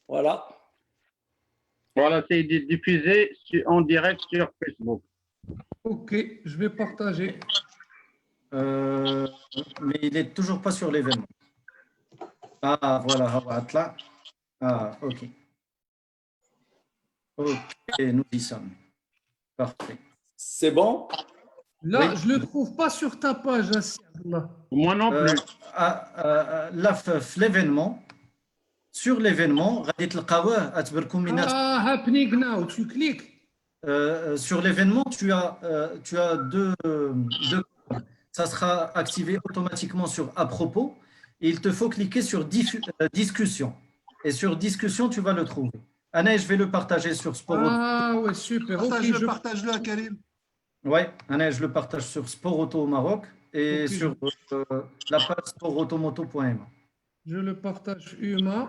Voilà. Voilà, c'est diffusé en direct sur Facebook. Ok, je vais partager. Mais il n'est toujours pas sur l'événement. Ah, voilà, là. Ah, ok. Ok, nous y sommes. Parfait. C'est bon? Là, Oui. je ne le trouve pas sur ta page, là. Moi non plus. Là, l'événement, sur l'événement, Ah, happening now, tu cliques. sur l'événement, tu as deux. Ça sera activé automatiquement sur à propos. Et il te faut cliquer sur discussion. Et sur discussion, tu vas le trouver. Anna, je vais le partager sur Sport Auto. Ah, ouais, super. Ok, Partage-le à Karim. Oui, Anna, je le partage sur Sport Auto au Maroc et Ok, sur la page sportautomoto.ma. je le partage UMA.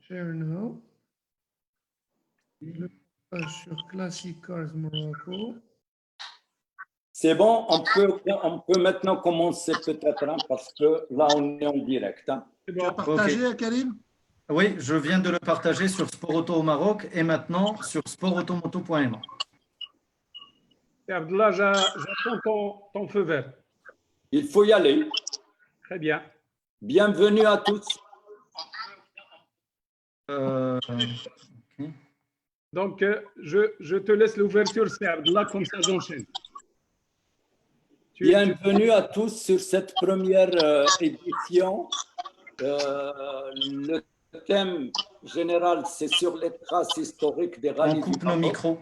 Share now. Je le partage sur Classic Cars Morocco. C'est bon, on peut maintenant commencer peut-être, hein, parce que là, on est en direct. Hein. Tu as partagé à Karim? Oui, je viens de le partager sur Sport Auto au Maroc et maintenant sur sportautomoto.ma. Abdallah, j'attends ton feu vert. Il faut y aller. Très bien. Bienvenue à tous. Okay. Donc, je te laisse l'ouverture, c'est Abdallah, comme ça j'enchaîne. Bienvenue à tous sur cette première édition. Le thème général, c'est sur les traces historiques des rallyes. On coupe nos micros.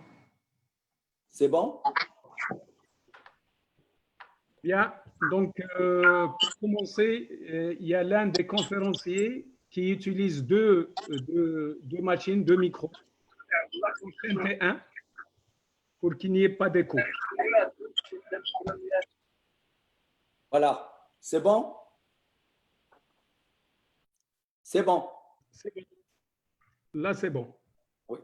C'est bon? Bien. Donc, pour commencer, il y a l'un des conférenciers qui utilise deux machines, deux micros. Un pour qu'il n'y ait pas d'écho. Voilà. C'est bon? C'est bon. Là, c'est bon. Oui.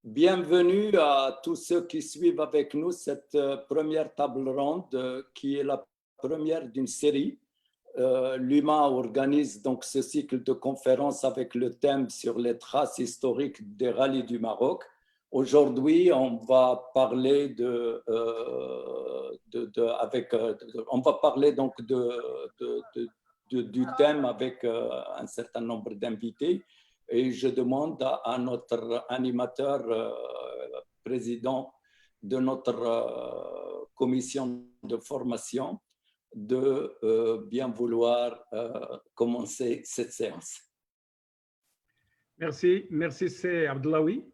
Bienvenue à tous ceux qui suivent avec nous cette première table ronde qui est la première d'une série. L'UMA organise donc ce cycle de conférences avec le thème sur les traces historiques des rallyes du Maroc. Aujourd'hui, on va parler on va parler donc du thème avec un certain nombre d'invités. Et je demande à notre animateur, président de notre commission de formation, de bien vouloir commencer cette séance. Merci, c'est Abdellaoui.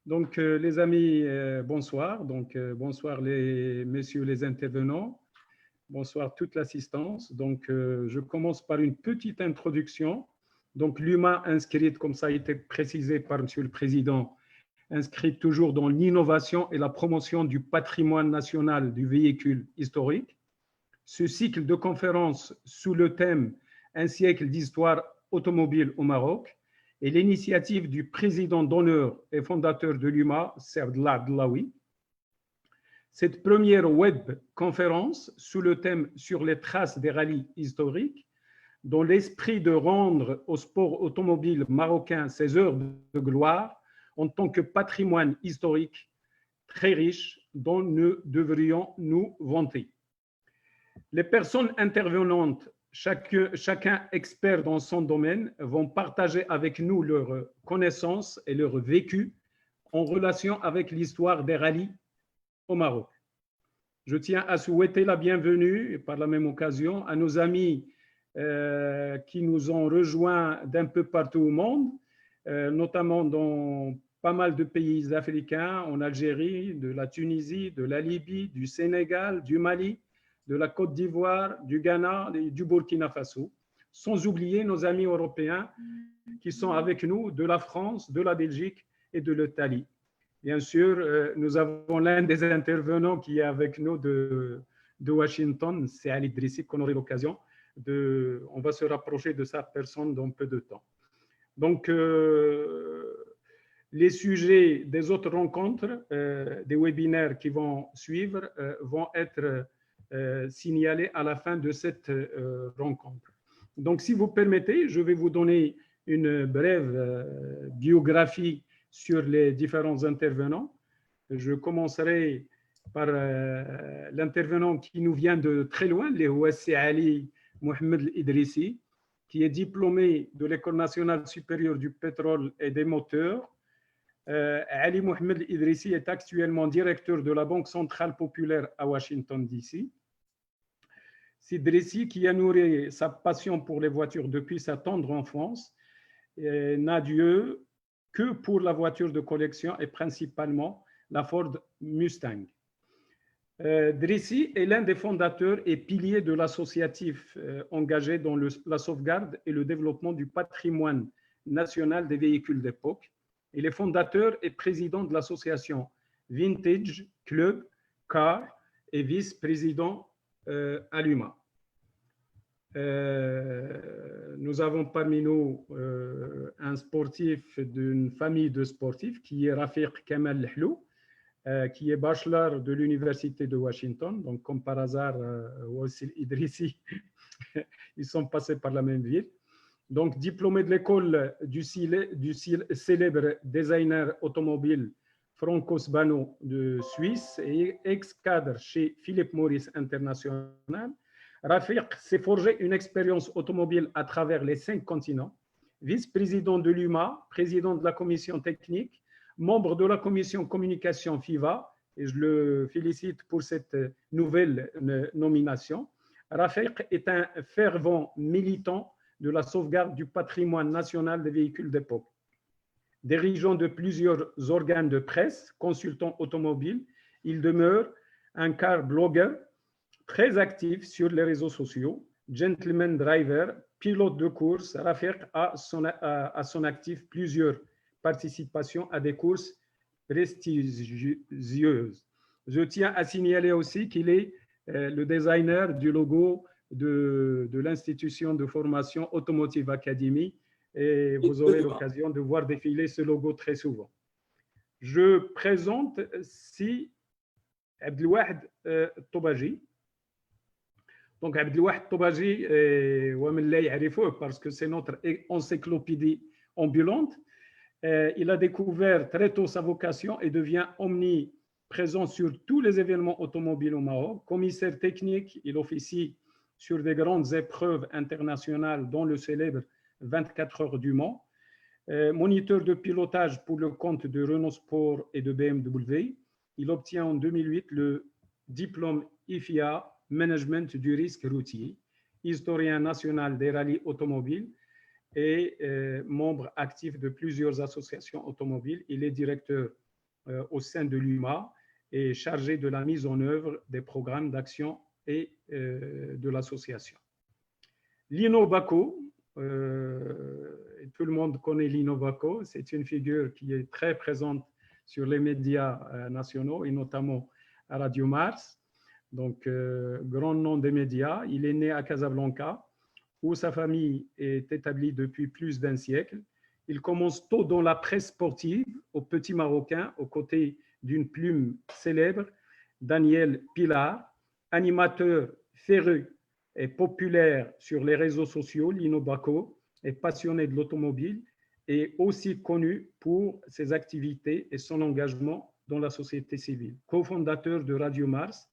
Donc, les amis, bonsoir. Donc, bonsoir les messieurs les intervenants. Bonsoir toute l'assistance. Donc, je commence par une petite introduction. Donc, l'UMA inscrite, comme ça a été précisé par Monsieur le Président, inscrite toujours dans l'innovation et la promotion du patrimoine national du véhicule historique. Ce cycle de conférences sous le thème « Un siècle d'histoire automobile au Maroc » est l'initiative du président d'honneur et fondateur de l'UMA, Abdallah Abdellaoui. Cette première web conférence sous le thème « Sur les traces des rallyes historiques » dans l'esprit de rendre au sport automobile marocain ses heures de gloire en tant que patrimoine historique très riche dont nous devrions nous vanter. Les personnes intervenantes, chacun expert dans son domaine, vont partager avec nous leurs connaissances et leur vécu en relation avec l'histoire des rallyes au Maroc. Je tiens à souhaiter la bienvenue, par la même occasion, à nos amis qui nous ont rejoints d'un peu partout au monde, notamment dans pas mal de pays africains, en Algérie, de la Tunisie, de la Libye, du Sénégal, du Mali, de la Côte d'Ivoire, du Ghana et du Burkina Faso, sans oublier nos amis européens qui sont avec nous de la France, de la Belgique et de l'Italie. Bien sûr, nous avons l'un des intervenants qui est avec nous de Washington, c'est Ali Drissi, qu'on aurait l'occasion on va se rapprocher de sa personne dans peu de temps. Donc, les sujets des autres rencontres, des webinaires qui vont suivre, vont être signalés à la fin de cette rencontre. Donc, si vous permettez, je vais vous donner une brève biographie sur les différents intervenants. Je commencerai par l'intervenant qui nous vient de très loin, c'est Ali Mohamed Idrissi, qui est diplômé de l'École nationale supérieure du pétrole et des moteurs. Ali Mohamed Idrissi est actuellement directeur de la Banque centrale populaire à Washington, D.C. Idrissi, qui a nourri sa passion pour les voitures depuis sa tendre enfance, n'a Dieu que pour la voiture de collection et principalement la Ford Mustang. Idrissi est l'un des fondateurs et piliers de l'associatif engagé dans la sauvegarde et le développement du patrimoine national des véhicules d'époque. Il est fondateur et président de l'association Vintage Club Car et vice-président à l'UMA. Nous avons parmi nous un sportif d'une famille de sportifs qui est Rafiq Kamal Lehlou, qui est bachelor de l'Université de Washington. Donc, comme par hasard, Wassil Idrissi, ils sont passés par la même ville. Donc, diplômé de l'école du célèbre designer automobile Franco Sbano de Suisse et ex-cadre chez Philip Morris International, Rafiq s'est forgé une expérience automobile à travers les 5 continents, vice-président de l'UMA, président de la commission technique, membre de la commission communication FIVA, et je le félicite pour cette nouvelle nomination. Rafiq est un fervent militant de la sauvegarde du patrimoine national des véhicules d'époque. Dirigeant de plusieurs organes de presse, consultant automobile, il demeure un car blogueur très actif sur les réseaux sociaux, gentleman driver, pilote de course. Rafiq a son actif plusieurs participations à des courses prestigieuses. Je tiens à signaler aussi qu'il est le designer du logo de l'institution de formation Automotive Academy et vous aurez l'occasion de voir défiler ce logo très souvent. Je présente Si Abdelwahd Tobaji. Donc Abdelwahd Tobaji, parce que c'est notre encyclopédie ambulante. Il a découvert très tôt sa vocation et devient omniprésent sur tous les événements automobiles au Maroc. Commissaire technique, il officie sur des grandes épreuves internationales, dont le célèbre 24 heures du Mans. Moniteur de pilotage pour le compte de Renault Sport et de BMW. Il obtient en 2008 le diplôme IFIA, Management du risque routier, historien national des rallyes automobiles et membre actif de plusieurs associations automobiles. Il est directeur au sein de l'UMA et chargé de la mise en œuvre des programmes d'action et de l'association. Lino Bacco, tout le monde connaît Lino Bacco, c'est une figure qui est très présente sur les médias nationaux et notamment à Radio Mars. Donc, grand nom des médias. Il est né à Casablanca, où sa famille est établie depuis plus d'1 siècle. Il commence tôt dans la presse sportive, au Petit Marocain, aux côtés d'une plume célèbre, Daniel Pilar, animateur féru et populaire sur les réseaux sociaux. Lino Bacco est passionné de l'automobile et aussi connu pour ses activités et son engagement dans la société civile. Co-fondateur de Radio Mars,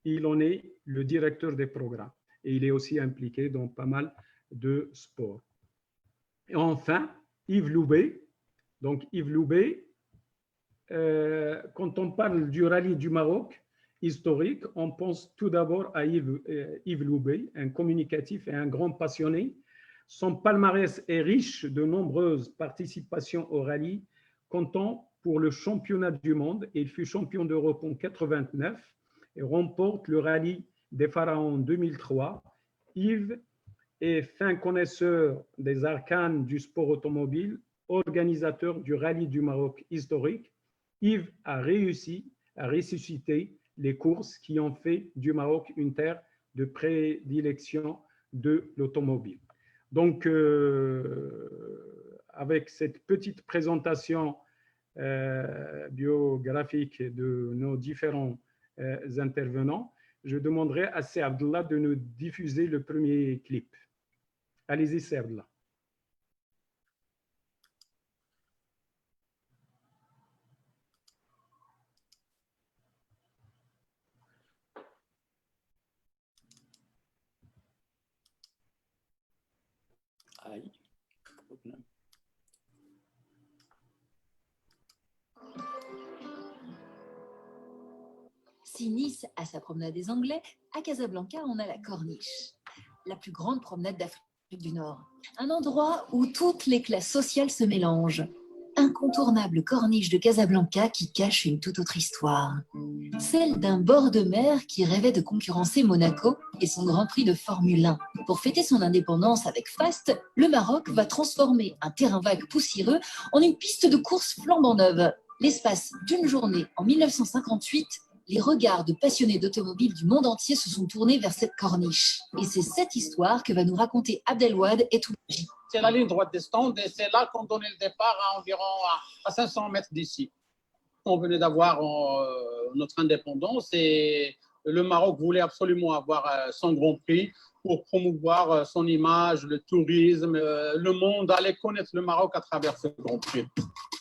il en est le directeur des programmes et il est aussi impliqué dans pas mal de sports. Et enfin, Yves Loubet. Donc Yves Loubet, quand on parle du rallye du Maroc historique, on pense tout d'abord à Yves Loubet, un communicatif et un grand passionné. Son palmarès est riche de nombreuses participations au rallye, comptant pour le championnat du monde. Il fut champion d'Europe en 89 et remporte le rallye des Pharaons en 2003. Yves est fin connaisseur des arcanes du sport automobile, organisateur du rallye du Maroc historique. Yves a réussi à ressusciter les courses qui ont fait du Maroc une terre de prédilection de l'automobile. Donc, avec cette petite présentation biographique de nos différents intervenants, je demanderai à Sey Abdallah de nous diffuser le premier clip. Allez-y, Sey Abdallah. Aïe. Si Nice a sa promenade des Anglais, à Casablanca, on a la Corniche, la plus grande promenade d'Afrique du Nord. Un endroit où toutes les classes sociales se mélangent. Incontournable corniche de Casablanca qui cache une toute autre histoire. Celle d'un bord de mer qui rêvait de concurrencer Monaco et son Grand Prix de Formule 1. Pour fêter son indépendance avec Fast, le Maroc va transformer un terrain vague poussiéreux en une piste de course flambant neuve. L'espace d'une journée en 1958, les regards de passionnés d'automobile du monde entier se sont tournés vers cette corniche. Et c'est cette histoire que va nous raconter Abdelwad et Toumaji. C'est la ligne droite des stands et c'est là qu'on donnait le départ à environ à 500 mètres d'ici. On venait d'avoir notre indépendance et le Maroc voulait absolument avoir son Grand Prix pour promouvoir son image, le tourisme. Le monde allait connaître le Maroc à travers ce Grand Prix.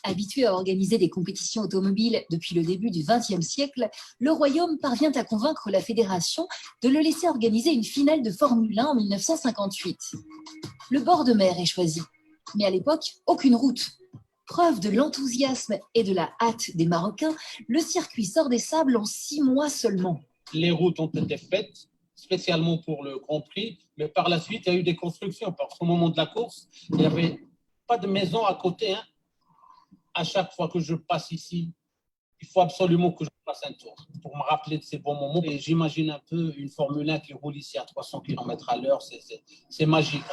Habitué à organiser des compétitions automobiles depuis le début du XXe siècle, le Royaume parvient à convaincre la fédération de le laisser organiser une finale de Formule 1 en 1958. Le bord de mer est choisi, mais à l'époque, aucune route. Preuve de l'enthousiasme et de la hâte des Marocains, le circuit sort des sables en 6 mois seulement. Les routes ont été faites spécialement pour le Grand Prix, mais par la suite, il y a eu des constructions. Parce qu'au moment de la course, il n'y avait pas de maison à côté. À chaque fois que je passe ici, il faut absolument que je fasse un tour pour me rappeler de ces bons moments. Et j'imagine un peu une Formule 1 qui roule ici à 300 km à l'heure. C'est magique.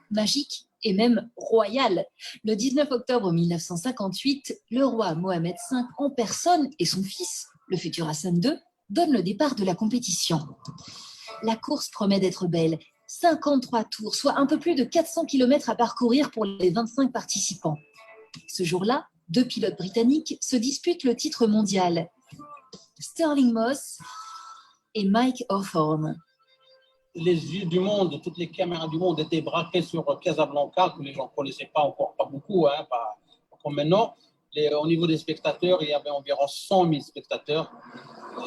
Magique et même royal. Le 19 octobre 1958, le roi Mohamed V en personne et son fils, le futur Hassan II, donnent le départ de la compétition. La course promet d'être belle. 53 tours, soit un peu plus de 400 km à parcourir pour les 25 participants. Ce jour-là, 2 pilotes britanniques se disputent le titre mondial. Sterling Moss et Mike Hawthorne. Les yeux du monde, toutes les caméras du monde étaient braquées sur Casablanca, que les gens ne connaissaient pas encore, pas beaucoup, pas comme maintenant. Au niveau des spectateurs, il y avait environ 100 000 spectateurs.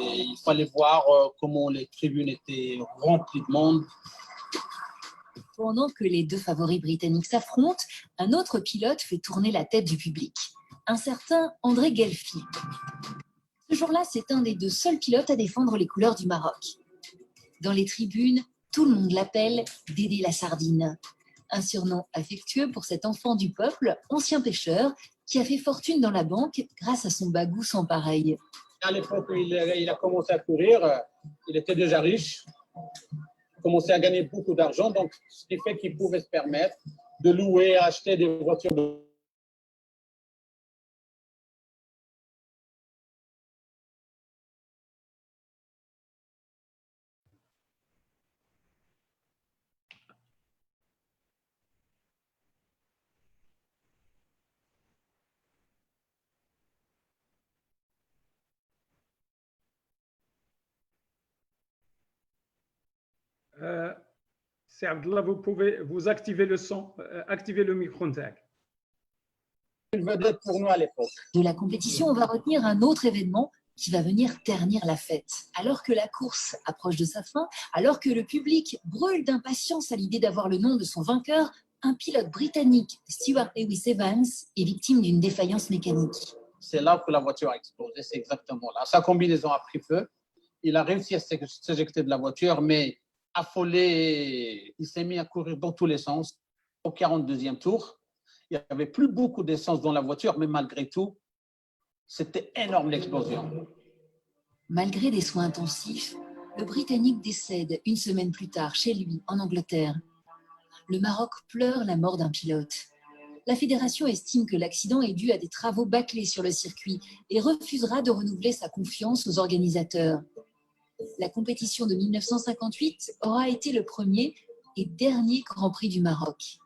Et il fallait voir comment les tribunes étaient remplies de monde. Pendant que les deux favoris britanniques s'affrontent, un autre pilote fait tourner la tête du public, un certain André Gelfi. Ce jour-là, c'est un des 2 seuls pilotes à défendre les couleurs du Maroc. Dans les tribunes, tout le monde l'appelle Dédé la Sardine, un surnom affectueux pour cet enfant du peuple, ancien pêcheur, qui a fait fortune dans la banque grâce à son bagou sans pareil. À l'époque où il a commencé à courir, il était déjà riche. Commençait à gagner beaucoup d'argent, donc ce qui fait qu'il pouvait se permettre de louer, acheter des voitures de... C'est Abdallah, vous pouvez vous activer le son, activer le micro. Une vedette pour nous à l'époque. De la compétition, on va retenir un autre événement qui va venir ternir la fête. Alors que la course approche de sa fin, alors que le public brûle d'impatience à l'idée d'avoir le nom de son vainqueur, un pilote britannique, Stuart Lewis Evans, est victime d'une défaillance mécanique. C'est là que la voiture a explosé, c'est exactement là. Sa combinaison a pris feu. Il a réussi à s'éjecter de la voiture, mais affolé, il s'est mis à courir dans tous les sens. Au 42e tour, il n'y avait plus beaucoup d'essence dans la voiture, mais malgré tout, c'était énorme l'explosion. Malgré des soins intensifs, le Britannique décède une semaine plus tard chez lui, en Angleterre. Le Maroc pleure la mort d'un pilote. La fédération estime que l'accident est dû à des travaux bâclés sur le circuit et refusera de renouveler sa confiance aux organisateurs. La compétition de 1958 aura été le premier et dernier Grand Prix du Maroc.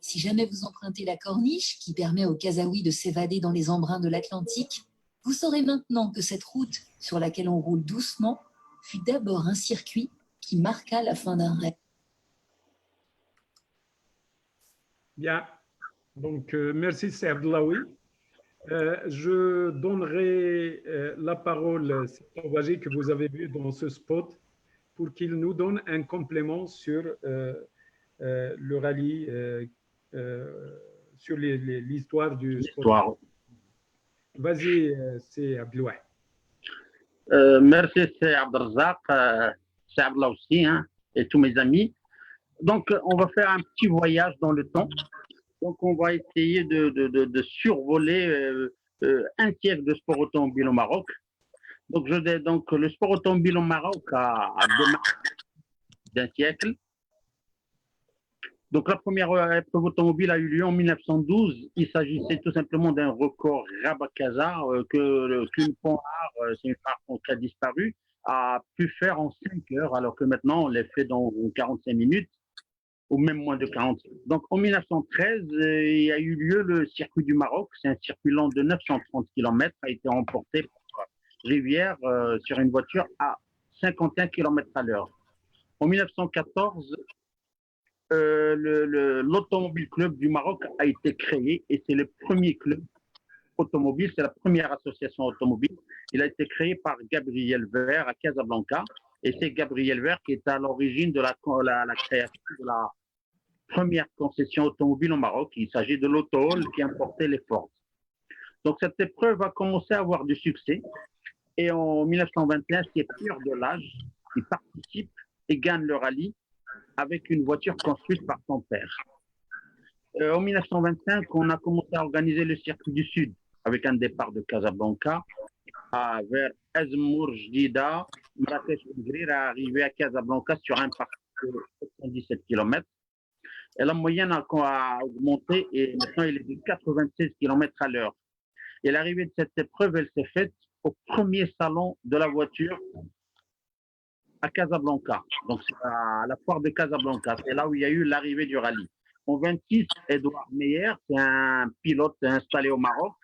Si jamais vous empruntez la corniche, qui permet aux Kazaouis de s'évader dans les embruns de l'Atlantique, vous saurez maintenant que cette route, sur laquelle on roule doucement, fut d'abord un circuit qui marqua la fin d'un rêve. Bien, donc merci c'est Abdellaoui. Je donnerai la parole à Toumaji que vous avez vu dans ce spot. pour qu'il nous donne un complément sur le rallye, sur l'histoire du sport. Vas-y, c'est Abdelouahed. Merci, c'est Abdelrazak, c'est Abdallah aussi, hein, et tous mes amis. Donc, on va faire un petit voyage dans le temps. Donc, on va essayer de survoler un siècle de sport automobile au Maroc. Donc, le sport automobile au Maroc a démarré d'un siècle. Donc, la première épreuve automobile a eu lieu en 1912. Il s'agissait tout simplement d'un record Rabakaza qu'une Panhard, c'est une marque qui a disparu, a pu faire en 5 heures, alors que maintenant, on les fait dans 45 minutes, ou même moins de 40. Donc, en 1913, il y a eu lieu le circuit du Maroc. C'est un circuit long de 930 km, a été remporté par Rivière sur une voiture à 51 km à l'heure. En 1914, l'Automobile Club du Maroc a été créé et c'est le premier club automobile, c'est la première association automobile. Il a été créé par Gabriel Vert à Casablanca et c'est Gabriel Vert qui est à l'origine de la création de la première concession automobile au Maroc. Il s'agit de l'Auto-Hall qui importait les Ford. Donc cette épreuve a commencé à avoir du succès et en 1921, Pierre Delage, il participe et gagne le rallye avec une voiture construite par son père. En 1925, on a commencé à organiser le circuit du Sud avec un départ de Casablanca vers Ezmour, Jdida, Marrakech, Ougrir, à arriver à Casablanca sur un parcours de 77 km. Et la moyenne a augmenté et maintenant il est de 96 km à l'heure. Et l'arrivée de cette épreuve, elle s'est faite au premier salon de la voiture à Casablanca. Donc, c'est à la foire de Casablanca. C'est là où il y a eu l'arrivée du rallye. En 26, Edouard Meyer, c'est un pilote installé au Maroc.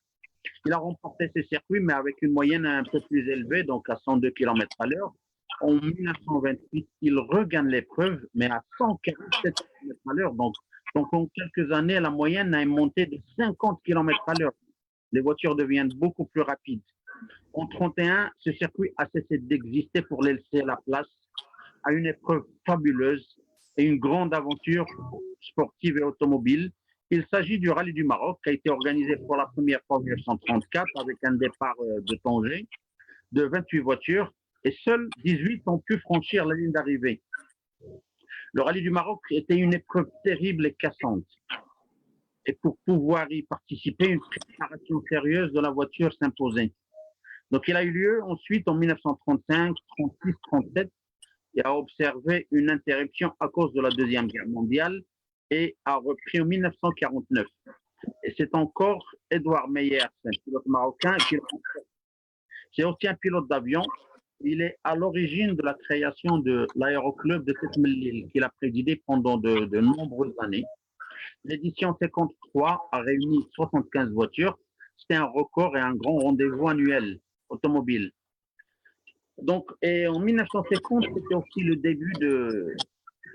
Il a remporté ce circuit, mais avec une moyenne un peu plus élevée, donc à 102 km à l'heure. En 1928, il regagne l'épreuve, mais à 147 km à l'heure. Donc, en quelques années, la moyenne a monté de 50 km à l'heure. Les voitures deviennent beaucoup plus rapides. En 1931, ce circuit a cessé d'exister pour laisser la place à une épreuve fabuleuse et une grande aventure sportive et automobile. Il s'agit du Rallye du Maroc qui a été organisé pour la première fois en 1934 avec un départ de Tanger de 28 voitures et seuls 18 ont pu franchir la ligne d'arrivée. Le Rallye du Maroc était une épreuve terrible et cassante. Et pour pouvoir y participer, une préparation sérieuse de la voiture s'imposait. Donc, il a eu lieu ensuite en 1935, 36, 37 et a observé une interruption à cause de la Deuxième Guerre mondiale et a repris en 1949. Et c'est encore Edouard Meyer, un pilote marocain, qui l'a remporté. C'est aussi un pilote d'avion. Il est à l'origine de la création de l'aéroclub de Tête-Mellil, qu'il a présidé pendant de nombreuses années. L'édition 53 a réuni 75 voitures. C'était un record et un grand rendez-vous annuel automobile. Donc, et en 1950, c'était aussi le début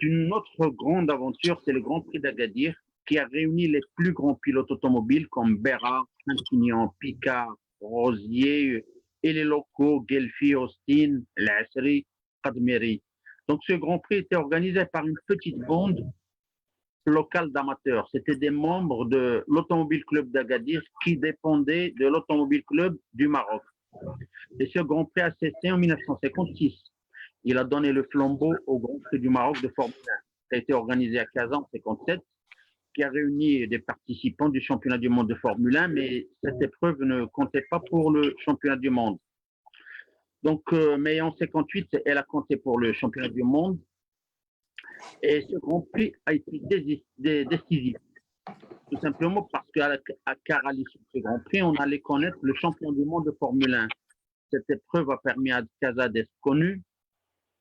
d'une autre grande aventure, c'est le Grand Prix d'Agadir, qui a réuni les plus grands pilotes automobiles comme Berra, Trintignant, Picard, Rosier, et les locaux, Gelfi, Austin, L'Asri, Kadmeri. Donc, ce Grand Prix était organisé par une petite bande locale d'amateurs. C'était des membres de l'Automobile Club d'Agadir qui dépendaient de l'Automobile Club du Maroc. Et ce Grand Prix a cessé en 1956. Il a donné le flambeau au Grand Prix du Maroc de Formule 1. Ça a été organisé à Kazan en 1957, qui a réuni des participants du championnat du monde de Formule 1, mais cette épreuve ne comptait pas pour le championnat du monde. Donc, mais en 1958, elle a compté pour le championnat du monde. Et ce Grand Prix a été décisif. Tout simplement parce qu'à à l'issue de ce Grand Prix, on allait connaître le champion du monde de Formule 1. Cette épreuve a permis à Casa d'être connu.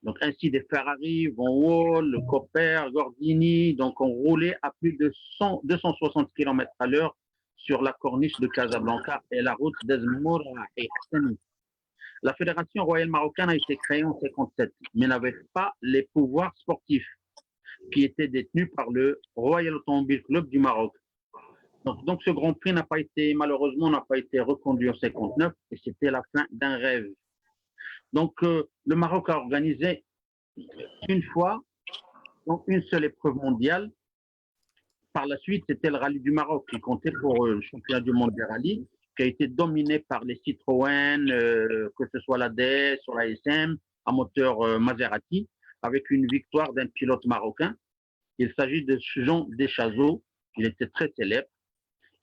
Donc, ainsi des Ferrari, Van Wall, le Copper, Gordini, donc on roulait à plus de 260 km à l'heure sur la corniche de Casablanca et la route d'Ezmour et Hassani. La Fédération royale marocaine a été créée en 1957, mais n'avait pas les pouvoirs sportifs qui étaient détenus par le Royal Automobile Club du Maroc. Donc ce Grand Prix malheureusement n'a pas été reconduit en 1959 et c'était la fin d'un rêve. Donc le Maroc a organisé une fois, dans une seule épreuve mondiale. Par la suite, c'était le rallye du Maroc qui comptait pour le championnat du monde des rallyes, qui a été dominé par les Citroën, que ce soit la DS ou la SM, à moteur Maserati, avec une victoire d'un pilote marocain. Il s'agit de Jean Deschazeaux. Il était très célèbre.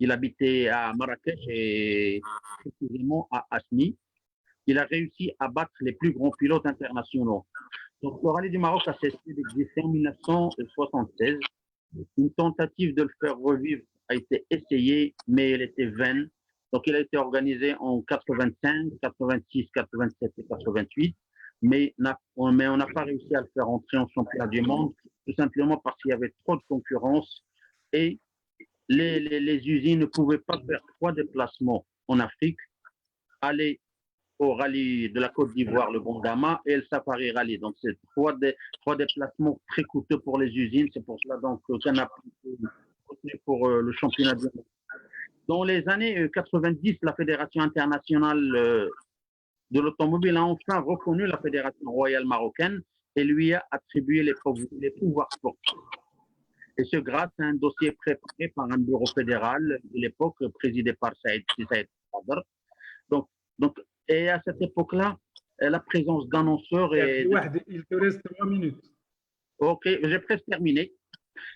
Il habitait à Marrakech et précisément à Asni. Il a réussi à battre les plus grands pilotes internationaux. Donc, le rallye du Maroc a cessé d'exister en 1976. Une tentative de le faire revivre a été essayée, mais elle était vaine. Donc, il a été organisé en 85, 86, 87 et 88, mais on n'a pas réussi à le faire entrer en championnat du monde, tout simplement parce qu'il y avait trop de concurrence et les usines ne pouvaient pas faire 3 déplacements en Afrique, aller au rallye de la Côte d'Ivoire, le Bondama, et le Safari Rally. Donc, c'est 3 déplacements très coûteux pour les usines. C'est pour cela donc qu'on a retenu pour le championnat du monde. Dans les années 90, la Fédération internationale de l'automobile a enfin reconnu la Fédération royale marocaine et lui a attribué les pouvoirs sportifs. Et ce grâce à un dossier préparé par un bureau fédéral de l'époque présidé par Saïd Sadr. Donc, et à cette époque-là, la présence d'annonceurs est... Il te reste 3 minutes. Ok, j'ai presque terminé.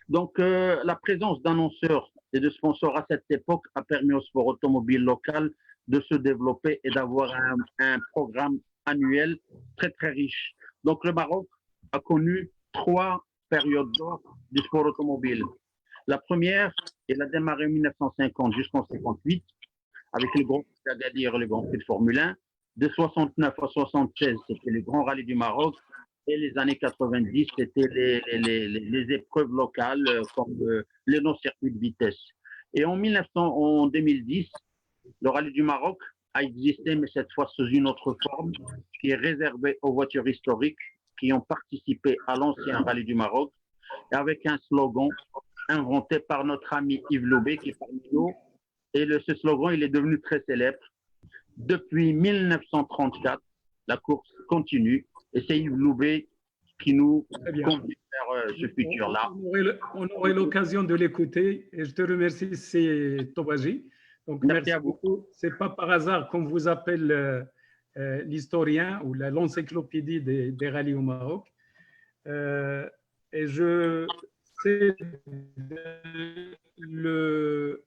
Donc, la présence d'annonceurs et de sponsors à cette époque a permis au sport automobile local de se développer et d'avoir un programme annuel très, très riche. Donc, le Maroc a connu 3 périodes d'or du sport automobile. La première, elle a démarré en 1950 jusqu'en 1958 avec le Grand Prix d'Agadir et le Grand Prix de Formule 1. De 69 à 76, c'était le Grand Rallye du Maroc. Et les années 90, c'était les épreuves locales comme les non-circuits de vitesse. Et en 2010, le Rallye du Maroc a existé, mais cette fois sous une autre forme, qui est réservée aux voitures historiques qui ont participé à l'ancien Rallye du Maroc, et avec un slogan inventé par notre ami Yves Loubet, qui est parmi nous. Et ce slogan, il est devenu très célèbre. Depuis 1934, la course continue. Et c'est Yves Loubet qui nous conduit vers ce futur-là. On aurait l'occasion de l'écouter. Et je te remercie, c'est Tobaji. Donc, merci à vous. beaucoup. Ce n'est pas par hasard qu'on vous appelle l'historien ou l'encyclopédie des rallyes au Maroc. Et c'est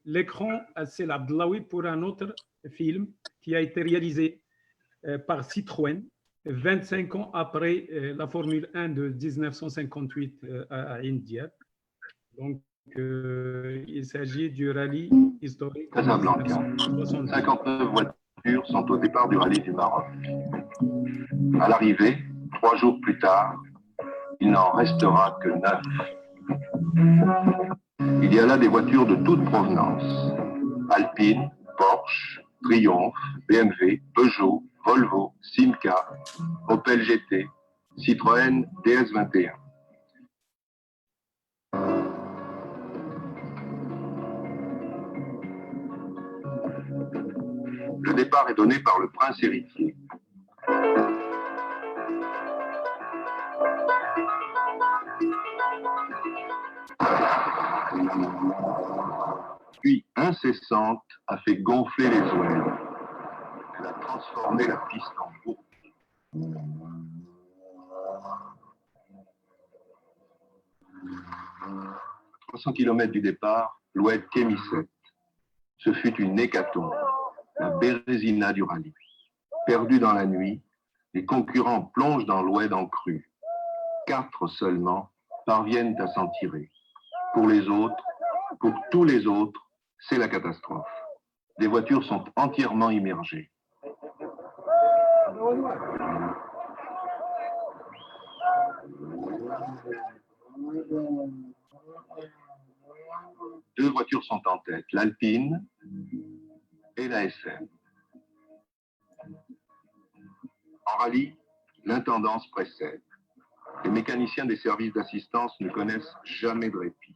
l'écran c'est l'Abdelawi pour un autre film qui a été réalisé par Citroën 25 ans après la Formule 1 de 1958 à India. Donc, il s'agit du rallye historique. Casablanca. 59 voitures sont au départ du rallye du Maroc. À l'arrivée, 3 jours plus tard, il n'en restera que 9. Il y a là des voitures de toute provenance. Alpine, Porsche, Triumph, BMW, Peugeot, Volvo, Simca, Opel GT, Citroën DS21. Le départ est donné par le prince héritier. Puis incessante a fait gonfler les ouelles. Elle a transformé la piste en bourg. 300 km du départ, l'oued Kémisset. Ce fut une hécatombe, la Bérésina du rallye. Perdus dans la nuit, les concurrents plongent dans l'oued en crue. 4 seulement parviennent à s'en tirer. Pour les autres, pour tous les autres, c'est la catastrophe. Les voitures sont entièrement immergées. Deux voitures sont en tête, l'Alpine et la SM. En rallye, l'intendance précède. Les mécaniciens des services d'assistance ne connaissent jamais de répit.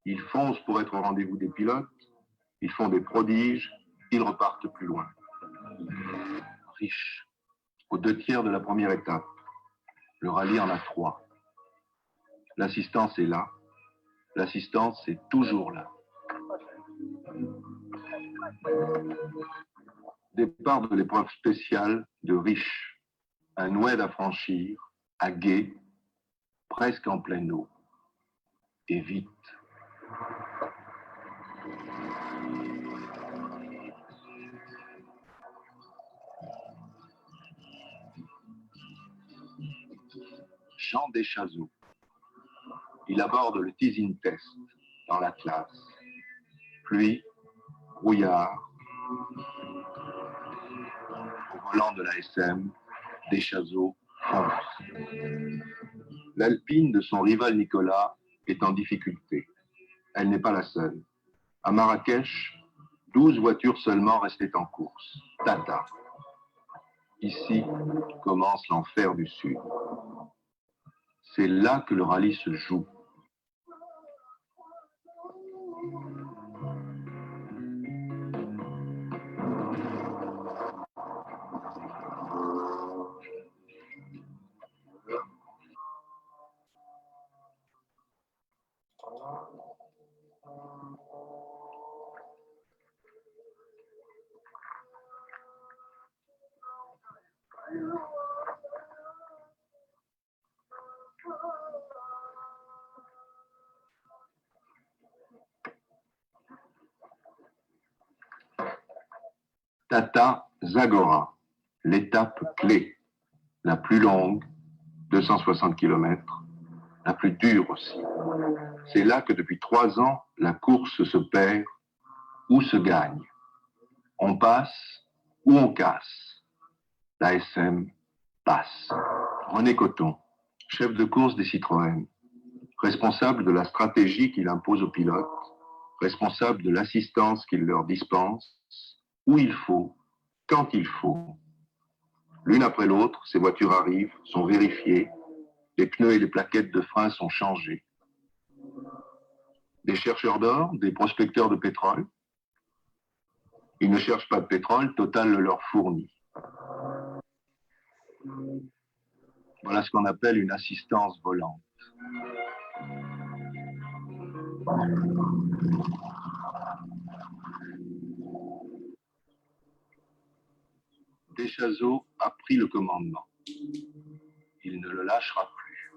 Ils foncent pour être au rendez-vous des pilotes, ils font des prodiges, ils repartent plus loin. Riche, aux 2 tiers de la première étape, Le rallye en a 3. L'assistance est là. L'assistance est toujours là. Départ de l'épreuve spéciale de Riche. Un oued à franchir, à gué, presque en pleine eau. Et vite. Jean Deschazeaux. Il aborde le teasing test dans l'Atlas. Pluie, brouillard. Au volant de la SM, Deschazeaux fonce. L'Alpine de son rival Nicolas est en difficulté. Elle n'est pas la seule. À Marrakech, 12 voitures seulement restaient en course. Tata. Ici commence l'enfer du Sud. C'est là que le rallye se joue. Tata Zagora, l'étape clé, la plus longue, 260 km, la plus dure aussi. C'est là que depuis 3 ans, la course se perd ou se gagne. On passe ou on casse. La SM passe. René Coton, chef de course des Citroën, responsable de la stratégie qu'il impose aux pilotes, responsable de l'assistance qu'il leur dispense, où il faut, quand il faut. L'une après l'autre, ces voitures arrivent, sont vérifiées, les pneus et les plaquettes de frein sont changés. Des chercheurs d'or, des prospecteurs de pétrole. Ils ne cherchent pas de pétrole, Total le leur fournit. Voilà ce qu'on appelle une assistance volante. Deschazeaux a pris le commandement. Il ne le lâchera plus.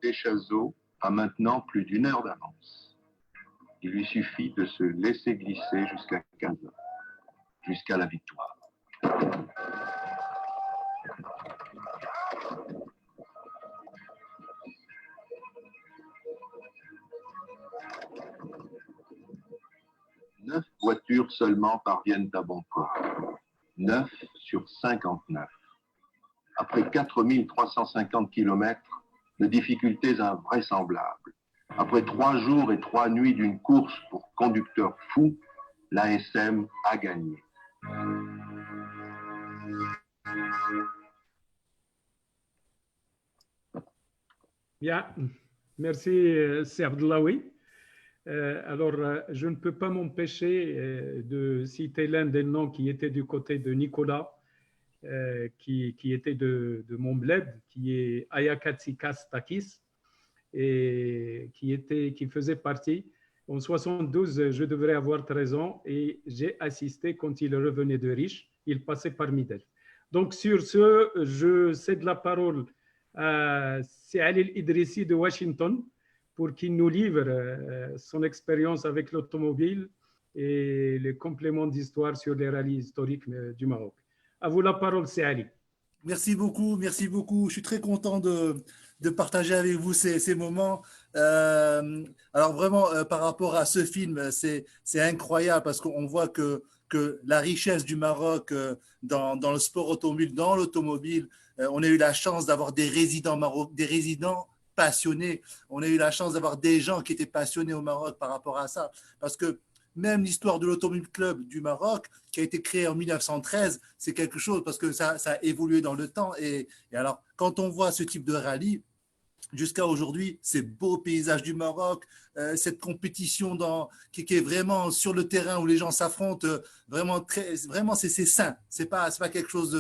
Deschazeaux a maintenant plus d'1 heure d'avance. Il lui suffit de se laisser glisser jusqu'à 15 heures, jusqu'à la victoire. Neuf voitures seulement parviennent à bon port. 9 sur 59. Après 4350 km de difficultés invraisemblables, après 3 jours et 3 nuits d'une course pour conducteur fou, l'ASM a gagné. Bien, merci C'est Abdellaoui. Alors, je ne peux pas m'empêcher de citer l'un des noms qui était du côté de Nicolas, qui était de mon bled, qui est Ayakatsikas Takis, et qui faisait partie. En 72, je devrais avoir 13 ans et j'ai assisté quand il revenait de Riche. Il passait par Midel. Donc, sur ce, je cède la parole à Seali Idrissi de Washington pour qu'il nous livre son expérience avec l'automobile et les compléments d'histoire sur les rallyes historiques du Maroc. À vous la parole, Seali. Merci beaucoup, merci beaucoup. Je suis très content de partager avec vous ces moments. Alors vraiment, par rapport à ce film, c'est incroyable parce qu'on voit que la richesse du Maroc dans le sport automobile, dans l'automobile, on a eu la chance d'avoir des résidents passionnés. On a eu la chance d'avoir des gens qui étaient passionnés au Maroc par rapport à ça. Parce que même l'histoire de l'Automobile Club du Maroc, qui a été créé en 1913, c'est quelque chose parce que ça a évolué dans le temps. Et alors, quand on voit ce type de rallye, jusqu'à aujourd'hui, ces beaux paysages du Maroc, cette compétition qui est vraiment sur le terrain où les gens s'affrontent, vraiment c'est sain. C'est pas quelque chose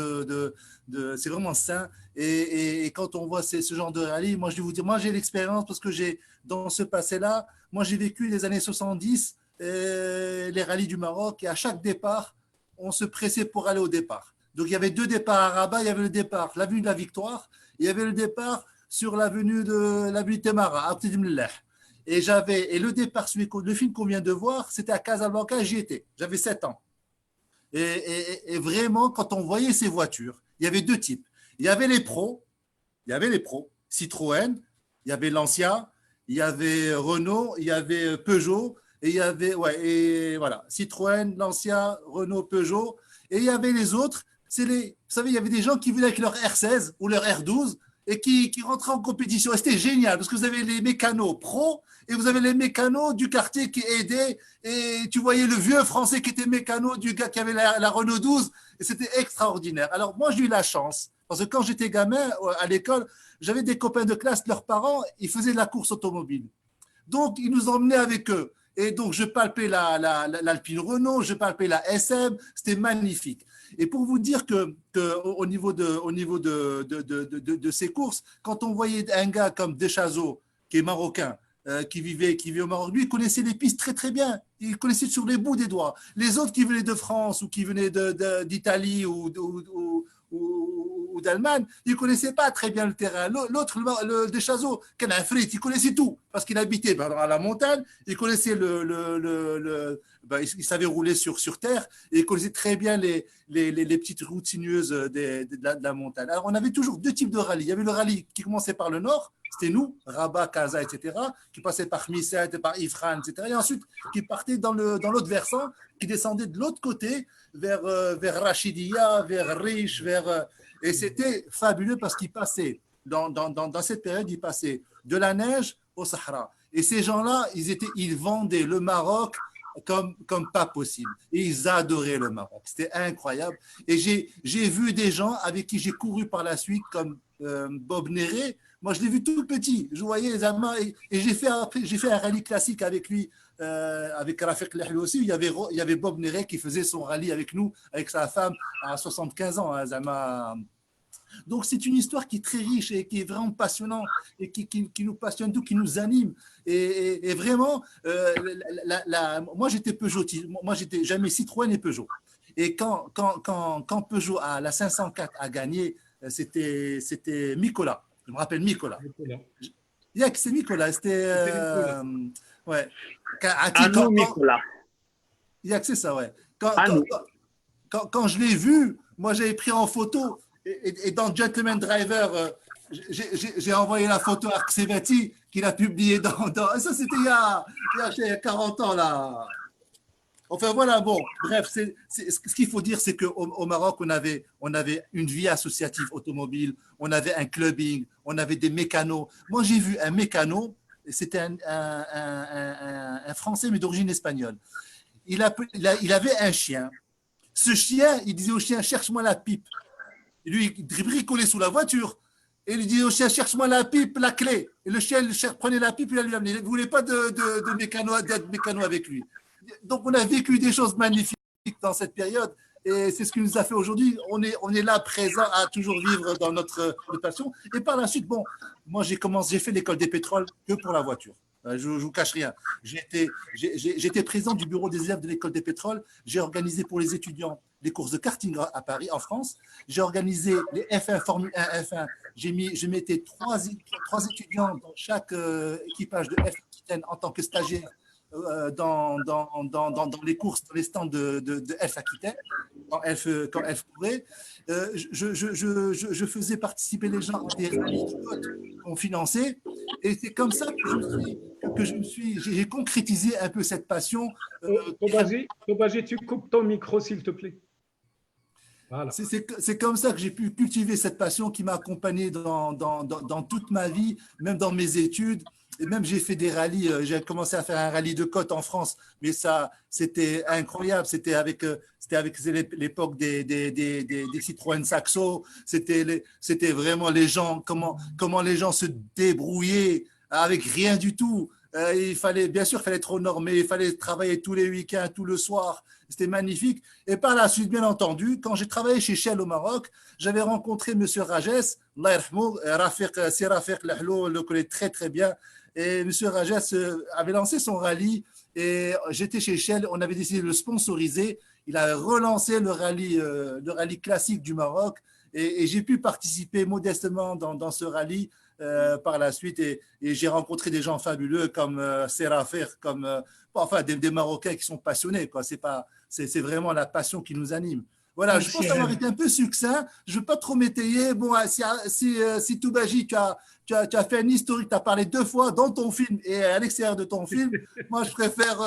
c'est vraiment sain. Et quand on voit ce genre de rallye, moi je vais vous dire, moi j'ai l'expérience parce que dans ce passé-là, moi j'ai vécu les années 70, les rallyes du Maroc, et à chaque départ, on se pressait pour aller au départ. Donc il y avait deux départs à Rabat, il y avait le départ, l'avenue de la Victoire, il y avait le départ sur l'avenue de Temara, à Ptidimleh. Et le départ, le film qu'on vient de voir, c'était à Casablanca, j'y étais. J'avais 7 ans. Et vraiment, quand on voyait ces voitures, il y avait deux types. Il y avait les pros, Citroën, il y avait Lancia, il y avait Renault, il y avait Peugeot, et il y avait, Citroën, Lancia, Renault, Peugeot, et il y avait les autres. Vous savez, il y avait des gens qui venaient avec leur R16 ou leur R12 et qui rentraient en compétition. Et c'était génial parce que vous avez les mécanos pros et vous avez les mécanos du quartier qui aidaient. Et tu voyais le vieux français qui était mécano du gars qui avait la Renault 12 et c'était extraordinaire. Alors moi, j'ai eu la chance parce que quand j'étais gamin à l'école, j'avais des copains de classe, leurs parents, ils faisaient de la course automobile. Donc, ils nous emmenaient avec eux. Et donc, je palpais l'Alpine Renault, je palpais la SM, c'était magnifique. Et pour vous dire qu'au niveau de ces courses, quand on voyait un gars comme Deschazos, qui est marocain, qui vit au Maroc, lui, il connaissait les pistes très très bien. Il connaissait sur les bouts des doigts. Les autres qui venaient de France ou qui venaient d'Italie ou d'Allemagne, il ne connaissait pas très bien le terrain. L'autre, le Deschazos, il connaissait tout parce qu'il habitait à la montagne, il connaissait il savait rouler sur terre et il connaissait très bien les petites routes sinueuses de la montagne. Alors, on avait toujours deux types de rallyes. Il y avait le rallye qui commençait par le nord, c'était nous, Rabat, Casa, etc., qui passait par Misset, par Ifran, etc., et ensuite qui partait dans l'autre versant, qui descendait de l'autre côté vers Rachidia, vers Riche, et c'était fabuleux parce qu'il passait, dans cette période, il passait de la neige au Sahara. Et ces gens-là, ils vendaient le Maroc comme pas possible. Et ils adoraient le Maroc. C'était incroyable. Et j'ai vu des gens avec qui j'ai couru par la suite, comme Bob Néré. Moi, je l'ai vu tout petit. Je voyais les Allemands. Et j'ai fait un rallye classique avec lui, avec Rafik Lehli aussi. Il y avait Bob Néré qui faisait son rallye avec nous, avec sa femme à 75 ans. Donc, c'est une histoire qui est très riche et qui est vraiment passionnante et qui nous passionne, qui nous anime. Et vraiment, moi, j'étais Peugeotiste. Moi, j'étais jamais Citroën et Peugeot. Et quand Peugeot, la 504, a gagné, c'était Nicolas. Je me rappelle Nicolas. C'est Nicolas. C'était. Ouais. Nicolas. C'est ça, ouais. Quand je l'ai vu, moi, j'avais pris en photo. Et dans Gentleman Driver, j'ai envoyé la photo à Arsevati qu'il a publié ça, c'était il y a 40 ans, là. Enfin, voilà, bon, bref, ce qu'il faut dire, c'est qu'au Maroc, on avait une vie associative automobile, on avait un clubbing, on avait des mécanos. Moi, j'ai vu un mécano, c'était un Français, mais d'origine espagnole. Il avait un chien. Ce chien, il disait au chien, cherche-moi la pipe. Et lui, il bricolait sous la voiture. Et il lui dit au chien, cherche-moi la pipe, la clé. Et le chien prenait la pipe et il lui amenait. Il ne voulait pas d'être mécano avec lui. Donc, on a vécu des choses magnifiques dans cette période. Et c'est ce qui nous a fait aujourd'hui. On est là, présent, à toujours vivre dans notre passion. Et par la suite, bon, moi, j'ai fait l'école des pétroles que pour la voiture. Je ne vous cache rien. J'étais président du bureau des élèves de l'école des pétroles. J'ai organisé pour les étudiants les courses de karting à Paris, en France. J'ai organisé les F1, Formule 1, F1. Je mettais trois étudiants dans chaque équipage de F Aquitaine en tant que stagiaire dans les courses, dans les stands de F Aquitaine, quand F courait. Je faisais participer les gens à des rallyes qu'on finançait. Et c'est comme ça que j'ai concrétisé un peu cette passion. Tobaji, tu coupes ton micro, s'il te plaît. Voilà. C'est comme ça que j'ai pu cultiver cette passion qui m'a accompagné dans toute ma vie, même dans mes études. Et même j'ai fait des rallyes, j'ai commencé à faire un rallye de côte en France, mais ça, c'était incroyable. C'était avec l'époque des Citroën Saxo. C'était vraiment les gens, comment les gens se débrouillaient avec rien du tout. Bien sûr, il fallait être normé, il fallait travailler tous les week-ends, tout le soir. C'était magnifique. Et par la suite, bien entendu, quand j'ai travaillé chez Shell au Maroc, j'avais rencontré M. Rajes, Allah yarhamou, Si Rafiq Lahlou, le connaît très très bien. Et M. Rajes avait lancé son rallye et j'étais chez Shell, on avait décidé de le sponsoriser. Il a relancé le rallye classique du Maroc et j'ai pu participer modestement dans ce rallye par la suite et j'ai rencontré des gens fabuleux comme Serafir, enfin des Marocains qui sont passionnés, quoi. C'est vraiment la passion qui nous anime. Voilà, je pense avoir été un peu succinct. Je ne veux pas trop m'étayer. Bon, si Toubaji, tu as fait un historique, tu as parlé 2 fois dans ton film et à l'extérieur de ton film, moi, je préfère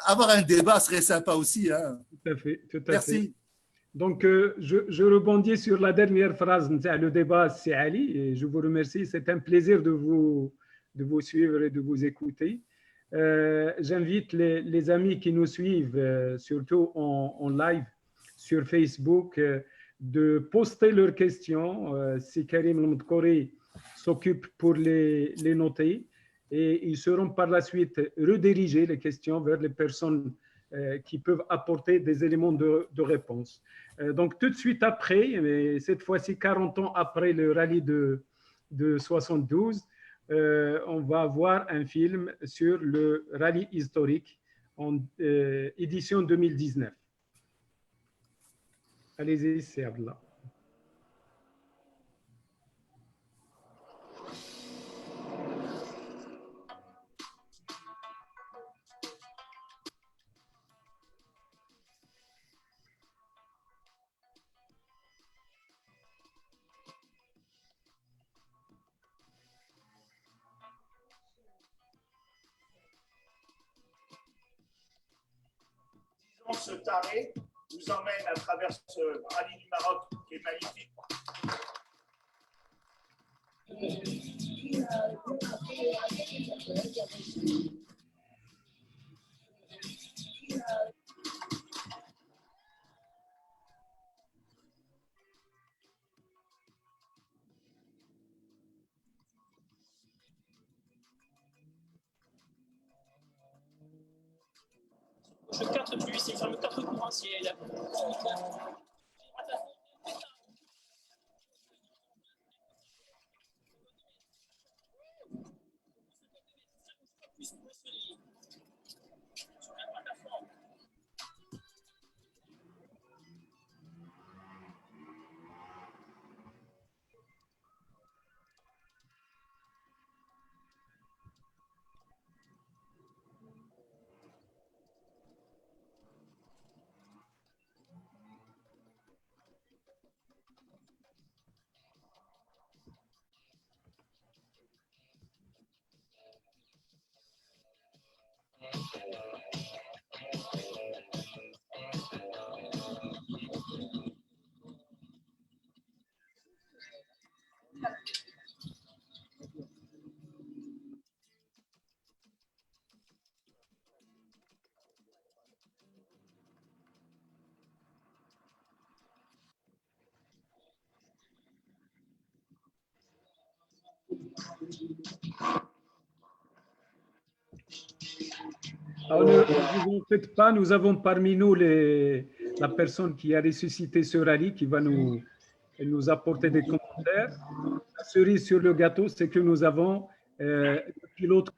avoir un débat, serait sympa aussi. Hein. Tout à fait. Merci. Fait. Donc, je rebondis sur la dernière phrase. Le débat, c'est Ali, et je vous remercie. C'est un plaisir de vous suivre et de vous écouter. J'invite les amis qui nous suivent, surtout en live sur Facebook, de poster leurs questions. Si Karim Lemdkouri s'occupe pour les noter, et ils seront par la suite redirigés, les questions, vers les personnes qui peuvent apporter des éléments de réponse. Donc, tout de suite après, mais cette fois-ci 40 ans après le rallye de 72, on va avoir un film sur le rallye historique en édition 2019. Allez-y, c'est Abdallah. Ce taré vous emmène à travers ce rallye du Maroc qui est magnifique. Le 4 du 8, c'est le 4 courant ciel. Alors, ne vous en faites pas, nous avons parmi nous la personne qui a ressuscité ce rallye qui va nous apporter des commentaires. La cerise sur le gâteau, c'est que nous avons le pilote.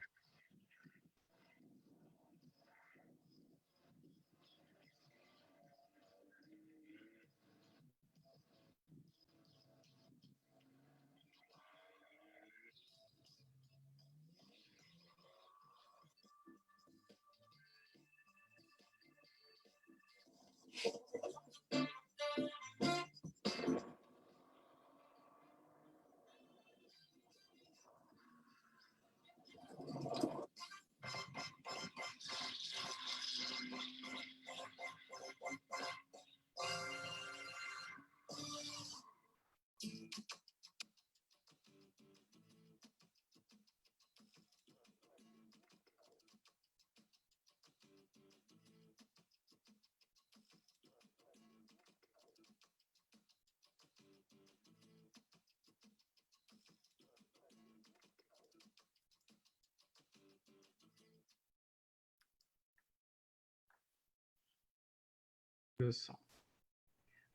le sang.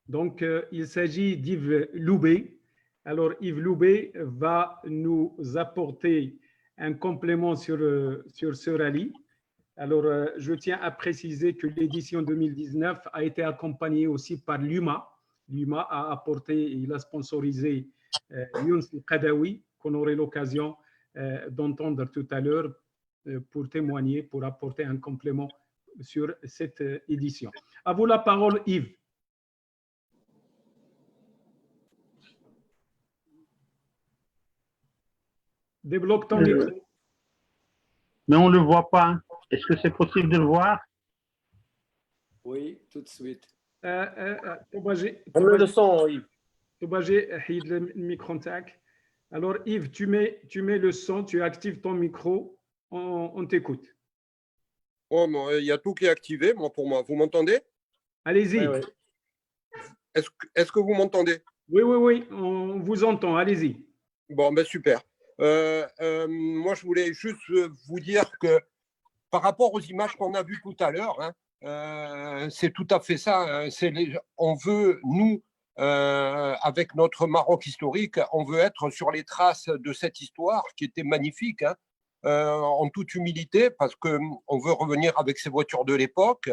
Donc, il s'agit d'Yves Loubet. Alors, Yves Loubet va nous apporter un complément sur ce rallye. Alors, je tiens à préciser que l'édition 2019 a été accompagnée aussi par l'UMA. L'UMA a apporté, il a sponsorisé Younes Qadawi, qu'on aurait l'occasion d'entendre tout à l'heure pour témoigner, pour apporter un complément sur cette édition. À vous la parole, Yves. Débloque ton micro. Mais on ne le voit pas. Est-ce que c'est possible de le voir? Oui, tout de suite. le son, Yves. le micro. Alors, Yves, tu mets le son, tu actives ton micro, on t'écoute. Oh, il y a tout qui est activé, pour moi. Vous m'entendez? Allez-y. Oui, oui. Est-ce que vous m'entendez? Oui, on vous entend. Allez-y. Bon, ben super. Moi, je voulais juste vous dire que par rapport aux images qu'on a vues tout à l'heure, c'est tout à fait ça. On veut, nous, avec notre Maroc historique, on veut être sur les traces de cette histoire qui était magnifique, en toute humilité, parce qu'on veut revenir avec ces voitures de l'époque,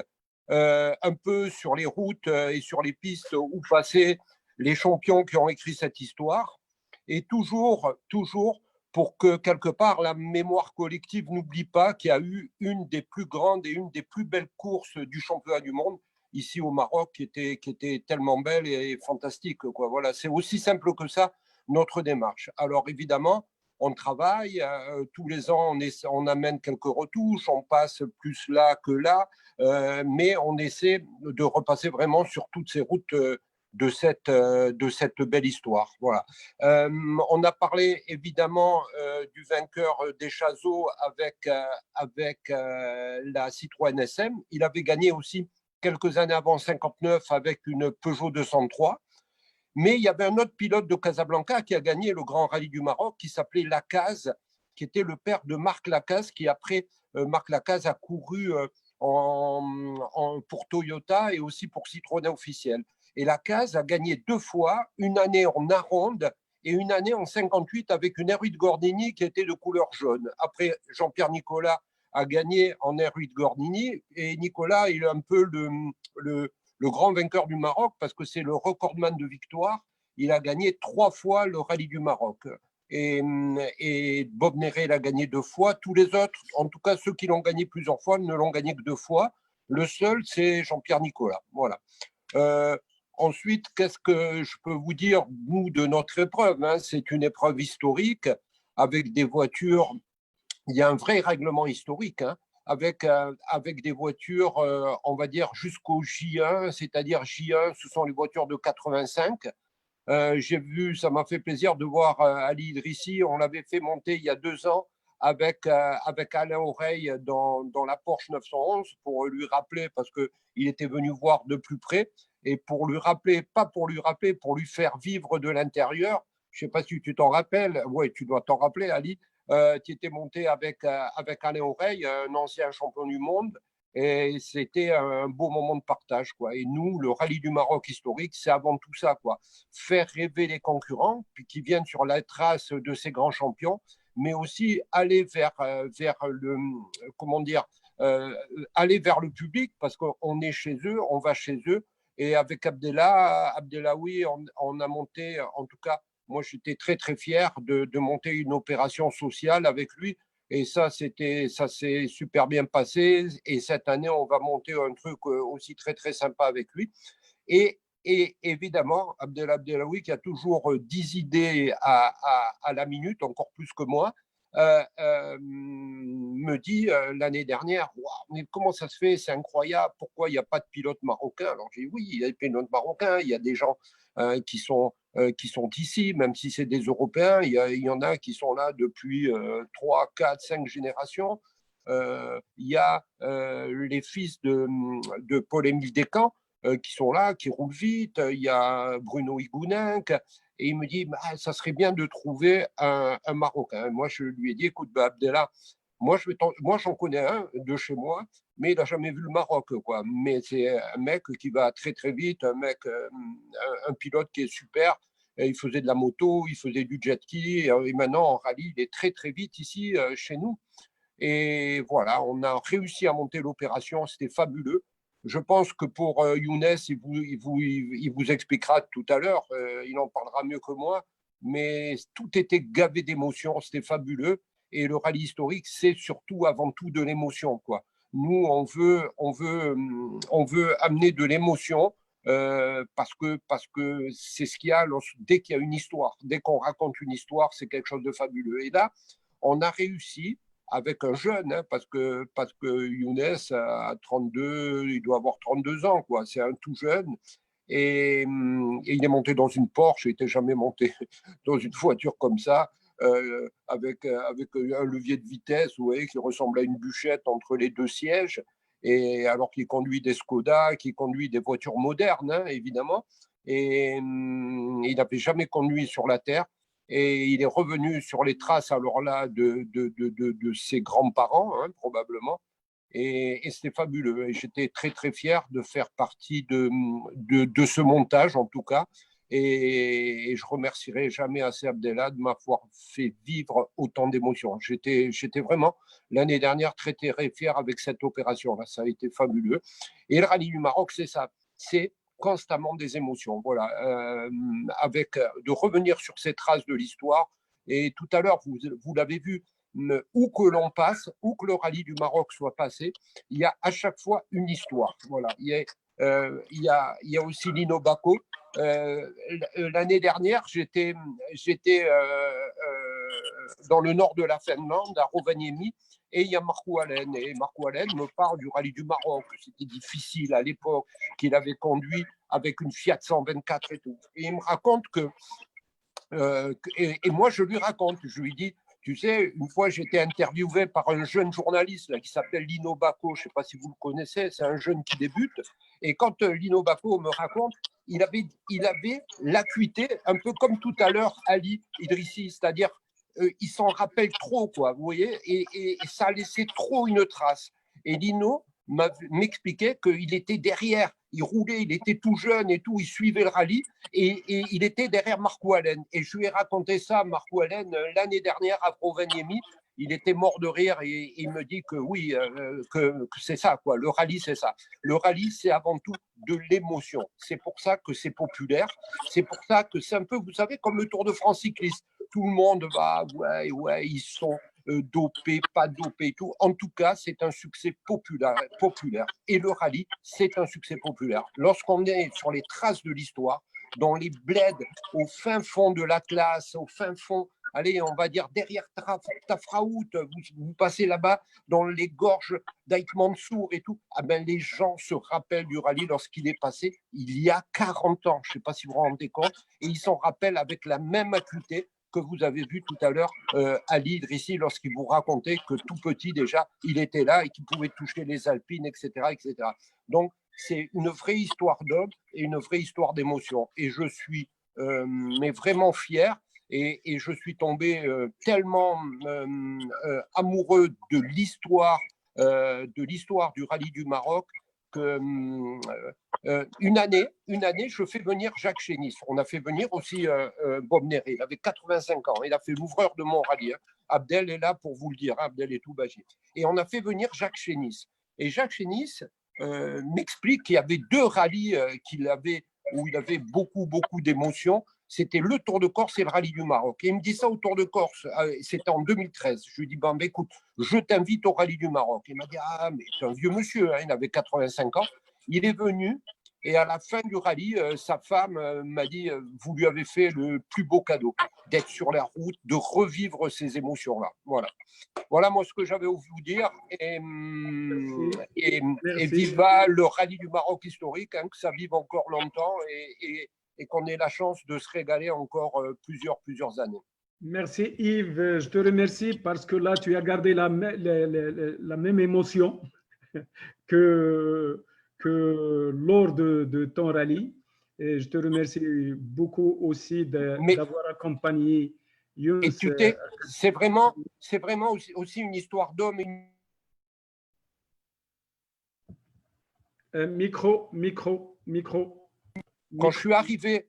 un peu sur les routes et sur les pistes où passaient les champions qui ont écrit cette histoire, et toujours pour que, quelque part, la mémoire collective n'oublie pas qu'il y a eu une des plus grandes et une des plus belles courses du championnat du monde ici au Maroc, qui était tellement belle et fantastique, quoi. Voilà, c'est aussi simple que ça, notre démarche. Alors, évidemment, on travaille, tous les ans, on amène quelques retouches, on passe plus là que là, mais on essaie de repasser vraiment sur toutes ces routes de cette belle histoire. Voilà. On a parlé évidemment du vainqueur des Chazot avec la Citroën SM. Il avait gagné aussi quelques années avant 59 avec une Peugeot 203. Mais il y avait un autre pilote de Casablanca qui a gagné le Grand Rallye du Maroc qui s'appelait Lacaze, qui était le père de Marc Lacaze, qui après, Marc Lacaze a couru pour Toyota et aussi pour Citroën officiel. Et Lacaze a gagné 2 fois, une année en Aronde et une année en 58 avec une R8 Gordini qui était de couleur jaune. Après, Jean-Pierre Nicolas a gagné en R8 Gordini et Nicolas, il est un peu le grand vainqueur du Maroc parce que c'est le recordman de victoire. Il a gagné 3 fois le rallye du Maroc. Et Bob Néret l'a gagné 2 fois. Tous les autres, en tout cas ceux qui l'ont gagné plusieurs fois, ne l'ont gagné que 2 fois. Le seul, c'est Jean-Pierre Nicolas. Voilà. Ensuite, qu'est-ce que je peux vous dire, nous, de notre épreuve, c'est une épreuve historique avec des voitures. Il y a un vrai règlement historique, avec des voitures, on va dire, jusqu'au J1, c'est-à-dire J1, ce sont les voitures de 85. J'ai vu, ça m'a fait plaisir de voir Ali Idrissi, on l'avait fait monter il y a 2 ans avec Alain Oreille dans la Porsche 911 pour lui rappeler, parce qu'il était venu voir de plus près, et pour lui rappeler, pas pour lui rappeler, pour lui faire vivre de l'intérieur. Je ne sais pas si tu t'en rappelles, oui, tu dois t'en rappeler, Ali. Tu étais monté avec Alain Oreille, un ancien champion du monde, et c'était un beau moment de partage, quoi. Et nous, le rallye du Maroc historique, c'est avant tout ça, quoi. Faire rêver les concurrents, puis qui viennent sur la trace de ces grands champions, mais aussi aller vers le, comment dire, aller vers le public, parce qu'on est chez eux, on va chez eux. Et avec Abdellaoui, on a monté, en tout cas, moi j'étais très très fier de monter une opération sociale avec lui. Et ça s'est super bien passé. Et cette année, on va monter un truc aussi très très sympa avec lui. Et évidemment, Abdellaoui, qui a toujours 10 idées à la minute, encore plus que moi, me dit l'année dernière, mais comment ça se fait, c'est incroyable, pourquoi il n'y a pas de pilote marocain? Alors j'ai dit oui, il y a des pilotes marocains, il y a des gens qui sont ici, même si c'est des Européens, il y en a qui sont là depuis 3, 4, 5 générations. Il y a les fils de Paul-Émile Descamps qui sont là, qui roulent vite. Il y a Bruno Higounin. Et il me dit, ça serait bien de trouver un Marocain. Moi, je lui ai dit, écoute, Abdellah, Moi, j'en connais un de chez moi, mais il n'a jamais vu le Maroc, quoi. Mais c'est un mec qui va très, très vite, un pilote qui est super. Il faisait de la moto, il faisait du jet ski, et maintenant, en rallye, il est très, très vite ici, chez nous. Et voilà, on a réussi à monter l'opération, c'était fabuleux. Je pense que pour Younes, il vous expliquera tout à l'heure, il en parlera mieux que moi, mais tout était gavé d'émotions, c'était fabuleux. Et le rallye historique, c'est surtout avant tout de l'émotion, quoi. Nous, on veut amener de l'émotion parce que c'est ce qu'il y a dès qu'il y a une histoire, dès qu'on raconte une histoire, c'est quelque chose de fabuleux. Et là, on a réussi avec un jeune, hein, parce que Younes a 32, il doit avoir 32 ans, quoi. C'est un tout jeune. Et il est monté dans une Porsche, il n'était jamais monté dans une voiture comme ça, avec un levier de vitesse, vous voyez, qui ressemble à une bûchette entre les deux sièges, et alors qu'il conduit des Skoda, qu'il conduit des voitures modernes, hein, évidemment, et il n'avait jamais conduit sur la Terre. Et il est revenu sur les traces, alors là, de ses grands-parents, hein, probablement. Et c'était fabuleux. Et j'étais très, très fier de faire partie de ce montage, en tout cas. Et je remercierai jamais assez Abdellah de m'avoir fait vivre autant d'émotions. J'étais vraiment, l'année dernière, très, très fier avec cette opération-là. Ça a été fabuleux. Et le rallye du Maroc, c'est ça. C'est constamment des émotions, voilà, de revenir sur ces traces de l'histoire. Et tout à l'heure, vous l'avez vu, où que l'on passe, où que le rallye du Maroc soit passé, il y a à chaque fois une histoire. Voilà, il y a aussi Lino Bacco. L'année dernière, j'étais dans le nord de la Finlande, à Rovaniemi, et il y a Marco Allen. Et Marco Allen me parle du rallye du Maroc. C'était difficile à l'époque, qu'il avait conduit avec une Fiat 124 et tout. Et il me raconte que... et moi, je lui raconte, je lui dis, tu sais, une fois, j'étais interviewé par un jeune journaliste là, qui s'appelle Lino Bacco, je ne sais pas si vous le connaissez, c'est un jeune qui débute. Et quand Lino Bacco me raconte, il avait l'acuité, un peu comme tout à l'heure Ali Idrissi, c'est-à-dire il s'en rappelle trop, quoi, vous voyez, et ça a laissé trop une trace. Et Lino m'expliquait qu'il était derrière, il roulait, il était tout jeune et tout, il suivait le rallye et il était derrière Marco Allen. Et je lui ai raconté ça à Marco Allen l'année dernière à Rovaniemi. Il était mort de rire et il me dit que oui, que c'est ça, quoi. Le rallye, c'est ça. Le rallye, c'est avant tout de l'émotion. C'est pour ça que c'est populaire. C'est pour ça que c'est un peu, vous savez, comme le Tour de France cycliste. Tout le monde va, ouais, ils sont dopés, pas dopés et tout. En tout cas, c'est un succès populaire. Et le rallye, c'est un succès populaire. Lorsqu'on est sur les traces de l'histoire, dans les bleds, au fin fond de l'Atlas, au fin fond, allez, on va dire derrière Tafraout, vous passez là-bas dans les gorges d'Aït Mansour et tout, ah ben, les gens se rappellent du rallye lorsqu'il est passé il y a 40 ans, je ne sais pas si vous vous rendez compte, et ils s'en rappellent avec la même acuité que vous avez vu tout à l'heure Ali Idrissi lorsqu'il vous racontait que tout petit déjà, il était là et qu'il pouvait toucher les Alpines, etc. etc. Donc, c'est une vraie histoire d'homme et une vraie histoire d'émotion. Et je suis mais vraiment fier et je suis tombé tellement amoureux de l'histoire du rallye du Maroc que une année, je fais venir Jacques Chénis. On a fait venir aussi Bob Néré. Il avait 85 ans. Il a fait l'ouvreur de mon rallye. Hein. Abdel est là pour vous le dire. Hein. Abdel est tout bagé. Et on a fait venir Jacques Chénis. Et Jacques Chénis m'explique qu'il y avait deux rallyes où il avait beaucoup d'émotions. C'était le Tour de Corse et le rallye du Maroc. Et il me dit ça au Tour de Corse, c'était en 2013. Je lui dis, ben, écoute, je t'invite au rallye du Maroc. Il m'a dit, ah, mais c'est un vieux monsieur, hein, il avait 85 ans. Il est venu et à la fin du rallye, sa femme m'a dit, vous lui avez fait le plus beau cadeau, d'être sur la route, de revivre ces émotions-là. Voilà moi ce que j'avais à vous dire. Et viva le rallye du Maroc historique, hein, que ça vive encore longtemps et qu'on ait la chance de se régaler encore plusieurs années. Merci Yves, je te remercie parce que là tu as gardé la même émotion que lors de ton rallye. Et je te remercie beaucoup aussi d'avoir accompagné Et c'est vraiment aussi une histoire d'homme. Micro. Quand je suis arrivé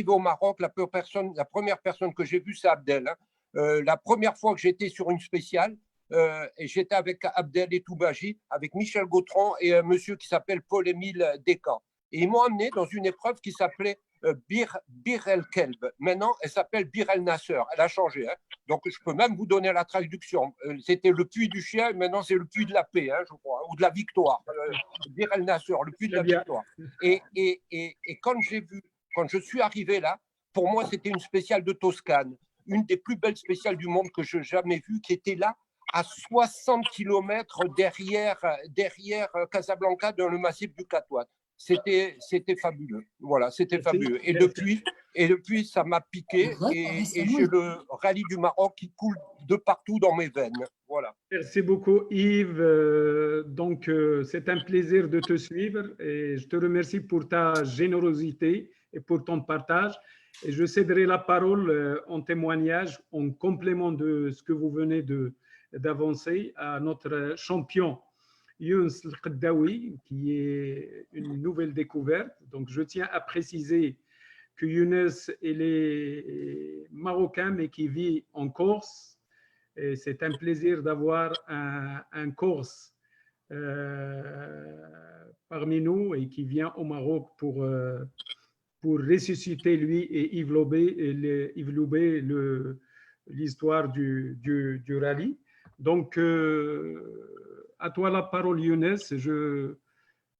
au Maroc, la première personne que j'ai vue, c'est Abdel. La première fois que j'étais sur une spéciale, et j'étais avec Abdel et Toubaji, avec Michel Gautran et un monsieur qui s'appelle Paul-Émile Descamps. Et ils m'ont amené dans une épreuve qui s'appelait Bir El Kelb. Maintenant, elle s'appelle Bir El Nasser. Elle a changé. Hein. Donc, je peux même vous donner la traduction. C'était le puits du chien, maintenant c'est le puits de la paix, hein, je crois, ou de la victoire. Bir El Nasser, le puits de la victoire. Et quand je suis arrivé là, pour moi, c'était une spéciale de Toscane, une des plus belles spéciales du monde que j'ai jamais vues, qui était là à 60 km derrière Casablanca, dans le massif du Katouat. C'était fabuleux. Voilà, c'était fabuleux. Et depuis, ça m'a piqué et j'ai le rallye du Maroc qui coule de partout dans mes veines. Voilà. Merci beaucoup, Yves. C'est un plaisir de te suivre et je te remercie pour ta générosité et pour ton partage. Et je céderai la parole en témoignage, en complément de ce que vous venez d'avancer à notre champion Younes El Qaddaoui, qui est une nouvelle découverte. Donc, je tiens à préciser que Younes, il est marocain, mais qui vit en Corse. Et c'est un plaisir d'avoir un Corse parmi nous et qui vient au Maroc pour ressusciter lui et Yves Loubet l'histoire du rallye. Donc, à toi la parole, Younes.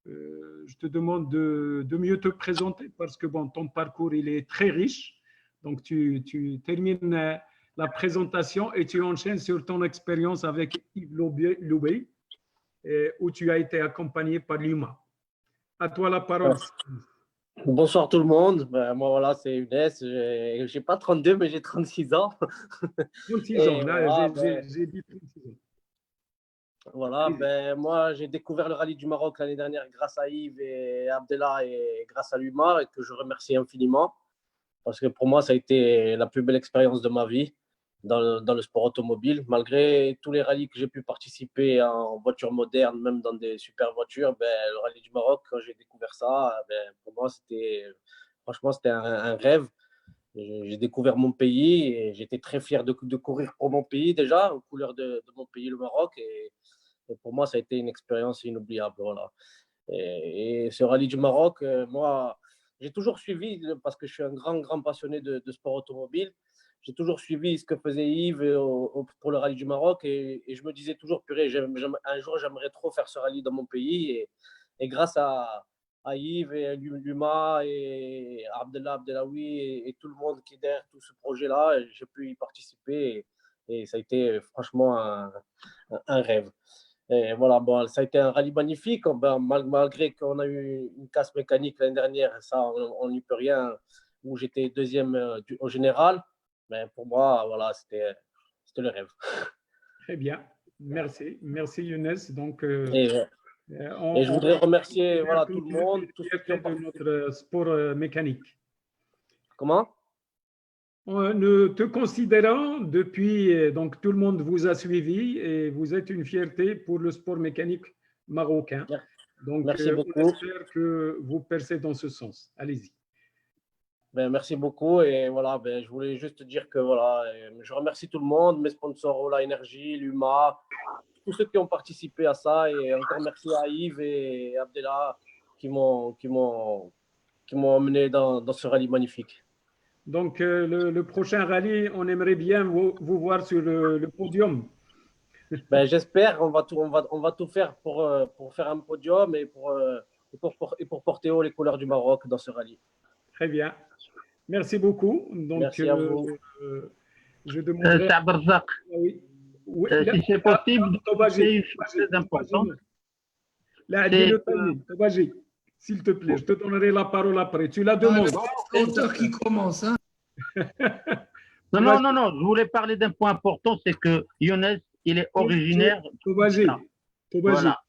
Je te demande de mieux te présenter parce que ton parcours il est très riche. Donc, tu termines la présentation et tu enchaînes sur ton expérience avec Yves Loubet, où tu as été accompagné par l'UMA. À toi la parole. Bonsoir tout le monde. Moi, voilà, c'est Younes. Je n'ai pas 32, mais j'ai 36 ans. 36 ans, là, j'ai dit 36 ans. Voilà, moi, j'ai découvert le rallye du Maroc l'année dernière grâce à Yves et Abdellah et grâce à l'UMA, et que je remercie infiniment. Parce que pour moi, ça a été la plus belle expérience de ma vie dans le sport automobile. Malgré tous les rallyes que j'ai pu participer en voiture moderne, même dans des super voitures, le rallye du Maroc, quand j'ai découvert ça, pour moi, franchement, c'était un rêve. J'ai découvert mon pays et j'étais très fier de courir pour mon pays déjà, aux couleurs de mon pays, le Maroc. Et pour moi, ça a été une expérience inoubliable. Voilà. Et ce rallye du Maroc, moi, j'ai toujours suivi, parce que je suis un grand passionné de sport automobile, j'ai toujours suivi ce que faisait Yves pour le rallye du Maroc et je me disais toujours, purée, un jour, j'aimerais trop faire ce rallye dans mon pays. Et grâce à Yves et l'UMA et Abdellaoui et tout le monde qui est derrière tout ce projet-là, j'ai pu y participer et ça a été franchement un rêve. Et voilà, ça a été un rallye magnifique, malgré qu'on a eu une casse mécanique l'année dernière, ça on n'y peut rien, où j'étais deuxième au général, mais pour moi, voilà, c'était le rêve. Très bien, merci Younes. Donc, et je voudrais remercier tout le monde, tous ceux qui ont participé de notre sport mécanique. Comment? Nous te considérons depuis, donc tout le monde vous a suivi et vous êtes une fierté pour le sport mécanique marocain. Donc, merci beaucoup. J'espère que vous percez dans ce sens. Allez-y. Merci beaucoup et voilà, je voulais juste dire que voilà, je remercie tout le monde, mes sponsors Ola Energy, l'UMA, tous ceux qui ont participé à ça et encore merci à Yves et Abdellah qui m'ont emmené dans ce rallye magnifique. Donc, le prochain rallye, on aimerait bien vous voir sur le podium. J'espère, on va tout faire pour faire un podium et pour porter haut les couleurs du Maroc dans ce rallye. Très bien. Merci beaucoup. Donc, merci à vous. Je demanderai… Oui. Si c'est possible, c'est une chose très importante. S'il te plaît, je te donnerai la parole après. Tu la demandes. L'auteur qui commence. Hein. Non, je voulais parler d'un point important, c'est que Younes, il est originaire… Toubaji, voilà.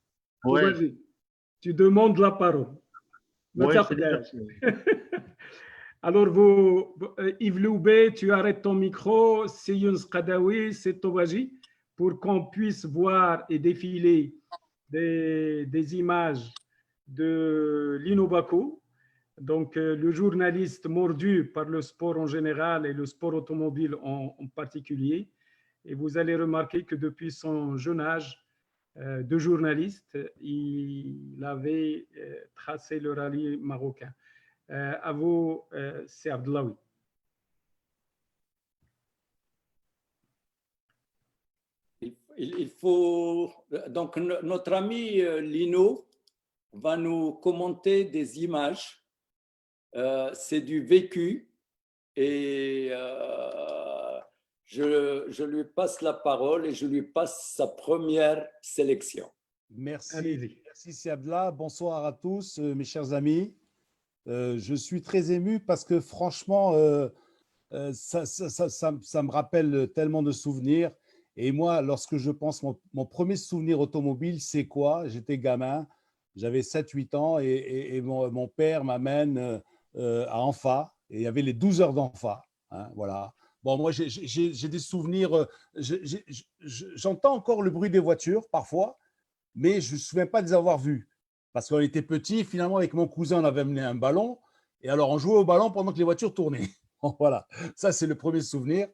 Tu demandes la parole. Oui, Alors, Yves Loubet, tu arrêtes ton micro, c'est Younes Qadawi, c'est Tobaji, pour qu'on puisse voir et défiler des images de Lino Bakou, donc le journaliste mordu par le sport en général et le sport automobile en particulier. Et vous allez remarquer que depuis son jeune âge de journaliste, il avait tracé le rallye marocain. À vous, c'est Abdellaoui. Il faut donc notre ami Lino va nous commenter des images. C'est du vécu et je lui passe la parole et je lui passe sa première sélection. Merci, merci Siabla. Bonsoir à tous, mes chers amis. Je suis très ému parce que franchement, ça me rappelle tellement de souvenirs. Et moi, lorsque je pense, mon premier souvenir automobile, c'est quoi? J'étais gamin, j'avais 7-8 ans et mon père m'amène à Anfa et il y avait les 12 heures d'Anfa. Hein, voilà. Bon, moi, j'ai des souvenirs, j'entends encore le bruit des voitures parfois, mais je ne me souviens pas de les avoir vus. Parce qu'on était petits, finalement, avec mon cousin, on avait amené un ballon et alors on jouait au ballon pendant que les voitures tournaient. Voilà, ça c'est le premier souvenir.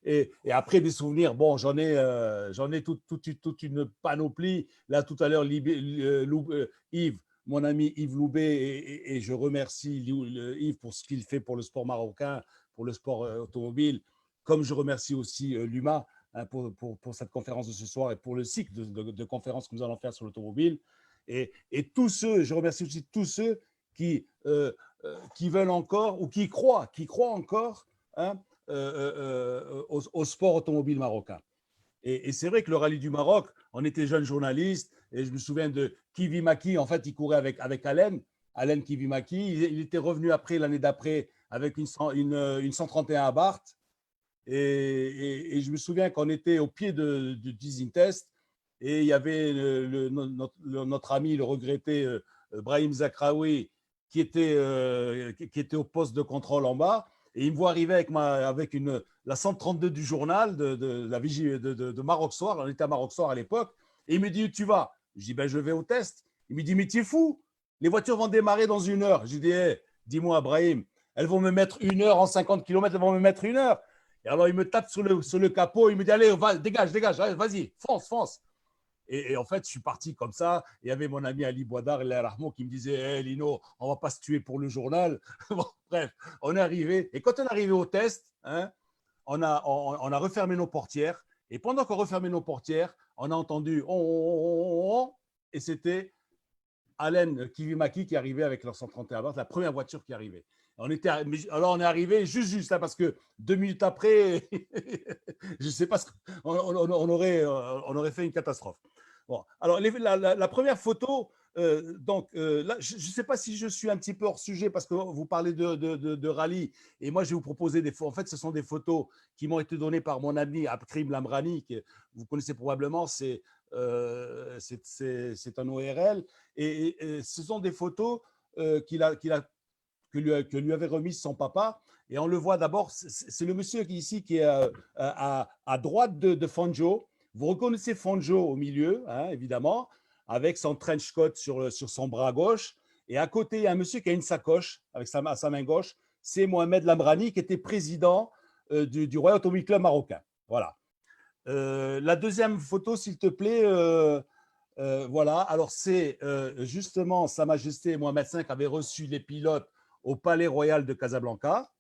Et après des souvenirs, bon, j'en ai toute une panoplie. Là, tout à l'heure, Yves, mon ami Yves Loubet, et je remercie Yves pour ce qu'il fait pour le sport marocain, pour le sport automobile, comme je remercie aussi Luma hein, pour cette conférence de ce soir et pour le cycle de conférences que nous allons faire sur l'automobile. Et tous ceux, je remercie aussi tous ceux qui veulent encore ou qui croient encore hein, au sport automobile marocain. Et c'est vrai que le rallye du Maroc, on était jeunes journalistes et je me souviens de Kivimaki, en fait, il courait avec Alain Kivimaki. Il était revenu après, l'année d'après, avec une 131 à Barthes. Et je me souviens qu'on était au pied du teasing test et il y avait notre ami, le regretté Brahim Zakraoui, qui était au poste de contrôle en bas. Et il me voit arriver avec la 132 du journal de la vigie de Maroc Soir. On était à Maroc Soir à l'époque. Et il me dit, où tu vas? Je dis, ben, je vais au test. Il me dit, mais tu es fou. Les voitures vont démarrer dans 1 heure. Je dis, hey, dis-moi, Brahim, elles vont me mettre 1 heure en 50 km, elles vont me mettre 1 heure. Et alors, il me tape sur le capot. Il me dit, allez, dégage, vas-y, fonce. Et en fait, je suis parti comme ça. Il y avait mon ami Ali Bouadar qui me disait hey, Lino, on ne va pas se tuer pour le journal. Bon, bref, on est arrivé. Et quand on est arrivé au test, hein, on a refermé nos portières. Et pendant qu'on refermait nos portières, on a entendu et c'était Alain Kivimaki qui arrivait avec leur 131 la première voiture qui arrivait. Alors, on est arrivé juste là parce que 2 minutes après, je ne sais pas, on aurait fait une catastrophe. Bon, alors, la première photo, là, je ne sais pas si je suis un petit peu hors sujet parce que vous parlez de rallye et moi, je vais vous proposer des photos. En fait, ce sont des photos qui m'ont été données par mon ami Abkrim Lamrani, que vous connaissez probablement, c'est un ORL. Et ce sont des photos que lui avait remise son papa. Et on le voit d'abord, c'est le monsieur ici qui est à droite de Fanjo. Vous reconnaissez Fanjo au milieu, hein, évidemment, avec son trench coat sur son bras gauche. Et à côté, il y a un monsieur qui a une sacoche avec sa main gauche. C'est Mohamed Lamrani qui était président du Royal Automobile Club marocain. Voilà. La deuxième photo, s'il te plaît. Voilà. Alors, c'est justement Sa Majesté Mohamed V avait reçu les pilotes au Palais Royal de Casablanca.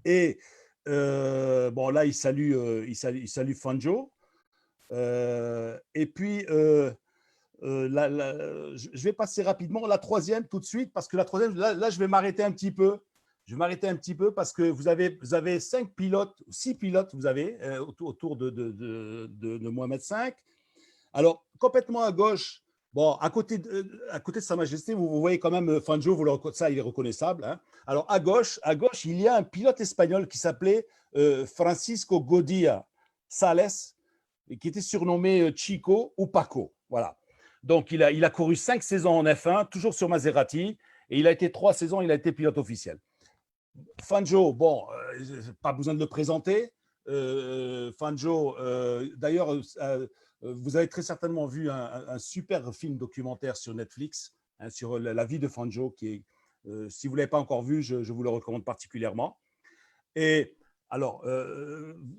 Et bon, là, il salue Fanjo. Et puis, je vais passer rapidement la troisième tout de suite, parce que la troisième, là je vais m'arrêter un petit peu. Je vais m'arrêter un petit peu parce que vous avez 6 pilotes, vous avez autour de Mohamed V. Alors, complètement à gauche, bon, à côté de Sa Majesté, vous voyez quand même Fanjo, ça, il est reconnaissable. Hein. Alors, à gauche, il y a un pilote espagnol qui s'appelait Francisco Godia Sales, qui était surnommé Chico ou Paco. Voilà. Donc, il a couru 5 saisons en F1, toujours sur Maserati, et il a été 3 saisons, il a été pilote officiel. Fanjo, bon, pas besoin de le présenter. Fanjo, d'ailleurs, vous avez très certainement vu un super film documentaire sur Netflix, hein, sur la vie de Fanjo, qui est, si vous ne l'avez pas encore vu, je vous le recommande particulièrement. Et alors,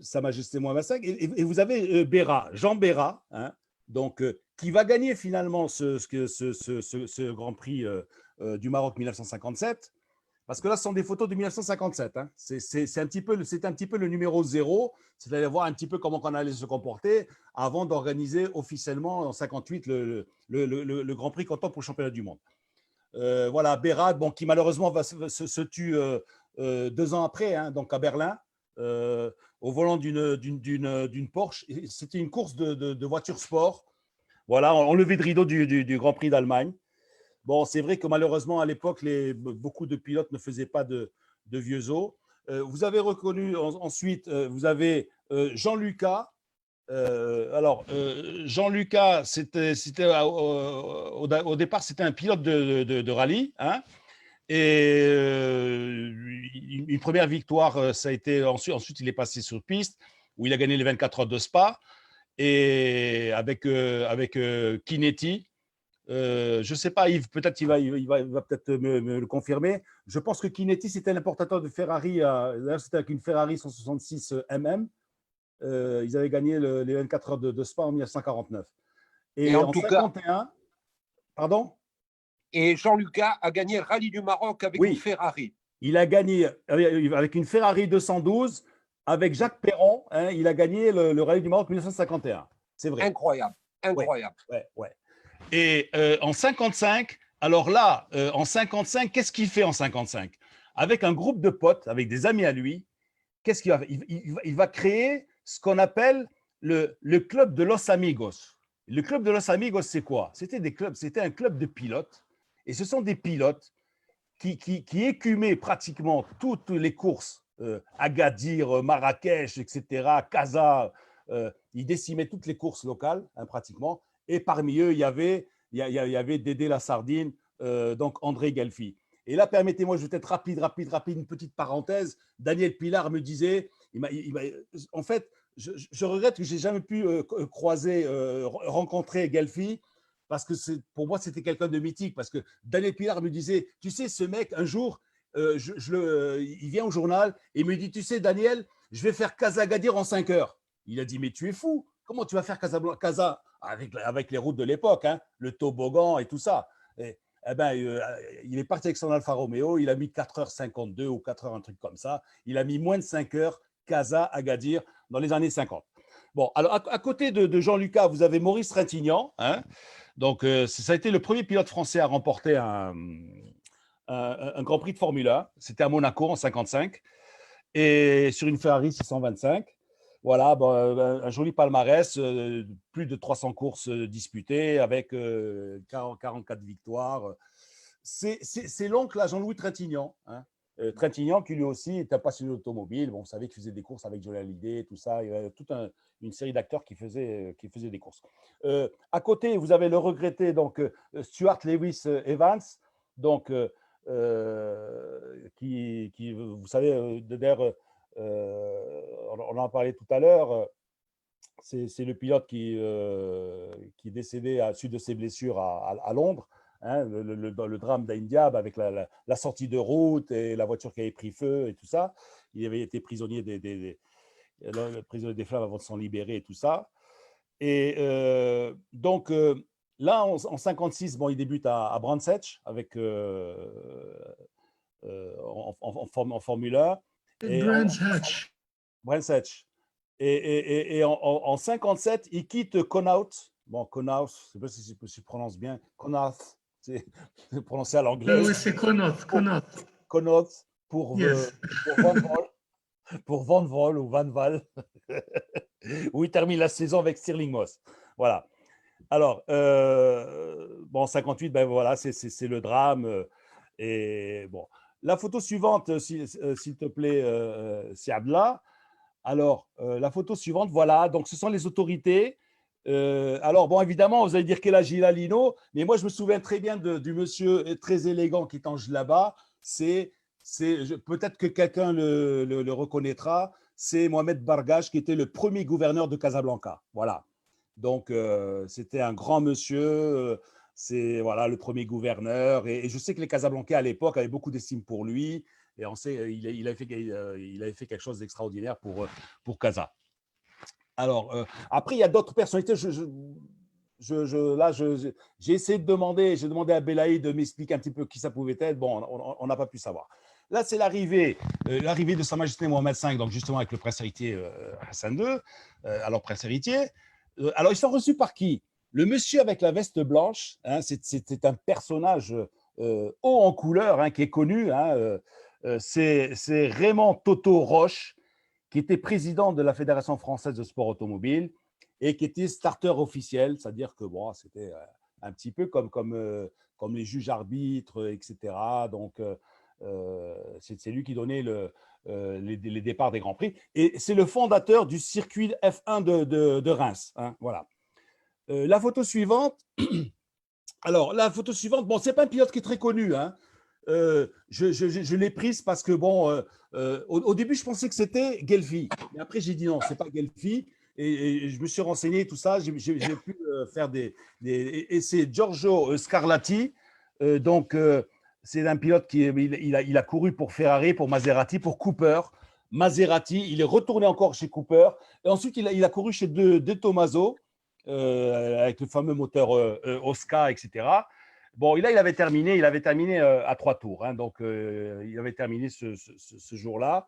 Sa Majesté Mohamed V, et vous avez Béra, Jean Béra, hein, donc, qui va gagner finalement ce Grand Prix du Maroc 1957. Parce que là, ce sont des photos de 1957. Hein. C'est un petit peu le numéro 0, c'est-à-dire voir un petit peu comment on allait se comporter avant d'organiser officiellement en 58 le Grand Prix Canton pour le championnat du monde. Voilà, Béra, bon, qui malheureusement se tue 2 ans après, hein, donc à Berlin, au volant d'une Porsche. C'était une course de voitures sport. Voilà, enlevé de rideau du Grand Prix d'Allemagne. Bon, c'est vrai que malheureusement, à l'époque, beaucoup de pilotes ne faisaient pas de vieux os. Vous avez reconnu ensuite, vous avez Jean-Lucas. Jean-Lucas, au départ, c'était un pilote de rallye. Hein, et une première victoire, ça a été ensuite, il est passé sur piste, où il a gagné les 24 heures de Spa, et avec Kinetti. Je ne sais pas, Yves, peut-être il va peut-être me le confirmer. Je pense que Kinetti, c'était l'importateur de Ferrari. D'ailleurs, c'était avec une Ferrari 166 MM. Ils avaient gagné les 24 heures de Spa en 1949. Et en tout 51, cas, pardon. Et Jean-Lucas a gagné le rallye du Maroc avec une Ferrari. Il a gagné avec une Ferrari 212, avec Jacques Perron. Hein, il a gagné le rallye du Maroc 1951. C'est vrai. Incroyable, incroyable. Ouais. Et en 55, alors là, en 55, qu'est-ce qu'il fait en 55? Avec un groupe de potes, avec des amis à lui, qu'est-ce qu'il va faire? Il va créer ce qu'on appelle le club de Los Amigos. Le club de Los Amigos, c'est quoi? C'était un club de pilotes. Et ce sont des pilotes qui écumaient pratiquement toutes les courses, Agadir, Marrakech, etc., Casa. Ils décimaient toutes les courses locales, hein, pratiquement. Et parmi eux, il y avait Dédé Lassardine, donc André Gelfi. Et là, permettez-moi, je vais être rapide, une petite parenthèse. Daniel Pilar me disait, en fait, je regrette que je n'ai jamais pu rencontrer Gelfi, parce que pour moi, c'était quelqu'un de mythique. Parce que Daniel Pilar me disait, tu sais, ce mec, un jour, il vient au journal et me dit, tu sais, Daniel, je vais faire Casa-Agadir en 5 heures. Il a dit, mais tu es fou. Comment tu vas faire Casa avec les routes de l'époque, hein, le toboggan et tout ça. Il est parti avec son Alfa Romeo, il a mis 4h52 ou 4h, un truc comme ça. Il a mis moins de 5 heures, Casa, Agadir, dans les années 50. Bon, alors à côté de Jean-Lucas, vous avez Maurice Trintignant. Hein, donc, ça a été le premier pilote français à remporter un Grand Prix de Formule 1. C'était à Monaco en 55, et sur une Ferrari 625. Voilà, un joli palmarès, plus de 300 courses disputées avec 44 victoires. C'est l'oncle à Jean-Louis Trintignant. Hein. Trintignant qui lui aussi est un passionné d'automobile. Bon, vous savez qu'il faisait des courses avec Johnny Hallyday, tout ça. Il y avait toute une série d'acteurs qui faisaient des courses. À côté, vous avez le regretté donc, Stuart Lewis Evans, donc, qui vous savez, d'ailleurs, on en a parlé tout à l'heure, c'est le pilote qui est décédé à suite de ses blessures à Londres, hein, le drame d'Indiab avec la sortie de route et la voiture qui avait pris feu et tout ça. Il avait été prisonnier des flammes avant de s'en libérer et tout ça. Et donc là, en 56, bon, il débute à Brands Hatch avec en Formule 1. Brands Hatch. Et en 57, il quitte Connaught. Bon, Connaught, je ne sais pas si je prononce bien. Connaught, c'est prononcé à l'anglais. Oui, c'est Connaught. Connaught pour Van Vol ou Van Val, où il termine la saison avec Stirling Moss. Voilà. Alors, bon, 58, ben voilà, c'est le drame. Et bon. La photo suivante, s'il te plaît, Siabla. Alors, la photo suivante, voilà. Donc, ce sont les autorités. Alors, bon, évidemment, vous allez dire quel âge il a, Lino, mais moi, je me souviens très bien du monsieur très élégant qui est en là-bas. C'est peut-être que quelqu'un le reconnaîtra, c'est Mohamed Bargash qui était le premier gouverneur de Casablanca. Voilà. Donc, c'était un grand monsieur, c'est voilà, le premier gouverneur. Et je sais que les Casablancais à l'époque avaient beaucoup d'estime pour lui. Et on sait il avait fait quelque chose d'extraordinaire pour Casa. Alors, après, il y a d'autres personnalités. Là, j'ai essayé de demander, j'ai demandé à Belaï de m'expliquer un petit peu qui ça pouvait être. Bon, on n'a pas pu savoir. Là, c'est l'arrivée de Sa Majesté Mohamed V, donc justement avec le prince héritier Hassan II, alors prince héritier. Alors, ils sont reçus par qui? Le monsieur avec la veste blanche, hein, c'est un personnage haut en couleur, hein, qui est connu. Hein, c'est Raymond Toto Roche, qui était président de la Fédération française de sport automobile et qui était starter officiel, c'est-à-dire que bon, c'était un petit peu comme les juges arbitres, etc. Donc, c'est lui qui donnait les départs des Grands Prix. Et c'est le fondateur du circuit F1 de Reims. Hein, voilà. La photo suivante. Alors, la photo suivante, bon, ce n'est pas un pilote qui est très connu. Hein. Je l'ai prise parce que, bon, au début, je pensais que c'était Gelfi. Mais après, j'ai dit non, ce n'est pas Gelfi. Et je me suis renseigné, tout ça. J'ai pu faire et c'est Giorgio Scarlatti. Donc, c'est un pilote qui il a couru pour Ferrari, pour Maserati, pour Cooper. Maserati, il est retourné encore chez Cooper. Et ensuite, il a couru chez De Tomaso, avec le fameux moteur Oscar, etc. Bon, là, il avait terminé à 3 tours. Hein, donc, il avait terminé ce jour-là.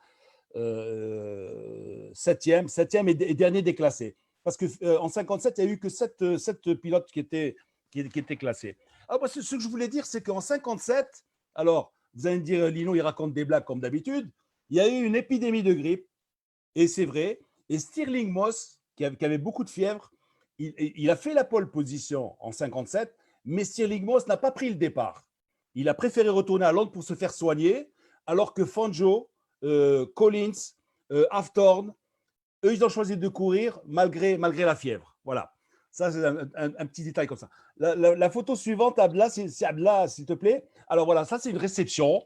7e et dernier déclassé. Parce qu'en 57, il n'y a eu que 7 pilotes qui étaient classés. Ah, bah, ce que je voulais dire, c'est qu'en 57, alors, vous allez me dire, Lino, il raconte des blagues comme d'habitude, il y a eu une épidémie de grippe, et c'est vrai, et Stirling Moss, qui avait beaucoup de fièvre, il a fait la pole position en 57, mais Stirling Moss n'a pas pris le départ. Il a préféré retourner à Londres pour se faire soigner, alors que Fangio, Collins, Hawthorne, eux, ils ont choisi de courir malgré la fièvre. Voilà. Ça, c'est un petit détail comme ça. La photo suivante, Abla, c'est Abla, s'il te plaît. Alors voilà, ça, c'est une réception.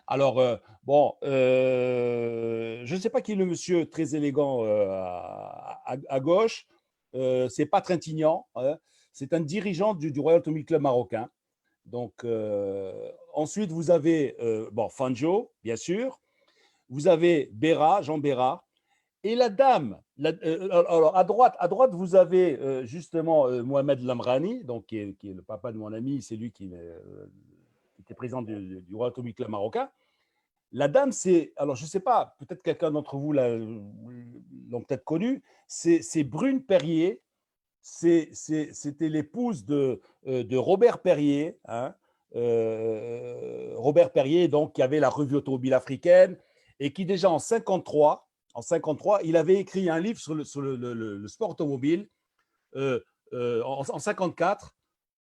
Alors, bon, je ne sais pas qui est le monsieur très élégant à gauche. C'est pas Trintignant. Hein. C'est un dirigeant du Royal Automobile Club marocain. Donc, ensuite, vous avez bon, Fangio, bien sûr. Vous avez Jean Béra. Et la dame, alors à droite, vous avez justement Mohamed Lamrani, donc, qui est le papa de mon ami, c'est lui qui était président du Royal Automobile Club marocain. La dame, c'est, alors je ne sais pas, peut-être quelqu'un d'entre vous l'ont peut-être connue, c'est Brune Perrier, c'était l'épouse de Robert Perrier, hein, Robert Perrier, donc, qui avait la revue automobile africaine, et qui déjà en 53, il avait écrit un livre sur le sport automobile. En 54,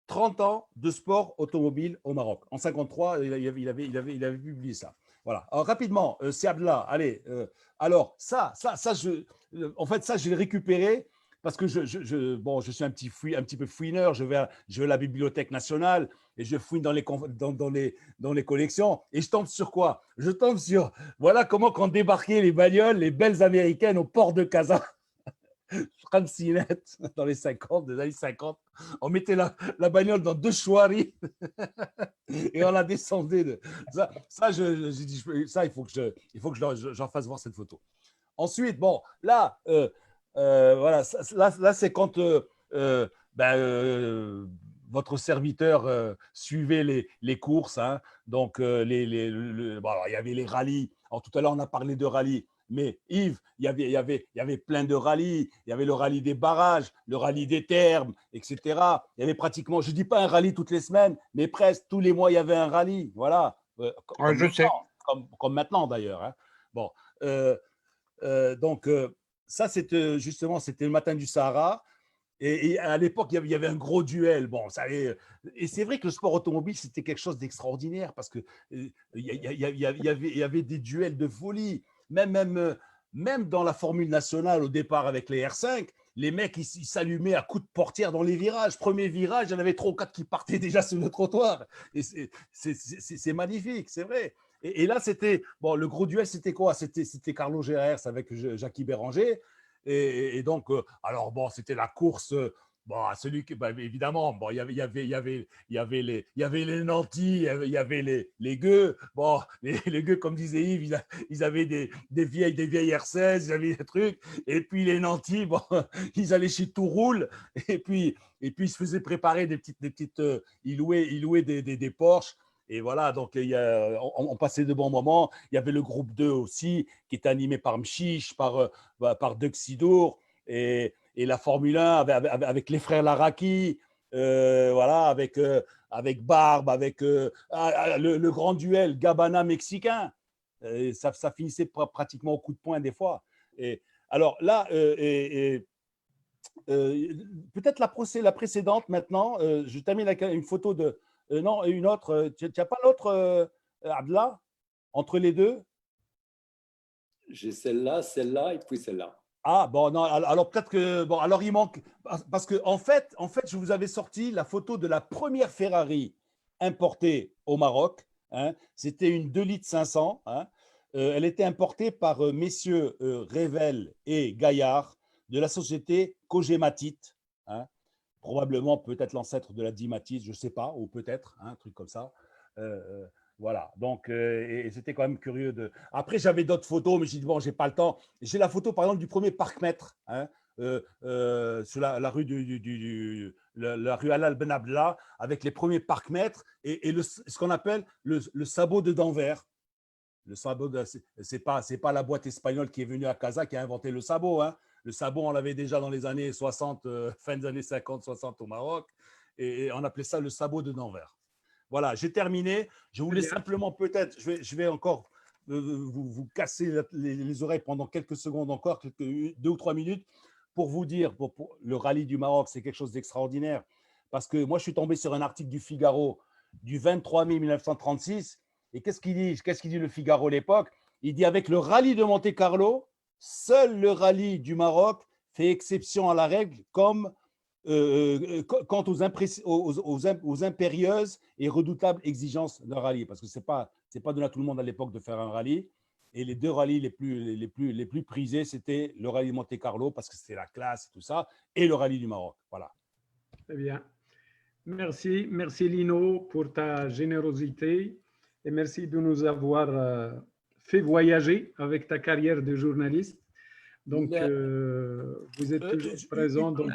30 ans de sport automobile au Maroc. En 53, il avait publié ça. Voilà. Alors, rapidement, c'est Abdallah. Allez. Alors, en fait, je l'ai récupéré parce que je suis un petit peu fouineur. Je vais à la Bibliothèque nationale et je fouine dans les collections. Et je tombe sur quoi? Je tombe sur, voilà comment quand débarquaient les bagnoles, les belles américaines au port de Casa. Francinette, dans les années 50, on mettait la bagnole dans 2 chouaris et on la descendait. Ça, il faut que j'en fasse voir cette photo. Ensuite, bon, là, voilà, là c'est quand votre serviteur suivait les courses. Hein, donc, bon, alors, il y avait les rallyes. Alors, tout à l'heure, on a parlé de rallyes. Mais Yves, il y avait plein de rallyes. Il y avait le rallye des barrages, le rallye des thermes, etc. Il y avait pratiquement, je ne dis pas un rallye toutes les semaines, mais presque tous les mois, il y avait un rallye. Voilà. Je sais. Comme maintenant, d'ailleurs. Hein. Bon. Donc, ça, c'était le matin du Sahara. Et à l'époque, il y avait un gros duel. Bon, et c'est vrai que le sport automobile, c'était quelque chose d'extraordinaire parce qu'il y avait des duels de folie. Même dans la Formule nationale, au départ avec les R5, les mecs, ils s'allumaient à coups de portière dans les virages. Premier virage, il y en avait 3 ou 4 qui partaient déjà sur le trottoir. Et c'est magnifique, c'est vrai. Et là, c'était, bon, le gros duel, c'était quoi? C'était Carlo Gérès avec Jackie Béranger. Et donc, alors bon, c'était la course. Bon, celui qui, bah, évidemment, bon, il y avait les nantis, il y avait les gueux. Bon, les gueux, comme disait Yves, ils avaient des vieilles R16, ils avaient des trucs. Et puis les nantis, bon, ils allaient chez Touroul. Et puis ils se faisaient préparer des petites ils louaient des Porsche. Et voilà, donc on passait de bons moments. Il y avait le groupe 2 aussi, qui était animé par Mchiche, par Doug Sidour, et la Formule 1 avec les frères Laraki, voilà, avec Barbe, avec le grand duel Gabana-Mexicain. Ça finissait pratiquement au coup de poing des fois. Et, alors là, peut-être la précédente maintenant, je termine avec une photo de… non, une autre. Tu n'as pas l'autre, Abdallah, entre les deux? J'ai celle-là, et puis celle-là. Ah, bon, non, alors peut-être que… Bon, alors il manque… Parce que en fait, je vous avais sorti la photo de la première Ferrari importée au Maroc. Hein. C'était une 2 litres 500. Hein. Elle était importée par messieurs Revel et Gaillard de la société Cogématite. Hein. Probablement peut-être l'ancêtre de la Dimatite, je ne sais pas, ou peut-être, hein, un truc comme ça. Voilà, donc, et c'était quand même curieux de… Après, j'avais d'autres photos, mais j'ai dit, bon, j'ai pas le temps. J'ai la photo, par exemple, du premier parc-mètre, hein, sur la rue la rue Alal Ben Abdallah, avec les premiers parc-mètres et ce qu'on appelle le sabot de Denver. Le sabot, c'est pas la boîte espagnole qui est venue à Casa qui a inventé le sabot. Hein. Le sabot, on l'avait déjà dans les années 60, fin des années 50-60 au Maroc, et on appelait ça le sabot de Denver. Voilà, j'ai terminé. Je voulais simplement peut-être, je vais encore vous casser les oreilles pendant quelques secondes encore, 2 ou 3 minutes, pour vous dire, pour le rallye du Maroc, c'est quelque chose d'extraordinaire. Parce que moi, je suis tombé sur un article du Figaro du 23 mai 1936. Et qu'est-ce qu'il dit le Figaro à l'époque? Il dit, avec le rallye de Monte-Carlo, seul le rallye du Maroc fait exception à la règle quant aux impérieuses et redoutables exigences d'un rallye. Parce que ce n'est pas donné à tout le monde à l'époque de faire un rallye. Et les deux rallyes les plus prisés, c'était le rallye de Monte-Carlo, parce que c'était la classe et tout ça, et le rallye du Maroc. Voilà. Très bien. Merci Lino pour ta générosité et merci de nous avoir fait voyager avec ta carrière de journaliste. Donc, vous êtes toujours présent. Donc,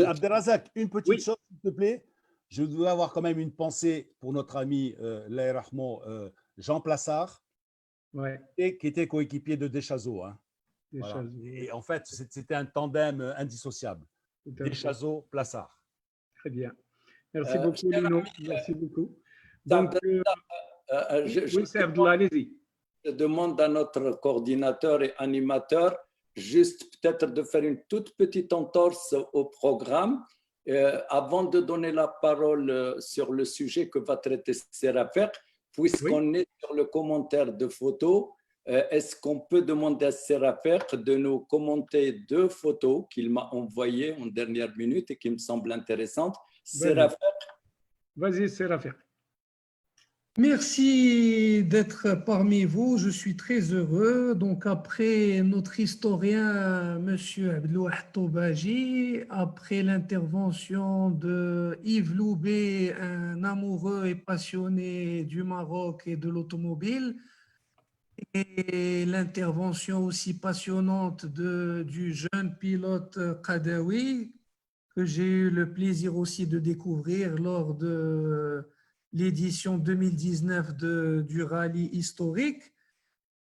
Abdelrazak, une petite chose, s'il te plaît. Je dois avoir quand même une pensée pour notre ami Jean Plassard, qui était coéquipier de Deschazos. Hein. Voilà. Et en fait, c'était un tandem indissociable. Deschazos-Plassard. Très bien. Merci beaucoup, Lino. Merci beaucoup. Donc, oui, c'est Abdallah, allez-y. Je demande à notre coordinateur et animateur juste peut-être de faire une toute petite entorse au programme avant de donner la parole sur le sujet que va traiter Serafek, puisqu'on est sur le commentaire de photos. Est-ce qu'on peut demander à Serafek de nous commenter 2 photos qu'il m'a envoyées en dernière minute et qui me semblent intéressantes? Serafek. Vas-y, Serafek. Merci d'être parmi vous. Je suis très heureux. Donc, après notre historien, M. Abdelouahd Toubaji, après l'intervention de Yves Loubet, un amoureux et passionné du Maroc et de l'automobile, et l'intervention aussi passionnante du jeune pilote Qadawi, que j'ai eu le plaisir aussi de découvrir lors de l'édition 2019 du rallye historique.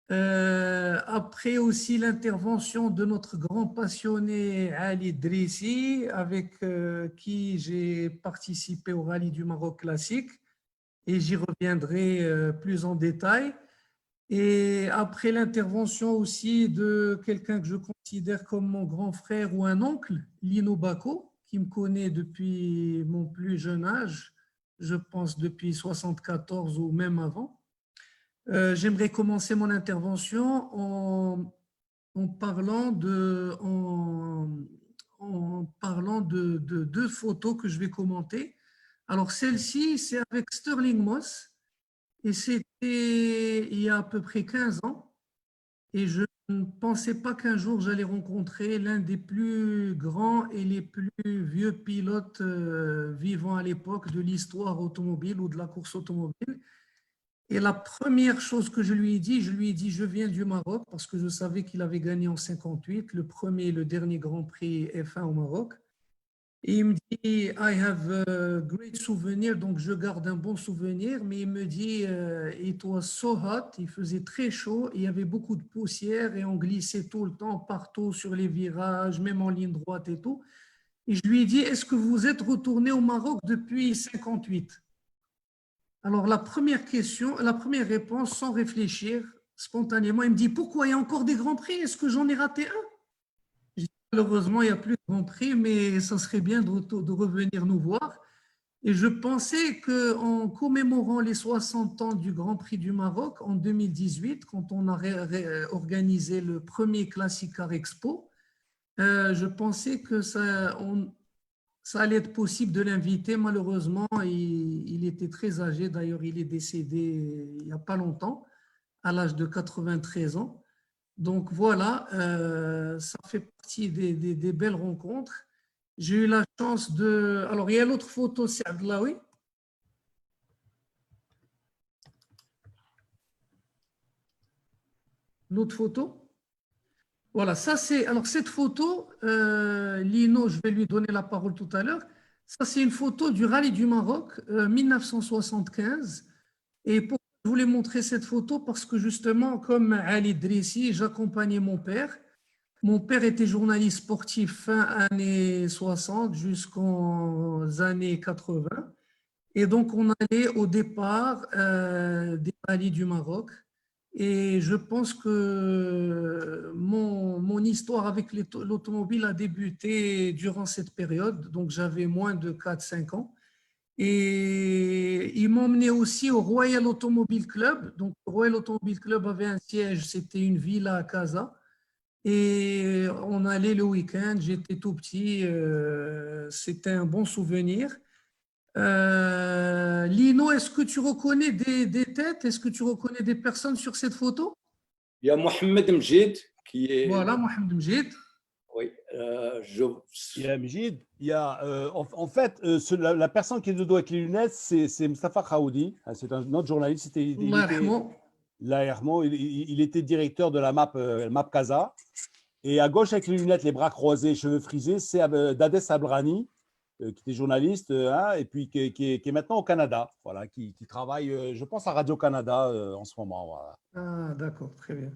Après aussi l'intervention de notre grand passionné Ali Drissi, avec qui j'ai participé au rallye du Maroc classique, et j'y reviendrai plus en détail. Et après l'intervention aussi de quelqu'un que je considère comme mon grand frère ou un oncle, Lino Bako, qui me connaît depuis mon plus jeune âge, je pense depuis 1974 ou même avant. J'aimerais commencer mon intervention en parlant de 2 photos que je vais commenter. Alors, celle-ci, c'est avec Sterling Moss. et c'était il y a à peu près 15 ans. Et je ne pensais pas qu'un jour j'allais rencontrer l'un des plus grands et les plus vieux pilotes vivant à l'époque de l'histoire automobile ou de la course automobile. Et la première chose que je lui ai dit, je viens du Maroc parce que je savais qu'il avait gagné en 58 le premier et le dernier Grand Prix F1 au Maroc. Et il me dit, I have a great souvenir, donc je garde un bon souvenir, mais il me dit, it was so hot, il faisait très chaud, il y avait beaucoup de poussière et on glissait tout le temps, partout sur les virages, même en ligne droite et tout. Et je lui ai dit, est-ce que vous êtes retourné au Maroc depuis 58? Alors, la première réponse, sans réfléchir, spontanément, il me dit, pourquoi il y a encore des Grands Prix? Est-ce que j'en ai raté un? J'ai dit, malheureusement, il n'y a plus de Grands Prix, mais ça serait bien de revenir nous voir. Et je pensais qu'en commémorant les 60 ans du Grand Prix du Maroc en 2018, quand on a organisé le premier Classic Car Expo, je pensais que ça allait être possible de l'inviter. Malheureusement, il était très âgé. D'ailleurs, il est décédé il n'y a pas longtemps, à l'âge de 93 ans. Donc voilà, ça fait partie des belles rencontres. J'ai eu la chance de... Alors, il y a l'autre photo, c'est Abdelawi. L'autre photo. Voilà, ça c'est. Alors, cette photo, Lino, je vais lui donner la parole tout à l'heure. Ça, c'est une photo du Rallye du Maroc, 1975. Et pourquoi je voulais montrer cette photo? Parce que justement, comme Ali Drissi, j'accompagnais mon père. Mon père était journaliste sportif fin années 60 jusqu'aux années 80. Et donc, on allait au départ des rallyes du Maroc. Et je pense que mon histoire avec l'automobile a débuté durant cette période. Donc, j'avais moins de 4-5 ans. Et ils m'emmenaient aussi au Royal Automobile Club. Donc, le Royal Automobile Club avait un siège, c'était une villa à Casa. Et on allait le week-end, j'étais tout petit, c'était un bon souvenir. Lino, est-ce que tu reconnais des têtes? Est-ce que tu reconnais des personnes sur cette photo? Il y a Mohamed Mjid qui est... Voilà, Mohamed Mjid. Oui, Il y a Mjid. Il y a, en fait, la personne qui est de dos avec les lunettes, c'est Mustafa Khaoudi. C'est un autre journaliste. Il était directeur de la MAP Casa. Et à gauche, avec les lunettes, les bras croisés, cheveux frisés, c'est Dadès Abrani, qui était journaliste, et puis qui est maintenant au Canada, voilà, qui travaille, je pense, à Radio-Canada en ce moment. Voilà. Ah, d'accord, très bien.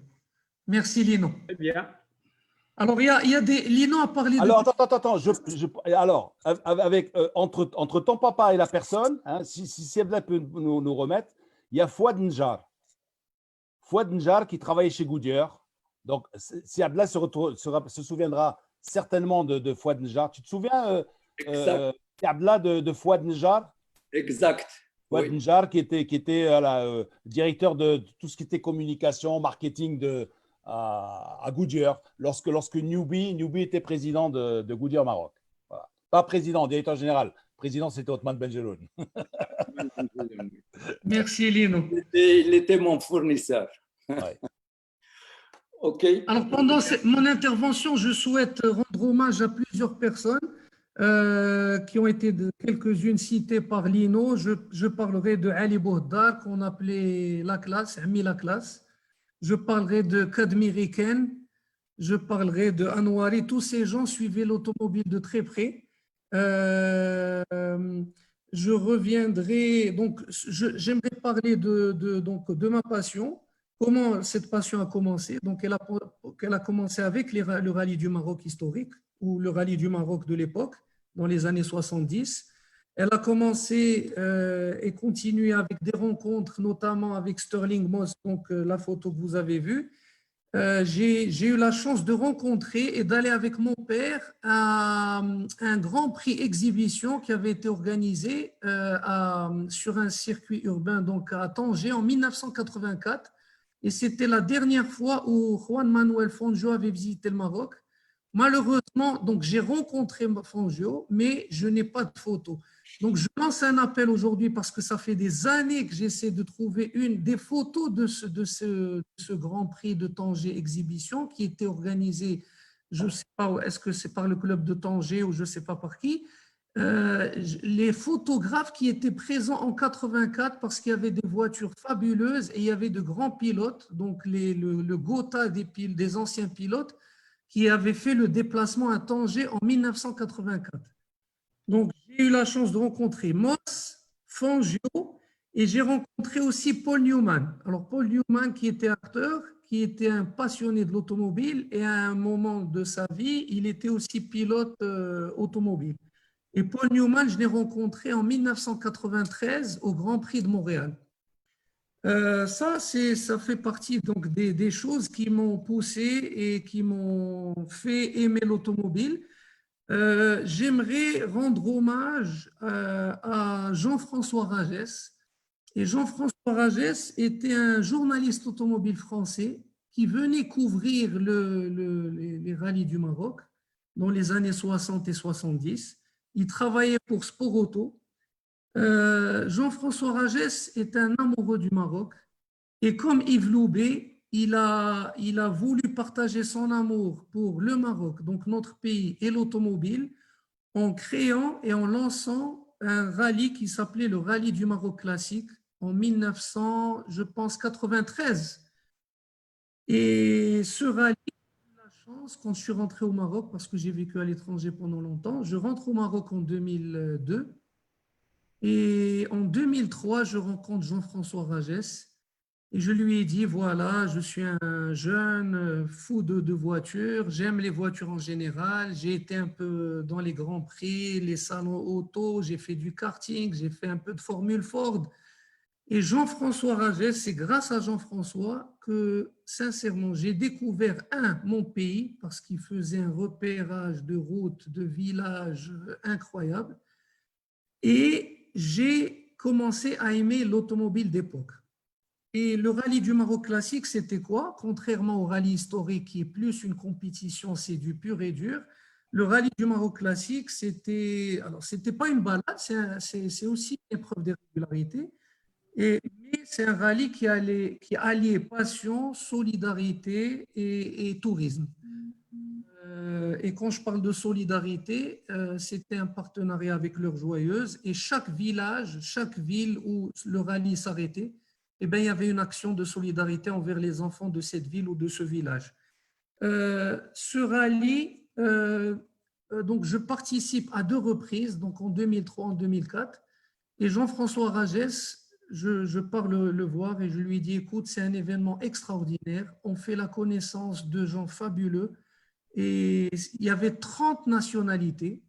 Merci, Lino. Très bien. Alors, il y a des... Lino a parlé de... Alors, attends. Alors, entre ton papa et la personne, hein, si Abdel peut nous remettre, il y a Fouad Njar. Fouad Njar qui travaillait chez Goodyear. Donc, si Abdel se souviendra certainement de Fouad Njar. Tu te souviens, Abdel, de Fouad Njar? Exact. Fouad Njar qui était directeur de tout ce qui était communication, marketing à Goodyear, lorsque Newby était président de Goodyear Maroc. Voilà. Pas président, directeur général. Président, c'était Othman Benjeloun. Merci, Lino. Il était mon fournisseur. Ouais. OK. Alors, pendant mon intervention, je souhaite rendre hommage à plusieurs personnes qui ont été quelques-unes citées par Lino. Je parlerai de Ali Bouhdar, qu'on appelait la classe, Ami la classe. Je parlerai de Kadmi Riken. Je parlerai de Anouari. Tous ces gens suivaient l'automobile de très près. Je reviendrai, donc j'aimerais parler de ma passion. Comment cette passion a commencé? Donc, elle a commencé avec le rallye du Maroc historique ou le rallye du Maroc de l'époque, dans les années 70. Elle a commencé et continué avec des rencontres, notamment avec Sterling Moss, donc la photo que vous avez vue. J'ai eu la chance de rencontrer et d'aller avec mon père à un grand prix exhibition qui avait été organisé sur un circuit urbain, donc à Tanger, en 1984. Et c'était la dernière fois où Juan Manuel Fangio avait visité le Maroc. Malheureusement, donc j'ai rencontré Fangio, mais je n'ai pas de photo. Donc je lance un appel aujourd'hui parce que ça fait des années que j'essaie de trouver des photos de ce Grand Prix de Tanger Exhibition qui était organisé, je ne sais pas, est-ce que c'est par le club de Tanger ou je ne sais pas par qui. Les photographes qui étaient présents en 84 parce qu'il y avait des voitures fabuleuses et il y avait de grands pilotes, donc le Gotha des anciens pilotes qui avaient fait le déplacement à Tanger en 1984. Donc, j'ai eu la chance de rencontrer Moss, Fangio et j'ai rencontré aussi Paul Newman. Alors, Paul Newman qui était acteur, qui était un passionné de l'automobile et à un moment de sa vie, il était aussi pilote automobile. Et Paul Newman, je l'ai rencontré en 1993 au Grand Prix de Montréal. Ça fait partie donc des choses qui m'ont poussé et qui m'ont fait aimer l'automobile. J'aimerais rendre hommage à Jean-François Ragès. Et Jean-François Ragès était un journaliste automobile français qui venait couvrir les rallyes du Maroc dans les années 60 et 70. Il travaillait pour Sport Auto. Jean-François Ragès est un amoureux du Maroc et comme Yves Loubet, il a voulu partager son amour pour le Maroc, donc notre pays et l'automobile, en créant et en lançant un rallye qui s'appelait le Rallye du Maroc classique en 1993. Et ce rallye, j'ai eu la chance, quand je suis rentré au Maroc, parce que j'ai vécu à l'étranger pendant longtemps, je rentre au Maroc en 2002. Et en 2003, je rencontre Jean-François Ragès et je lui ai dit, voilà, je suis un jeune fou de voitures, j'aime les voitures en général, j'ai été un peu dans les grands prix, les salons auto, j'ai fait du karting, j'ai fait un peu de Formule Ford. Et Jean-François Ragès, c'est grâce à Jean-François que, sincèrement, j'ai découvert, mon pays, parce qu'il faisait un repérage de routes, de villages incroyable, et j'ai commencé à aimer l'automobile d'époque. Et le rallye du Maroc classique, c'était quoi? Contrairement au rallye historique qui est plus une compétition, c'est du pur et dur. Le rallye du Maroc classique, c'était pas une balade, c'est aussi une épreuve de régularité. Mais c'est un rallye qui alliait passion, solidarité et tourisme. Et quand je parle de solidarité, c'était un partenariat avec l'Heure Joyeuse et chaque village, chaque ville où le rallye s'arrêtait, eh bien, il y avait une action de solidarité envers les enfants de cette ville ou de ce village. Ce rallye, donc je participe à 2 reprises, donc en 2003, en 2004, et Jean-François Ragès, je pars le voir et je lui dis, écoute, c'est un événement extraordinaire, on fait la connaissance de gens fabuleux, et il y avait 30 nationalités,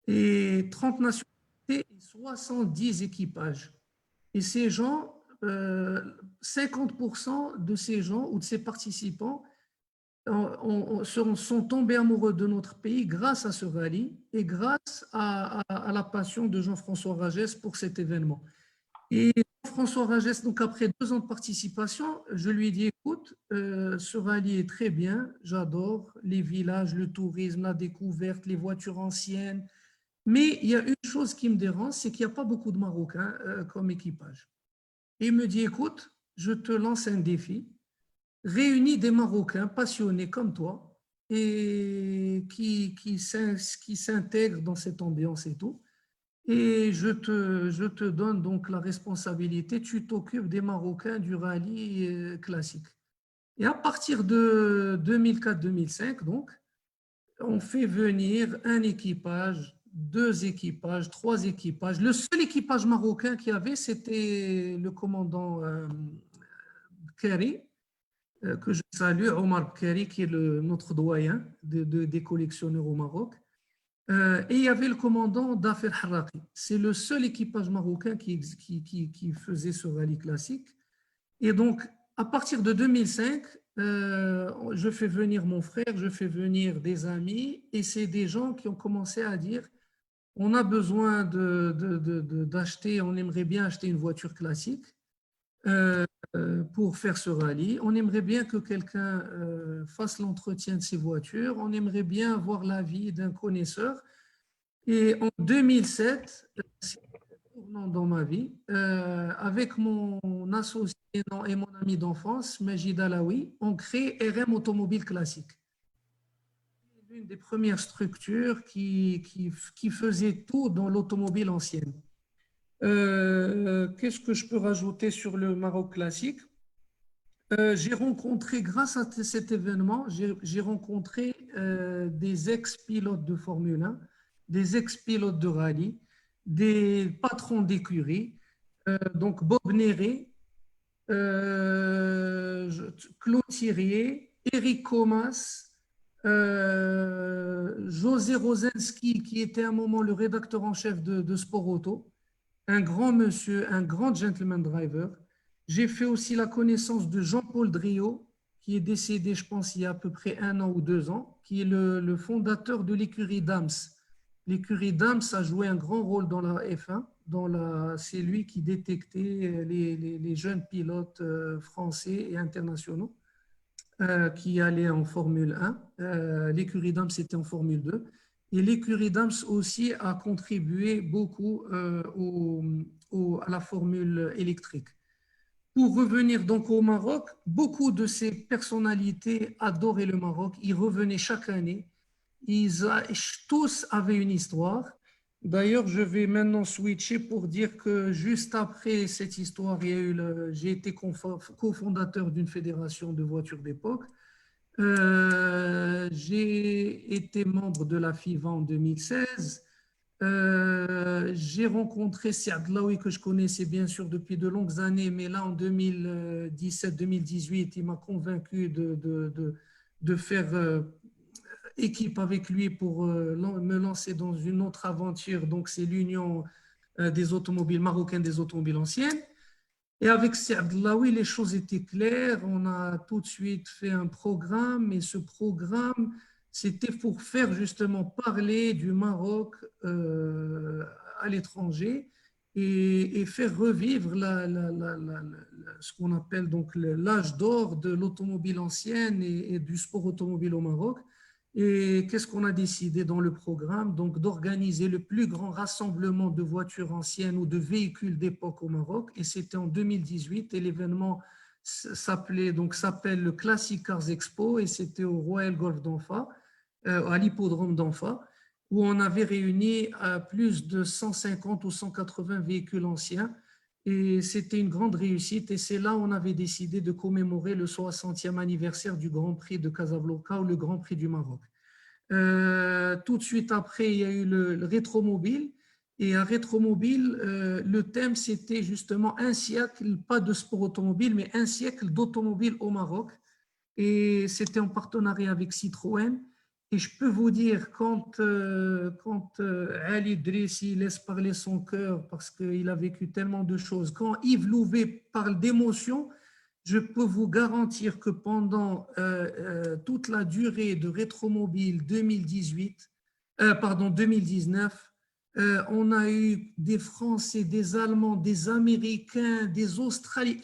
et 30 nationalités et 70 équipages. Et ces gens, 50% de ces gens ou de ces participants sont tombés amoureux de notre pays grâce à ce rallye et grâce à la passion de Jean-François Ragès pour cet événement. Et François Ragès, donc après 2 ans de participation, je lui ai dit, écoute, ce rallye est très bien, j'adore les villages, le tourisme, la découverte, les voitures anciennes, mais il y a une chose qui me dérange, c'est qu'il n'y a pas beaucoup de Marocains comme équipage. Et il me dit, écoute, je te lance un défi, réunis des Marocains passionnés comme toi et qui s'intègrent dans cette ambiance et tout. Et je te donne donc la responsabilité, tu t'occupes des Marocains du rallye classique. Et à partir de 2004-2005, donc, on fait venir un équipage, 2 équipages, 3 équipages. Le seul équipage marocain qu'il y avait, c'était le commandant Kari, que je salue, Omar Kari, qui est notre doyen des collectionneurs au Maroc. Et il y avait le commandant Dafer Harraqi. C'est le seul équipage marocain qui faisait ce rallye classique. Et donc, à partir de 2005, je fais venir mon frère, je fais venir des amis, et c'est des gens qui ont commencé à dire on a besoin d'acheter, on aimerait bien acheter une voiture classique. pour faire ce rallye. On aimerait bien que quelqu'un fasse l'entretien de ces voitures. On aimerait bien avoir l'avis d'un connaisseur. Et en 2007, c'est un tournant dans ma vie, avec mon associé et mon ami d'enfance, Majid Alaoui, on crée RM Automobile Classique. C'est l'une des premières structures qui faisait tout dans l'automobile ancienne. Qu'est-ce que je peux rajouter sur le Maroc classique? J'ai rencontré, grâce à cet événement, j'ai rencontré des ex-pilotes de Formule 1, des ex-pilotes de rallye, des patrons d'écurie, donc Bob Néré, Claude Thirier, Eric Comas, José Rosinski, qui était à un moment le rédacteur en chef de Sport Auto, un grand monsieur, un grand gentleman driver. J'ai fait aussi la connaissance de Jean-Paul Driot, qui est décédé, je pense, il y a à peu près 1 an ou 2 ans, qui est le fondateur de l'écurie Dams. L'écurie Dams a joué un grand rôle dans la F1. C'est lui qui détectait les jeunes pilotes français et internationaux qui allaient en Formule 1. L'écurie Dams était en Formule 2. Et l'écurie Dams aussi a contribué beaucoup à la formule électrique. Pour revenir donc au Maroc, beaucoup de ces personnalités adoraient le Maroc. Ils revenaient chaque année. Tous avaient une histoire. D'ailleurs, je vais maintenant switcher pour dire que juste après cette histoire, j'ai été cofondateur d'une fédération de voitures d'époque. J'ai été membre de la FIVA en 2016. J'ai rencontré Saad Laoui, que je connaissais bien sûr depuis de longues années, mais là en 2017-2018, il m'a convaincu de faire équipe avec lui pour me lancer dans une autre aventure. Donc c'est l'Union des automobiles marocaines, des automobiles anciennes. Et avec Saad Laoui, les choses étaient claires. On a tout de suite fait un programme, et ce programme, c'était pour faire justement parler du Maroc à l'étranger et faire revivre ce qu'on appelle donc l'âge d'or de l'automobile ancienne et du sport automobile au Maroc. Et qu'est-ce qu'on a décidé dans le programme? Donc d'organiser le plus grand rassemblement de voitures anciennes ou de véhicules d'époque au Maroc. Et c'était en 2018 et l'événement s'appelle le Classic Cars Expo et c'était au Royal Golf d'Anfa, à l'hippodrome d'Anfa, où on avait réuni plus de 150 ou 180 véhicules anciens. Et c'était une grande réussite. Et c'est là où on avait décidé de commémorer le 60e anniversaire du Grand Prix de Casablanca ou le Grand Prix du Maroc. Tout de suite après, il y a eu le rétromobile. Et à rétromobile, le thème, c'était justement un siècle, pas de sport automobile, mais un siècle d'automobile au Maroc. Et c'était en partenariat avec Citroën. Et je peux vous dire, quand Ali Drissi laisse parler son cœur, parce qu'il a vécu tellement de choses, quand Yves Louvet parle d'émotion, je peux vous garantir que pendant toute la durée de Rétromobile 2019, on a eu des Français, des Allemands, des Américains, des Australiens,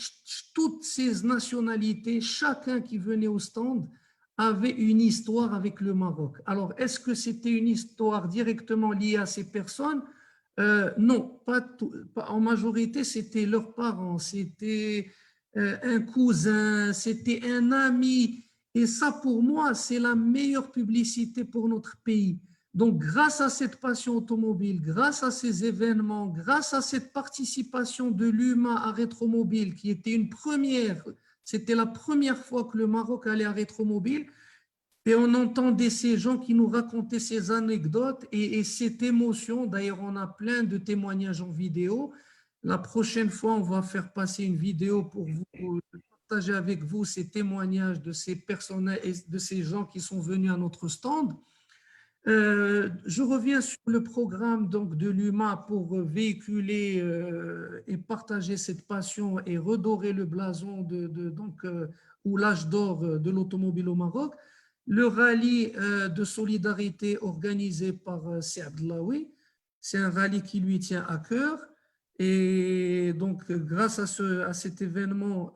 toutes ces nationalités, chacun qui venait au stand avait une histoire avec le Maroc. Alors, est-ce que c'était une histoire directement liée à ces personnes? Non, pas en majorité, c'était leurs parents, c'était un cousin, c'était un ami. Et ça, pour moi, c'est la meilleure publicité pour notre pays. Donc, grâce à cette passion automobile, grâce à ces événements, grâce à cette participation de l'UMA à Rétromobile, qui était une première, c'était la première fois que le Maroc allait à Rétromobile, et on entendait ces gens qui nous racontaient ces anecdotes et cette émotion. D'ailleurs, on a plein de témoignages en vidéo. La prochaine fois, on va faire passer une vidéo pour vous partager avec vous ces témoignages de ces personnes et de ces gens qui sont venus à notre stand. Je reviens sur le programme donc, de l'UMA pour véhiculer et partager cette passion et redorer le blason ou l'âge d'or de l'automobile au Maroc. Le rallye de solidarité organisé par Saad Laoui, c'est un rallye qui lui tient à cœur. Et donc, grâce à cet événement,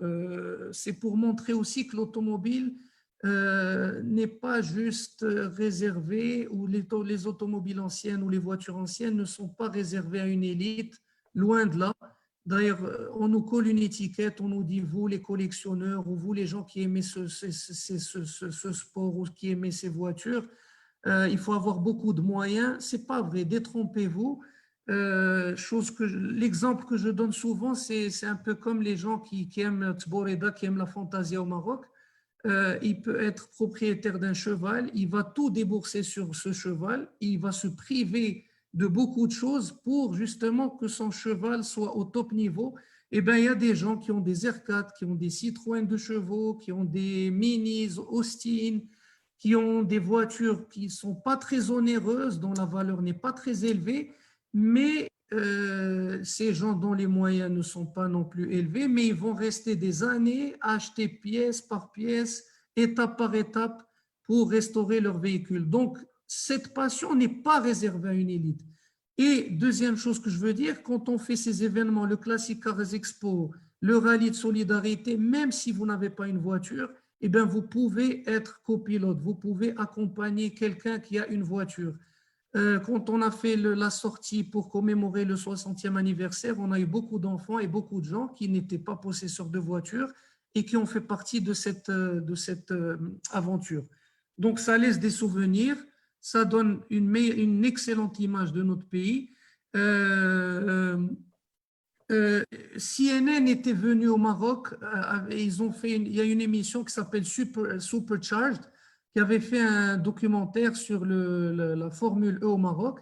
c'est pour montrer aussi que l'automobile n'est pas juste réservée, ou les automobiles anciennes ou les voitures anciennes ne sont pas réservées à une élite, loin de là. D'ailleurs, on nous colle une étiquette, on nous dit, vous les collectionneurs, ou vous les gens qui aimez ce sport ou qui aimez ces voitures, il faut avoir beaucoup de moyens. Ce n'est pas vrai, détrompez-vous. L'exemple que je donne souvent, c'est un peu comme les gens qui aiment Tboreda, qui aiment la fantasia au Maroc. Il peut être propriétaire d'un cheval, il va tout débourser sur ce cheval, il va se priver de beaucoup de choses pour justement que son cheval soit au top niveau. Eh bien, il y a des gens qui ont des R4, qui ont des Citroën de chevaux, qui ont des Minis, Austin, qui ont des voitures qui ne sont pas très onéreuses, dont la valeur n'est pas très élevée, mais ces gens dont les moyens ne sont pas non plus élevés, mais ils vont rester des années à acheter pièce par pièce, étape par étape, pour restaurer leur véhicule. Donc, cette passion n'est pas réservée à une élite. Et deuxième chose que je veux dire, quand on fait ces événements, le Classic Cars Expo, le rallye de solidarité, même si vous n'avez pas une voiture, eh bien, vous pouvez être copilote, vous pouvez accompagner quelqu'un qui a une voiture. Quand on a fait la sortie pour commémorer le 60e anniversaire, on a eu beaucoup d'enfants et beaucoup de gens qui n'étaient pas possesseurs de voitures et qui ont fait partie de cette aventure. Donc, ça laisse des souvenirs, ça donne une excellente image de notre pays. CNN était venu au Maroc, il y a une émission qui s'appelle Supercharged, qui avait fait un documentaire sur la Formule E au Maroc,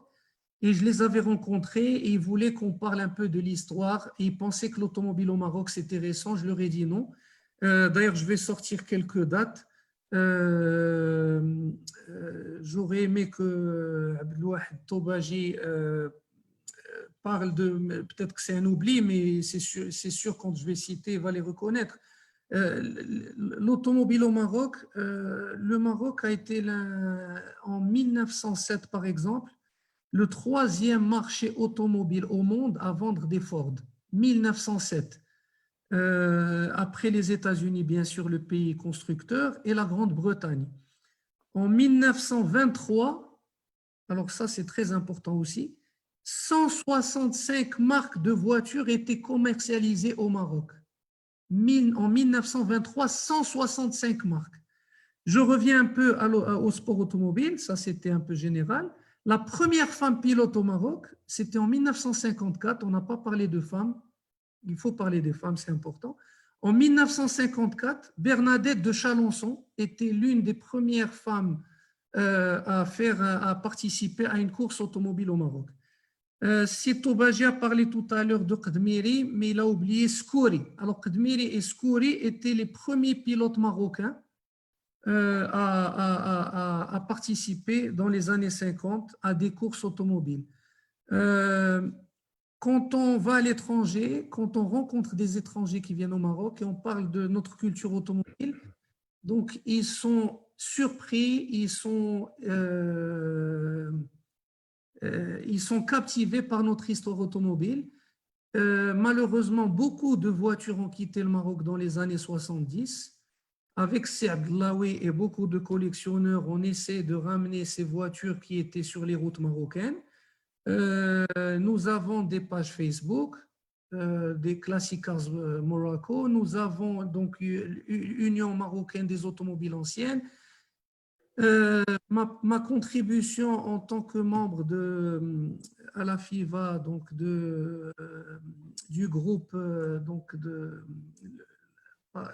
et je les avais rencontrés et ils voulaient qu'on parle un peu de l'histoire, et ils pensaient que l'automobile au Maroc c'était récent. Je leur ai dit non. D'ailleurs, je vais sortir quelques dates. J'aurais aimé que Abdelouahid Tobaji parle de, peut-être que c'est un oubli, mais c'est sûr quand je vais citer, il va les reconnaître. L'automobile au Maroc, le Maroc a été en 1907 par exemple, le 3e marché automobile au monde à vendre des Ford. 1907. Après les États-Unis, bien sûr, le pays constructeur, et la Grande-Bretagne. En 1923, alors ça c'est très important aussi, 165 marques de voitures étaient commercialisées au Maroc. En 1923, 165 marques. Je reviens un peu au sport automobile, ça c'était un peu général. La première femme pilote au Maroc, c'était en 1954, on n'a pas parlé de femmes, il faut parler des femmes, c'est important. En 1954, Bernadette de Chalençon était l'une des premières femmes à participer à une course automobile au Maroc. Sito Baji a parlé tout à l'heure de Qadmiri, mais il a oublié Skouri. Alors, Qadmiri et Skouri étaient les premiers pilotes marocains à participer dans les années 50 à des courses automobiles. Quand on va à l'étranger, quand on rencontre des étrangers qui viennent au Maroc et on parle de notre culture automobile, donc ils sont surpris, ils sont captivés par notre histoire automobile. Malheureusement, beaucoup de voitures ont quitté le Maroc dans les années 70. Avec Abdellaoui et beaucoup de collectionneurs, on essaie de ramener ces voitures qui étaient sur les routes marocaines. Nous avons des pages Facebook, des Classic Cars Morocco. Nous avons donc Union marocaine des automobiles anciennes. Ma contribution en tant que membre à la FIFA, donc du groupe donc de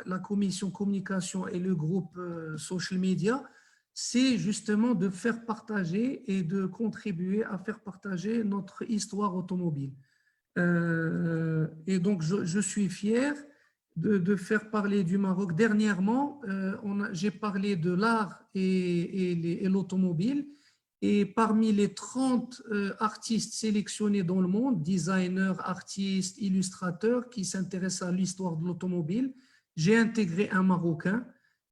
la commission communication et le groupe social media, c'est justement de faire partager et de contribuer à faire partager notre histoire automobile. Et donc je suis fier de faire parler du Maroc. Dernièrement, j'ai parlé de l'art et l'automobile, et parmi les 30 artistes sélectionnés dans le monde, designers, artistes, illustrateurs qui s'intéressent à l'histoire de l'automobile, j'ai intégré un Marocain,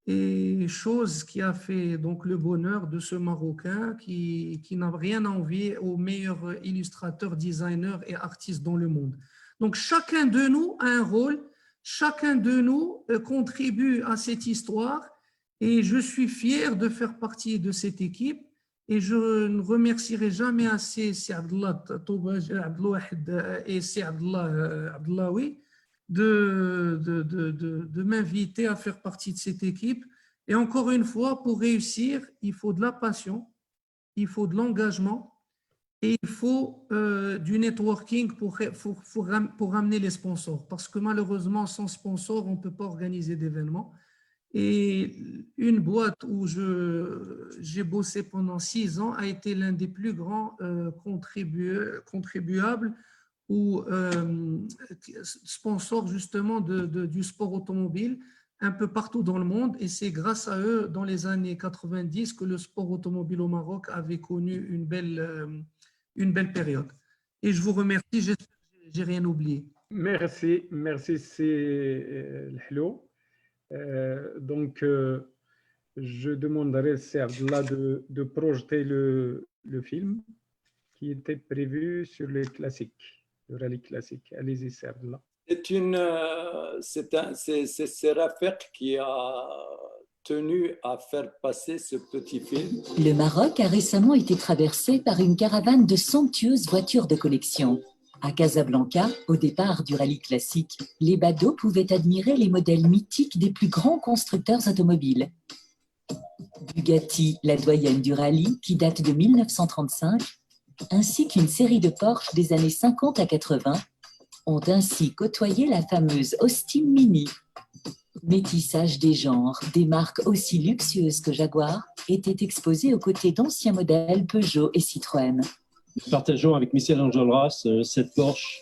et chose qui a fait donc le bonheur de ce Marocain qui n'a rien à envier aux meilleurs illustrateurs, designers et artistes dans le monde. Donc, chacun de nous a un rôle, chacun de nous contribue à cette histoire et je suis fier de faire partie de cette équipe et je ne remercierai jamais assez Si Abdallah Abdelwahed et Si Abdallah Abdellaoui de m'inviter à faire partie de cette équipe. Et encore une fois, pour réussir, il faut de la passion, il faut de l'engagement et il faut du networking pour ramener les sponsors. Parce que malheureusement, sans sponsor, on ne peut pas organiser d'événements. Et une boîte où j'ai bossé pendant 6 ans a été l'un des plus grands contribuables ou sponsors justement du sport automobile un peu partout dans le monde. Et c'est grâce à eux, dans les années 90, que le sport automobile au Maroc avait connu une belle période. Et je vous remercie, j'espère que je n'ai rien oublié. Merci, c'est Hello. Donc, je demanderai à Abdallah de projeter le film qui était prévu sur les classiques, le rallye classique. Allez-y, Abdallah. C'est Rafik qui a tenu à faire passer ce petit film. Le Maroc a récemment été traversé par une caravane de somptueuses voitures de collection. À Casablanca, au départ du rallye classique, les badauds pouvaient admirer les modèles mythiques des plus grands constructeurs automobiles. Bugatti, la doyenne du rallye, qui date de 1935, ainsi qu'une série de Porsche des années 50 à 80, ont ainsi côtoyé la fameuse Austin Mini. Métissage des genres, des marques aussi luxueuses que Jaguar étaient exposées aux côtés d'anciens modèles Peugeot et Citroën. Nous partageons avec Michel Enjolras cette Porsche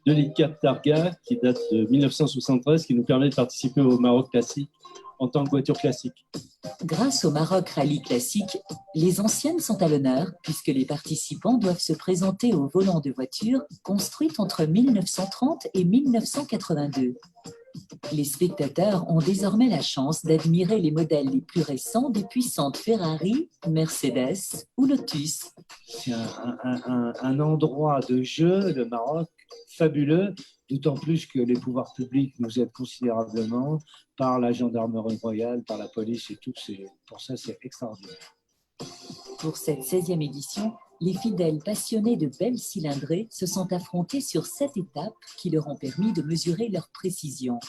2.4 Targa qui date de 1973, qui nous permet de participer au Maroc Classique en tant que voiture classique. Grâce au Maroc Rallye Classique, les anciennes sont à l'honneur puisque les participants doivent se présenter au volant de voitures construites entre 1930 et 1982. Les spectateurs ont désormais la chance d'admirer les modèles les plus récents des puissantes Ferrari, Mercedes ou Lotus. C'est un endroit de jeu, le Maroc, fabuleux, d'autant plus que les pouvoirs publics nous aident considérablement par la gendarmerie royale, par la police et tout. Pour ça, c'est extraordinaire. Pour cette 16e édition, les fidèles passionnés de belles cylindrées se sont affrontés sur 7 étapes qui leur ont permis de mesurer leur précision.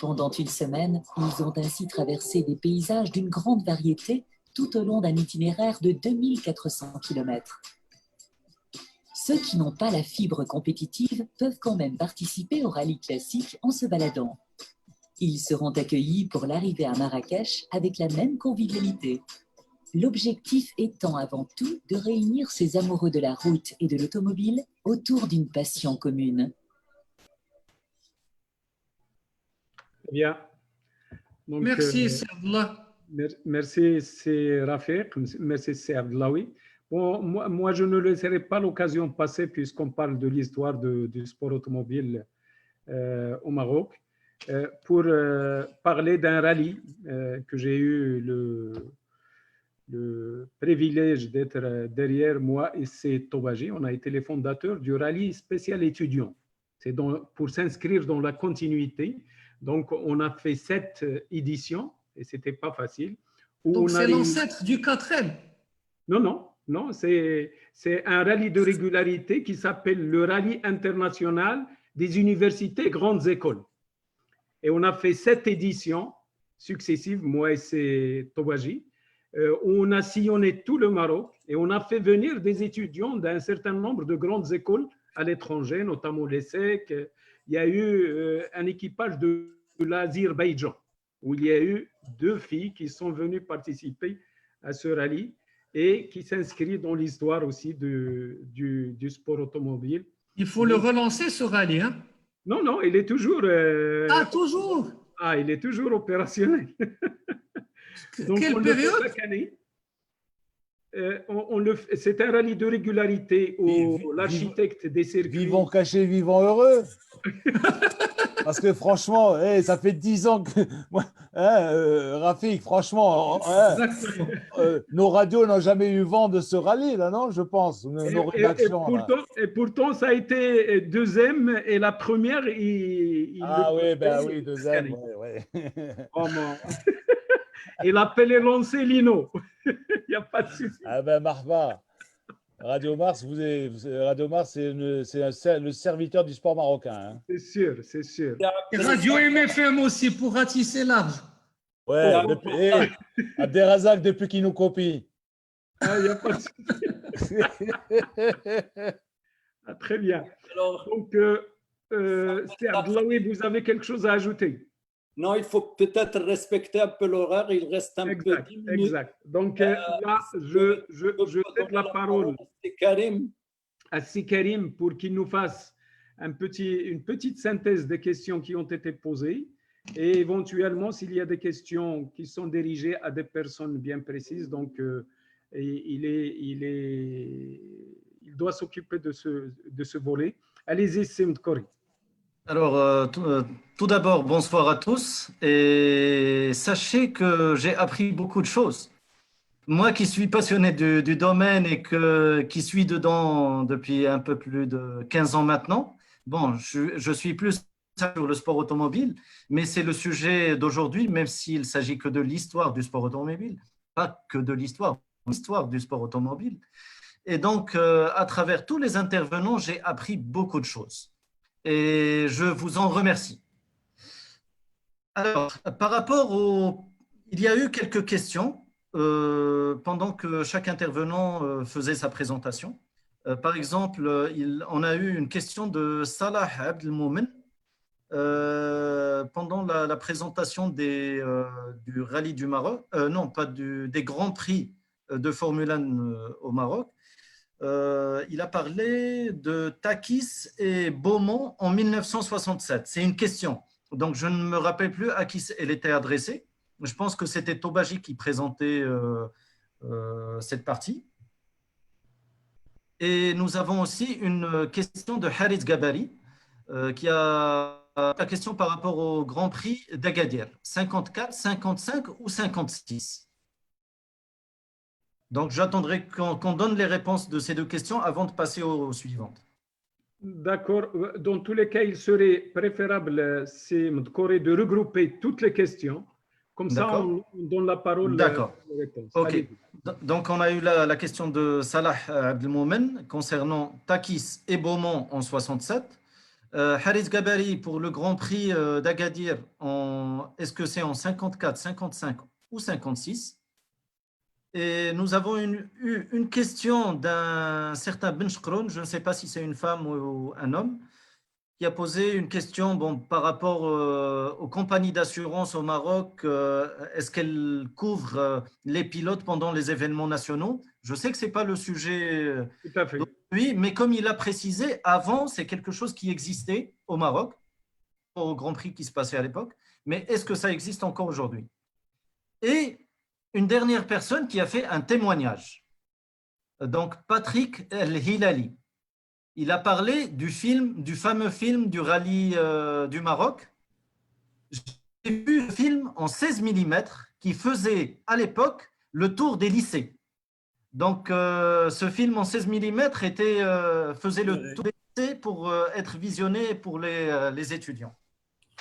Pendant une semaine, ils ont ainsi traversé des paysages d'une grande variété tout au long d'un itinéraire de 2400 km. Ceux qui n'ont pas la fibre compétitive peuvent quand même participer au rallye classique en se baladant. Ils seront accueillis pour l'arrivée à Marrakech avec la même convivialité. L'objectif étant avant tout de réunir ces amoureux de la route et de l'automobile autour d'une passion commune. Bien. Donc, merci, c'est Abdallah. Merci, c'est Rafik. Merci, c'est Abdellaoui. Bon, moi, je ne laisserai pas l'occasion passer puisqu'on parle de l'histoire du sport automobile au Maroc pour parler d'un rallye que j'ai eu le privilège d'être derrière moi et c'est Tobaji. On a été les fondateurs du rallye spécial étudiant. C'est pour s'inscrire dans la continuité. Donc, on a fait 7 éditions et ce n'était pas facile. Donc, c'est l'ancêtre du 4L? Non, c'est un rallye de régularité qui s'appelle le Rallye international des universités grandes écoles. Et on a fait 7 éditions successives, moi et c'est Tobaji. On a sillonné tout le Maroc et on a fait venir des étudiants d'un certain nombre de grandes écoles à l'étranger, notamment l'ESSEC. Il y a eu un équipage de l'Azerbaïdjan où il y a eu 2 filles qui sont venues participer à ce rallye et qui s'inscrit dans l'histoire aussi du sport automobile. Il faut le relancer, ce rallye, hein? Non, il est toujours… toujours? Ah, il est toujours opérationnel. Donc, quelle on période? le fait chaque année. C'est un rallye de régularité où l'architecte des circuits… Vivant caché, vivant heureux. Parce que franchement, ça fait 10 ans que. Rafik, franchement, nos radios n'ont jamais eu vent de ce rallye, là, non, je pense. Nos rédactions. Et pourtant, ça a été deuxième et la première, oui, deuxième. Ouais. Vraiment. Et l'appel est lancé, Lino. Il n'y a pas de souci. Ah ben, Marfa. Radio Mars, c'est le serviteur du sport marocain. Hein. C'est sûr, c'est sûr. Et Radio MFM aussi pour ratisser large. Ouais, Abderrazak depuis qu'il nous copie. Ah, il n'y a pas de souci. Ah, très bien. Alors, donc, Abdellaoui, vous avez quelque chose à ajouter? Non, il faut peut-être respecter un peu l'horaire. Il reste un peu 10 minutes. Exact. Donc là, je cède la parole à Sikarim pour qu'il nous fasse une petite synthèse des questions qui ont été posées et éventuellement, s'il y a des questions qui sont dirigées à des personnes bien précises, donc il doit s'occuper de ce volet. Allez-y, Sim Kori. Alors, tout d'abord, bonsoir à tous et sachez que j'ai appris beaucoup de choses. Moi qui suis passionné du domaine et qui suis dedans depuis un peu plus de 15 ans maintenant, bon, je suis plus sur le sport automobile, mais c'est le sujet d'aujourd'hui, même s'il s'agit que de l'histoire du sport automobile, pas que de l'histoire du sport automobile. Et donc, à travers tous les intervenants, j'ai appris beaucoup de choses. Et je vous en remercie. Alors, par rapport il y a eu quelques questions pendant que chaque intervenant faisait sa présentation. Par exemple, on a eu une question de Salah Abdelmoumen pendant la présentation du rallye du Maroc, non, pas des grands prix de Formule 1 au Maroc. Il a parlé de Takis et Beaumont en 1967. C'est une question. Donc, je ne me rappelle plus à qui elle était adressée. Je pense que c'était Tobaji qui présentait cette partie. Et nous avons aussi une question de Haris Gabari qui a la question par rapport au Grand Prix d'Agadir. 54, 55 ou 56? Donc, j'attendrai qu'on donne les réponses de ces deux questions avant de passer aux suivantes. D'accord. Dans tous les cas, il serait préférable, de regrouper toutes les questions. Comme ça, on donne la parole aux réponses. OK. Donc, on a eu la question de Salah Abdelmoumen concernant Takis et Beaumont en 67. Haris Gabari pour le Grand Prix d'Agadir, est-ce que c'est en 54, 55 ou 56? Et nous avons eu une question d'un certain Ben Shkroun, je ne sais pas si c'est une femme ou un homme, qui a posé une question par rapport aux compagnies d'assurance au Maroc. Est-ce qu'elles couvrent les pilotes pendant les événements nationaux? Je sais que ce n'est pas le sujet d'aujourd'hui, mais comme il a précisé, avant, c'est quelque chose qui existait au Maroc, au Grand Prix qui se passait à l'époque, mais est-ce que ça existe encore aujourd'hui? Et une dernière personne qui a fait un témoignage. Donc, Patrick El-Hilali. Il a parlé du fameux film du rallye du Maroc. J'ai vu le film en 16 mm qui faisait à l'époque le tour des lycées. Donc, ce film en 16 mm faisait le tour des lycées pour être visionné pour les étudiants.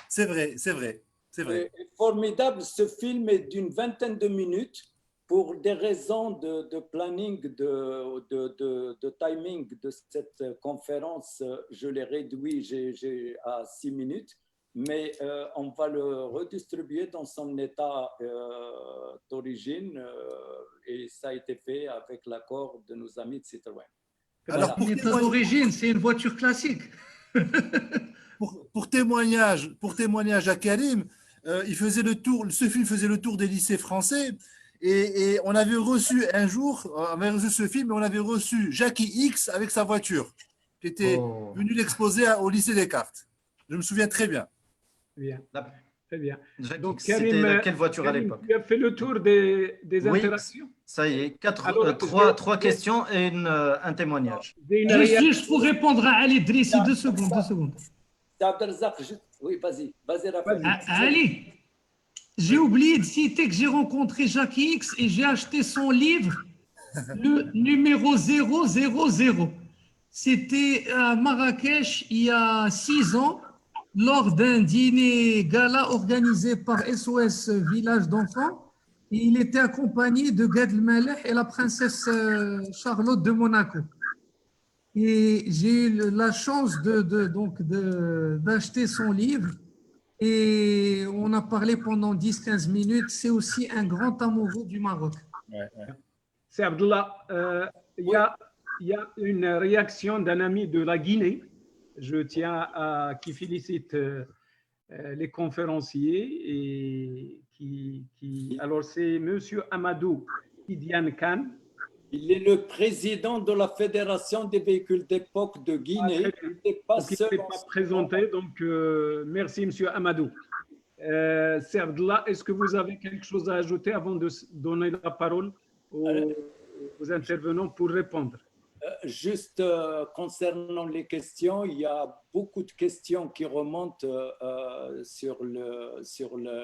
C'est vrai, c'est vrai. C'est vrai. Formidable, ce film est d'une vingtaine de minutes. Pour des raisons de planning, de timing de cette conférence, je l'ai réduit à 6 minutes, mais on va le redistribuer dans son état d'origine et ça a été fait avec l'accord de nos amis de Citroën. Alors, pour l'état d'origine, c'est une voiture classique. pour témoignage à Karim, ce film faisait le tour des lycées français et on avait reçu un jour, on avait reçu ce film et on avait reçu Jackie X avec sa voiture qui était venu l'exposer au lycée Descartes. Je me souviens très bien. Bien, très bien. Donc, c'était quelle voiture à l'époque? Tu as fait le tour des interactions? Ça y est, trois questions et un témoignage. Juste pour répondre à Ali Drissi, 2 secondes. C'est Abdelrazak. Oui, vas-y, Raphaël. Ali, j'ai oublié de citer que j'ai rencontré Jackie X et j'ai acheté son livre, le numéro 000. C'était à Marrakech il y a 6 ans, lors d'un dîner gala organisé par SOS Village d'enfants. Et il était accompagné de Gad Elmaleh et la princesse Charlotte de Monaco. Et j'ai eu la chance d'acheter son livre. Et on a parlé pendant 10-15 minutes. C'est aussi un grand amoureux du Maroc. C'est Abdullah. Il y a une réaction d'un ami de la Guinée. Je tiens à qui félicite les conférenciers et alors c'est Monsieur Amadou Idiane Khan. Il est le président de la Fédération des véhicules d'époque de Guinée. Il n'est pas seul. Il ne s'est pas présenté, donc merci Monsieur Amadou. Abdullah, est-ce que vous avez quelque chose à ajouter avant de donner la parole aux intervenants pour répondre? Juste concernant les questions, il y a beaucoup de questions qui remontent sur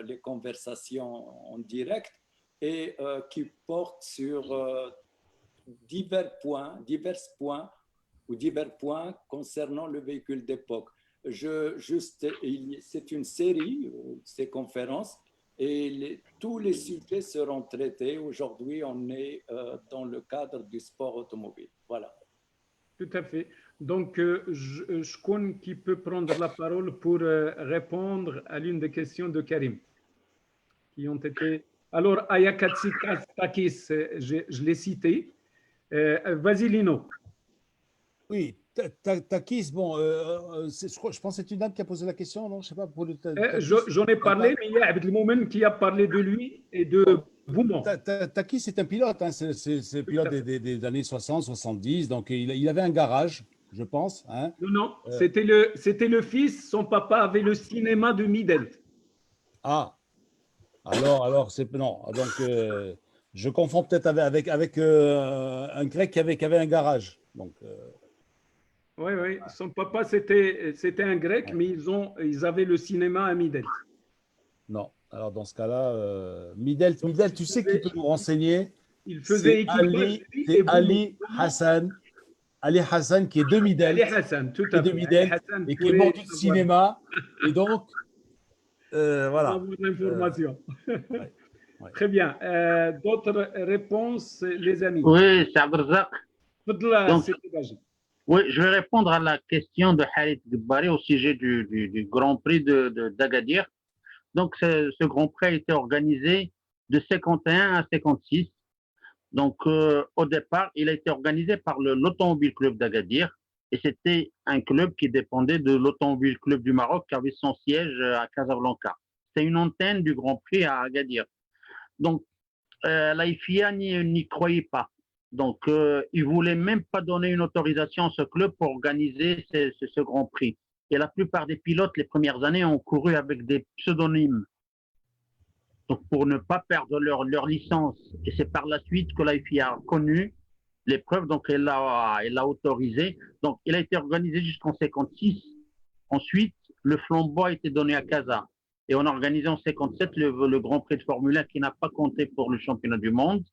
les conversations en direct et qui portent sur divers points concernant le véhicule d'époque. C'est une série, ces conférences, et tous les sujets seront traités. Aujourd'hui, on est dans le cadre du sport automobile. Voilà. Tout à fait. Donc, je connais qui peut prendre la parole pour répondre à l'une des questions de Karim, qui ont été... Alors, Ayakatsi Takis, je l'ai cité. Vas-y, Lino. Oui, Takis, bon, je pense que c'est une dame qui a posé la question, non? Je sais pas. J'en ai parlé, mais il y a Abdelmoumen qui a parlé de lui et de Bouman. Takis, c'est un pilote, hein, c'est un pilote des années 60, 70, donc il avait un garage, je pense. Hein. Non, c'était le fils, son papa avait le cinéma de Midelt. Ah, alors c'est... Non, donc je confonds peut-être avec un grec qui avait un garage, donc... Oui, son papa c'était un grec, mais ils avaient le cinéma à Midelt. Non, alors dans ce cas-là, Midelt, tu sais qui peut nous renseigner? Il faisait Ali Hassan qui est de Midelt, Ali Hassan, tout à fait. Et qui est mort du cinéma, et donc voilà. Information. Très bien. D'autres réponses, les amis? Oui, c'est Abdelrazak. Oui, je vais répondre à la question de Khalid Gbari au sujet du Grand Prix d'Agadir. Donc, ce Grand Prix a été organisé de 51 à 56. Donc, au départ, il a été organisé par l'Automobile Club d'Agadir et c'était un club qui dépendait de l'Automobile Club du Maroc qui avait son siège à Casablanca. C'est une antenne du Grand Prix à Agadir. Donc, la FIA n'y croyait pas. Donc, ils ne voulaient même pas donner une autorisation à ce club pour organiser ce Grand Prix. Et la plupart des pilotes, les premières années, ont couru avec des pseudonymes. Donc, pour ne pas perdre leur licence. Et c'est par la suite que la FIA a connu l'épreuve, donc elle l'a autorisé. Donc, il a été organisé jusqu'en 56. Ensuite, le flambeau a été donné à Casa. Et on a organisé en 57 le Grand Prix de Formule 1 qui n'a pas compté pour le championnat du monde.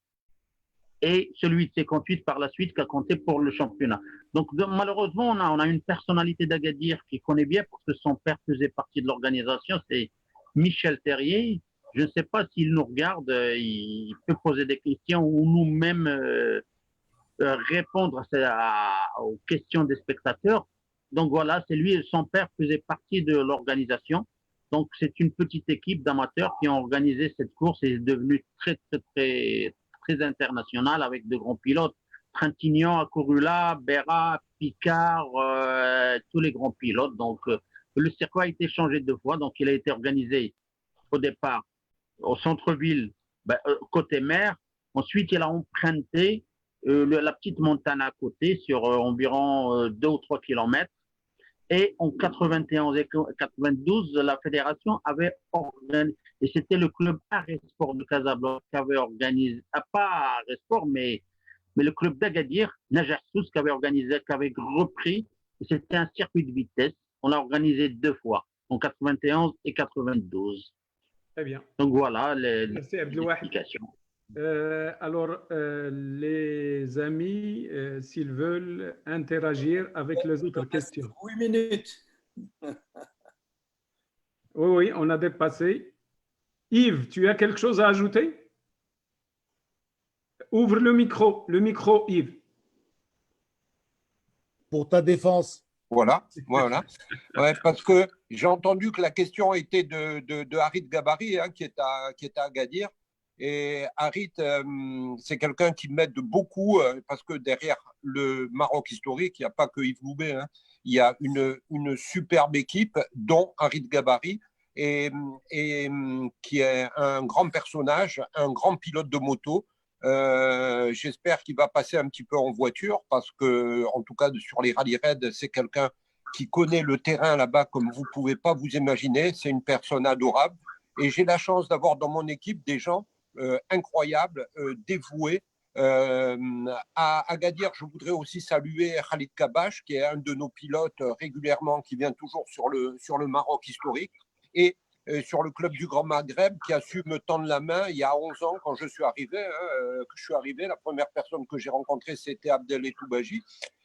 Et celui de 58 par la suite qui a compté pour le championnat. Donc malheureusement, on a une personnalité d'Agadir qui connaît bien parce que son père faisait partie de l'organisation, c'est Michel Terrier. Je ne sais pas s'il nous regarde, il peut poser des questions ou nous-mêmes répondre aux questions des spectateurs. Donc voilà, c'est lui et son père faisaient partie de l'organisation. Donc c'est une petite équipe d'amateurs qui ont organisé cette course et est devenue très international avec de grands pilotes. Trintignant a couru là, Berra, Picard, tous les grands pilotes. Donc, le circuit a été changé 2 fois. Donc, il a été organisé au départ au centre-ville, côté mer. Ensuite, il a emprunté la petite montagne à côté sur environ 2 ou 3 kilomètres. Et en 91 et 92, la fédération avait organisé, et c'était le club Aresport de Casablanca qui avait organisé, pas Aresport, mais le club d'Agadir, Najarsous, qui avait organisé, qui avait repris, c'était un circuit de vitesse on l'a organisé 2 fois, en 91 et 92. Très bien. Donc voilà les Merci Abdelwahid. explications. Alors, les amis, s'ils veulent interagir avec les autres questions. 8 minutes. Oui, oui, on a dépassé. Yves, tu as quelque chose à ajouter? Ouvre le micro, Yves. Pour ta défense. Voilà, voilà. Ouais, parce que j'ai entendu que la question était de Harit Gabari, hein, qui est à Agadir. Et Harit, c'est quelqu'un qui m'aide beaucoup parce que derrière le Maroc historique, il n'y a pas que Yves Loubet, hein, il y a une superbe équipe, dont Harit Gabari, et qui est un grand personnage, un grand pilote de moto. J'espère qu'il va passer un petit peu en voiture parce que, en tout cas, sur les rallye raids, c'est quelqu'un qui connaît le terrain là-bas comme vous ne pouvez pas vous imaginer. C'est une personne adorable. Et j'ai la chance d'avoir dans mon équipe des gens incroyables, dévoués. À Agadir, je voudrais aussi saluer Khalid Kabash, qui est un de nos pilotes régulièrement, qui vient toujours sur le Maroc historique. Et sur le club du Grand Maghreb, qui a su me tendre la main il y a 11 ans quand je suis arrivé. La première personne que j'ai rencontrée, c'était Abdel Toubaji.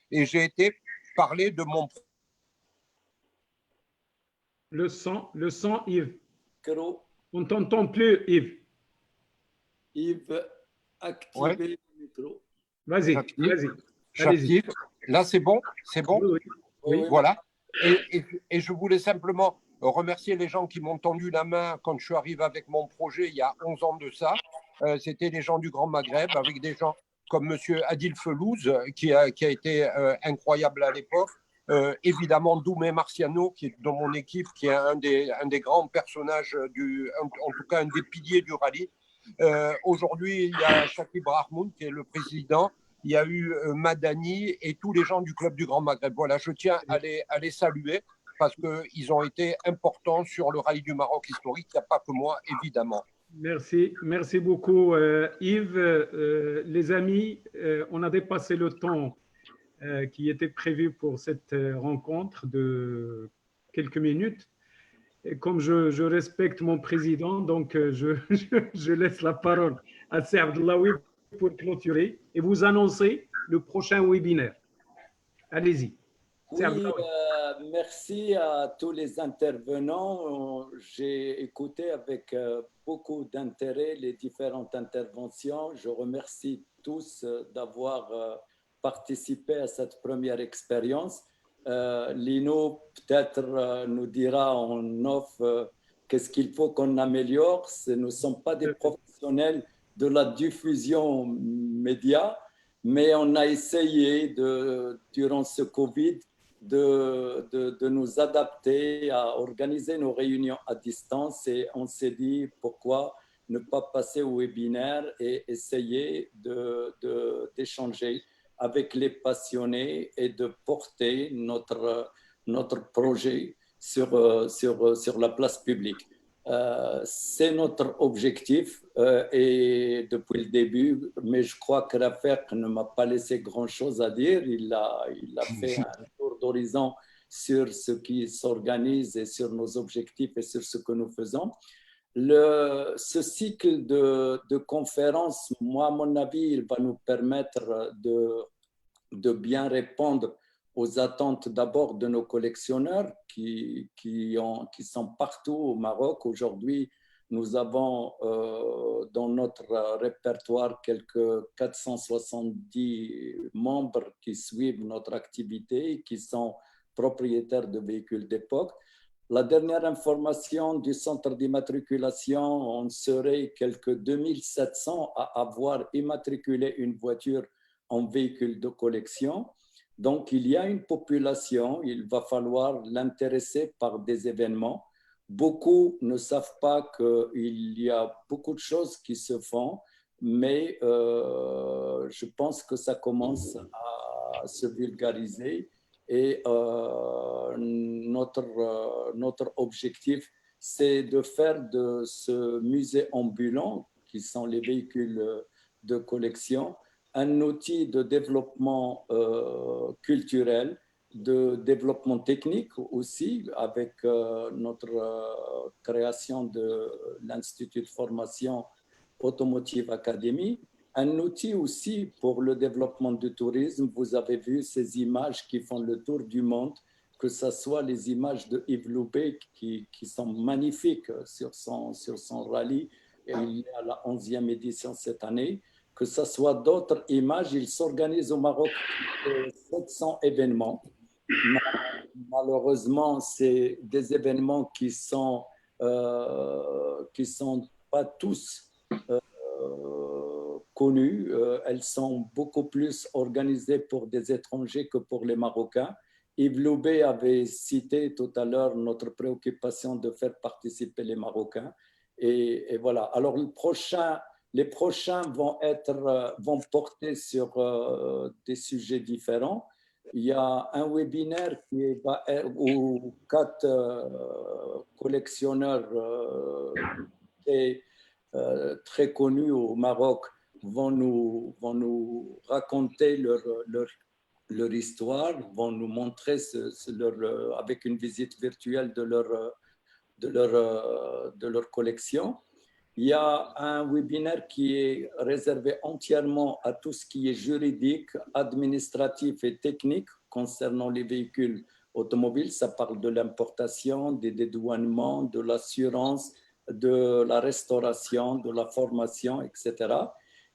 Et j'ai été parler de mon... Le son, Yves. On ne t'entend plus, Yves. Yves, activez le micro. Vas-y, vas-y. J'active. Là, c'est bon? C'est bon? Oui, oui. Voilà. Et je voulais simplement remercier les gens qui m'ont tendu la main quand je suis arrivé avec mon projet il y a 11 ans de ça. C'était les gens du Grand Maghreb, avec des gens comme M. Adil Felouz, qui a été incroyable à l'époque. Évidemment, Doumé Marciano, qui est dans mon équipe, qui est un des grands personnages, en tout cas un des piliers du rallye. Aujourd'hui, il y a Shakib Rahmoun, qui est le président. Il y a eu Madani et tous les gens du club du Grand Maghreb. Voilà, je tiens à les saluer parce qu'ils ont été importants sur le rallye du Maroc historique. Il n'y a pas que moi, évidemment. Merci beaucoup, Yves. Les amis, on a dépassé le temps qui était prévu pour cette rencontre de quelques minutes. Et comme je respecte mon président, donc je laisse la parole à Serge Abdellaoui pour clôturer et vous annoncer le prochain webinaire. Allez-y. Oui, merci à tous les intervenants. J'ai écouté avec beaucoup d'intérêt les différentes interventions. Je remercie tous d'avoir participé à cette première expérience. Lino peut-être nous dira en off qu'est-ce qu'il faut qu'on améliore. Nous ne sommes pas des professionnels de la diffusion média, mais on a essayé durant ce Covid de nous adapter à organiser nos réunions à distance et on s'est dit pourquoi ne pas passer au webinaire et essayer d'échanger avec les passionnés et de porter notre projet sur la place publique. C'est notre objectif et depuis le début, mais je crois que Rafek ne m'a pas laissé grand-chose à dire. Il a fait un tour d'horizon sur ce qui s'organise et sur nos objectifs et sur ce que nous faisons. Ce cycle de conférences, moi, à mon avis, il va nous permettre de bien répondre aux attentes d'abord de nos collectionneurs qui sont partout au Maroc. Aujourd'hui, nous avons dans notre répertoire quelques 470 membres qui suivent notre activité et qui sont propriétaires de véhicules d'époque. La dernière information du centre d'immatriculation, on serait quelques 2700 à avoir immatriculé une voiture en véhicule de collection. Donc, il y a une population, il va falloir l'intéresser par des événements. Beaucoup ne savent pas qu'il y a beaucoup de choses qui se font, mais je pense que ça commence à se vulgariser. Et notre objectif, c'est de faire de ce musée ambulant, qui sont les véhicules de collection, un outil de développement culturel de développement technique aussi, avec notre création de l'Institut de formation Automotive Academy. Un outil aussi pour le développement du tourisme. Vous avez vu ces images qui font le tour du monde, que ce soit les images de Yves Loubet qui sont magnifiques sur son rallye. Et il y a la 11e édition cette année. Que ce soit d'autres images, il s'organise au Maroc 700 événements. Malheureusement, c'est des événements qui sont pas tous connues. Elles sont beaucoup plus organisées pour des étrangers que pour les Marocains. Yves Loubet avait cité tout à l'heure notre préoccupation de faire participer les Marocains. Et voilà. Alors, les prochains vont porter sur des sujets différents. Il y a un webinaire où 4 collectionneurs très connus au Maroc vont nous raconter leur histoire, vont nous montrer avec une visite virtuelle de leur collection. Il y a un webinaire qui est réservé entièrement à tout ce qui est juridique, administratif et technique concernant les véhicules automobiles. Ça parle de l'importation, des dédouanements, de l'assurance, de la restauration, de la formation, etc.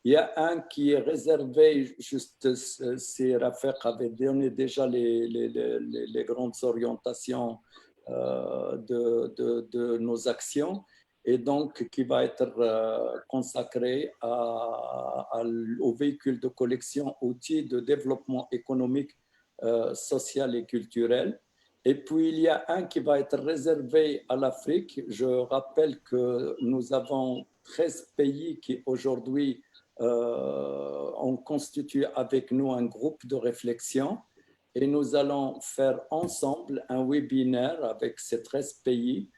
Il y a un qui est réservé, juste si Rafek avait donné déjà les grandes orientations de nos actions, et donc qui va être consacré aux véhicules de collection, outils de développement économique, social et culturel. Et puis, il y a un qui va être réservé à l'Afrique. Je rappelle que nous avons 13 pays qui aujourd'hui ont constitué avec nous un groupe de réflexion, et nous allons faire ensemble un webinaire avec ces 13 pays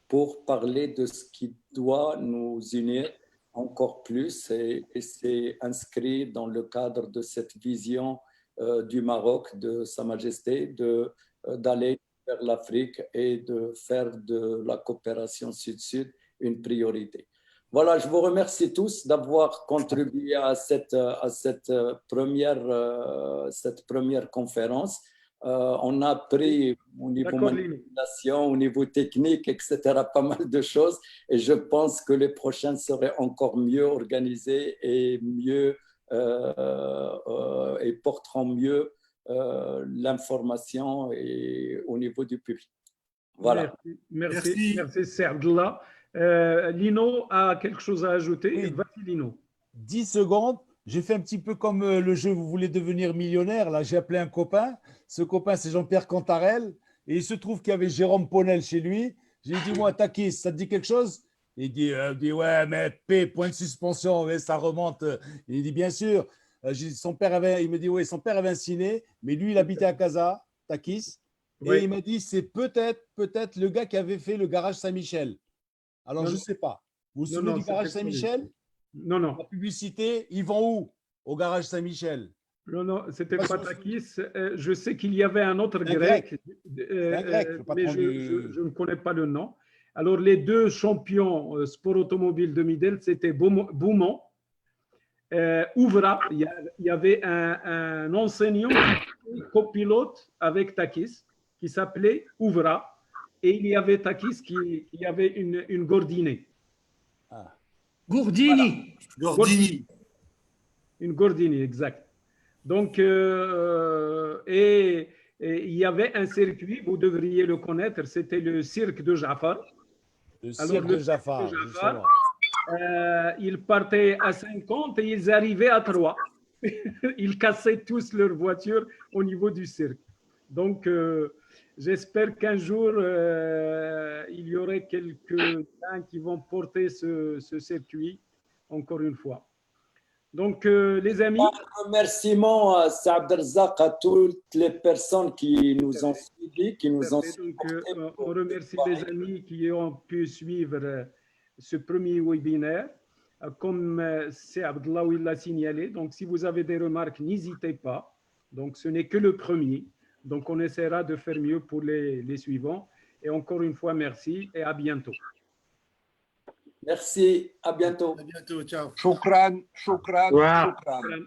pour parler de ce qui doit nous unir encore plus, et c'est inscrit dans le cadre de cette vision du Maroc, de Sa Majesté, d'aller vers l'Afrique et de faire de la coopération Sud-Sud une priorité. Voilà, je vous remercie tous d'avoir contribué à cette première conférence. On a appris au niveau manipulation, au niveau technique, etc., pas mal de choses, et je pense que les prochaines seraient encore mieux organisées et et porteront mieux l'information et au niveau du public. Voilà. Merci Serdla. Lino a quelque chose à ajouter. Oui. Vas-y, Lino. 10 secondes. J'ai fait un petit peu comme le jeu Vous voulez devenir millionnaire. Là, j'ai appelé un copain. Ce copain, c'est Jean-Pierre Cantarel. Et il se trouve qu'il y avait Jérôme Ponel chez lui. J'ai dit, moi, Takis, ça te dit quelque chose? Il dit, ouais, mais P, point de suspension, mais ça remonte. Il dit, bien sûr. Il me dit, oui, son père avait un ciné, mais lui, il habitait à Casa, Takis. Et il m'a dit, c'est peut-être le gars qui avait fait le garage Saint-Michel. Alors, je ne sais pas. Vous vous souvenez du garage Saint-Michel? Non. La publicité, ils vont où? Au garage Saint-Michel. Non, c'était pas Takis. Je sais qu'il y avait un autre grec, mais je ne connais pas le nom. Alors, les 2 champions sport automobile de Midel, c'était Boumont, Ouvra. Il y avait un enseignant copilote avec Takis qui s'appelait Ouvra, et il y avait Takis qui avait une Gordini. Gordini. Voilà. Gordini. Une Gordini, exact. Donc, et il y avait un circuit, vous devriez le connaître, c'était le cirque de Jafar. Le cirque de Jafar. Ils partaient à 50 et ils arrivaient à 3. Ils cassaient tous leurs voitures au niveau du cirque. Donc, j'espère qu'un jour, il y aurait quelques-uns qui vont porter ce circuit, encore une fois. Donc, les amis… Un remerciement à Abdelrazak, à toutes les personnes qui nous ont suivis, qui nous ont supportés. On remercie les amis qui ont pu suivre ce premier webinaire. Comme c'est Abdellaoui l'a signalé, donc si vous avez des remarques, n'hésitez pas. Donc, ce n'est que le premier. Donc, on essaiera de faire mieux pour les suivants. Et encore une fois, merci et à bientôt. Merci, à bientôt. À bientôt, ciao. Shukran, shukran, Wow. shukran.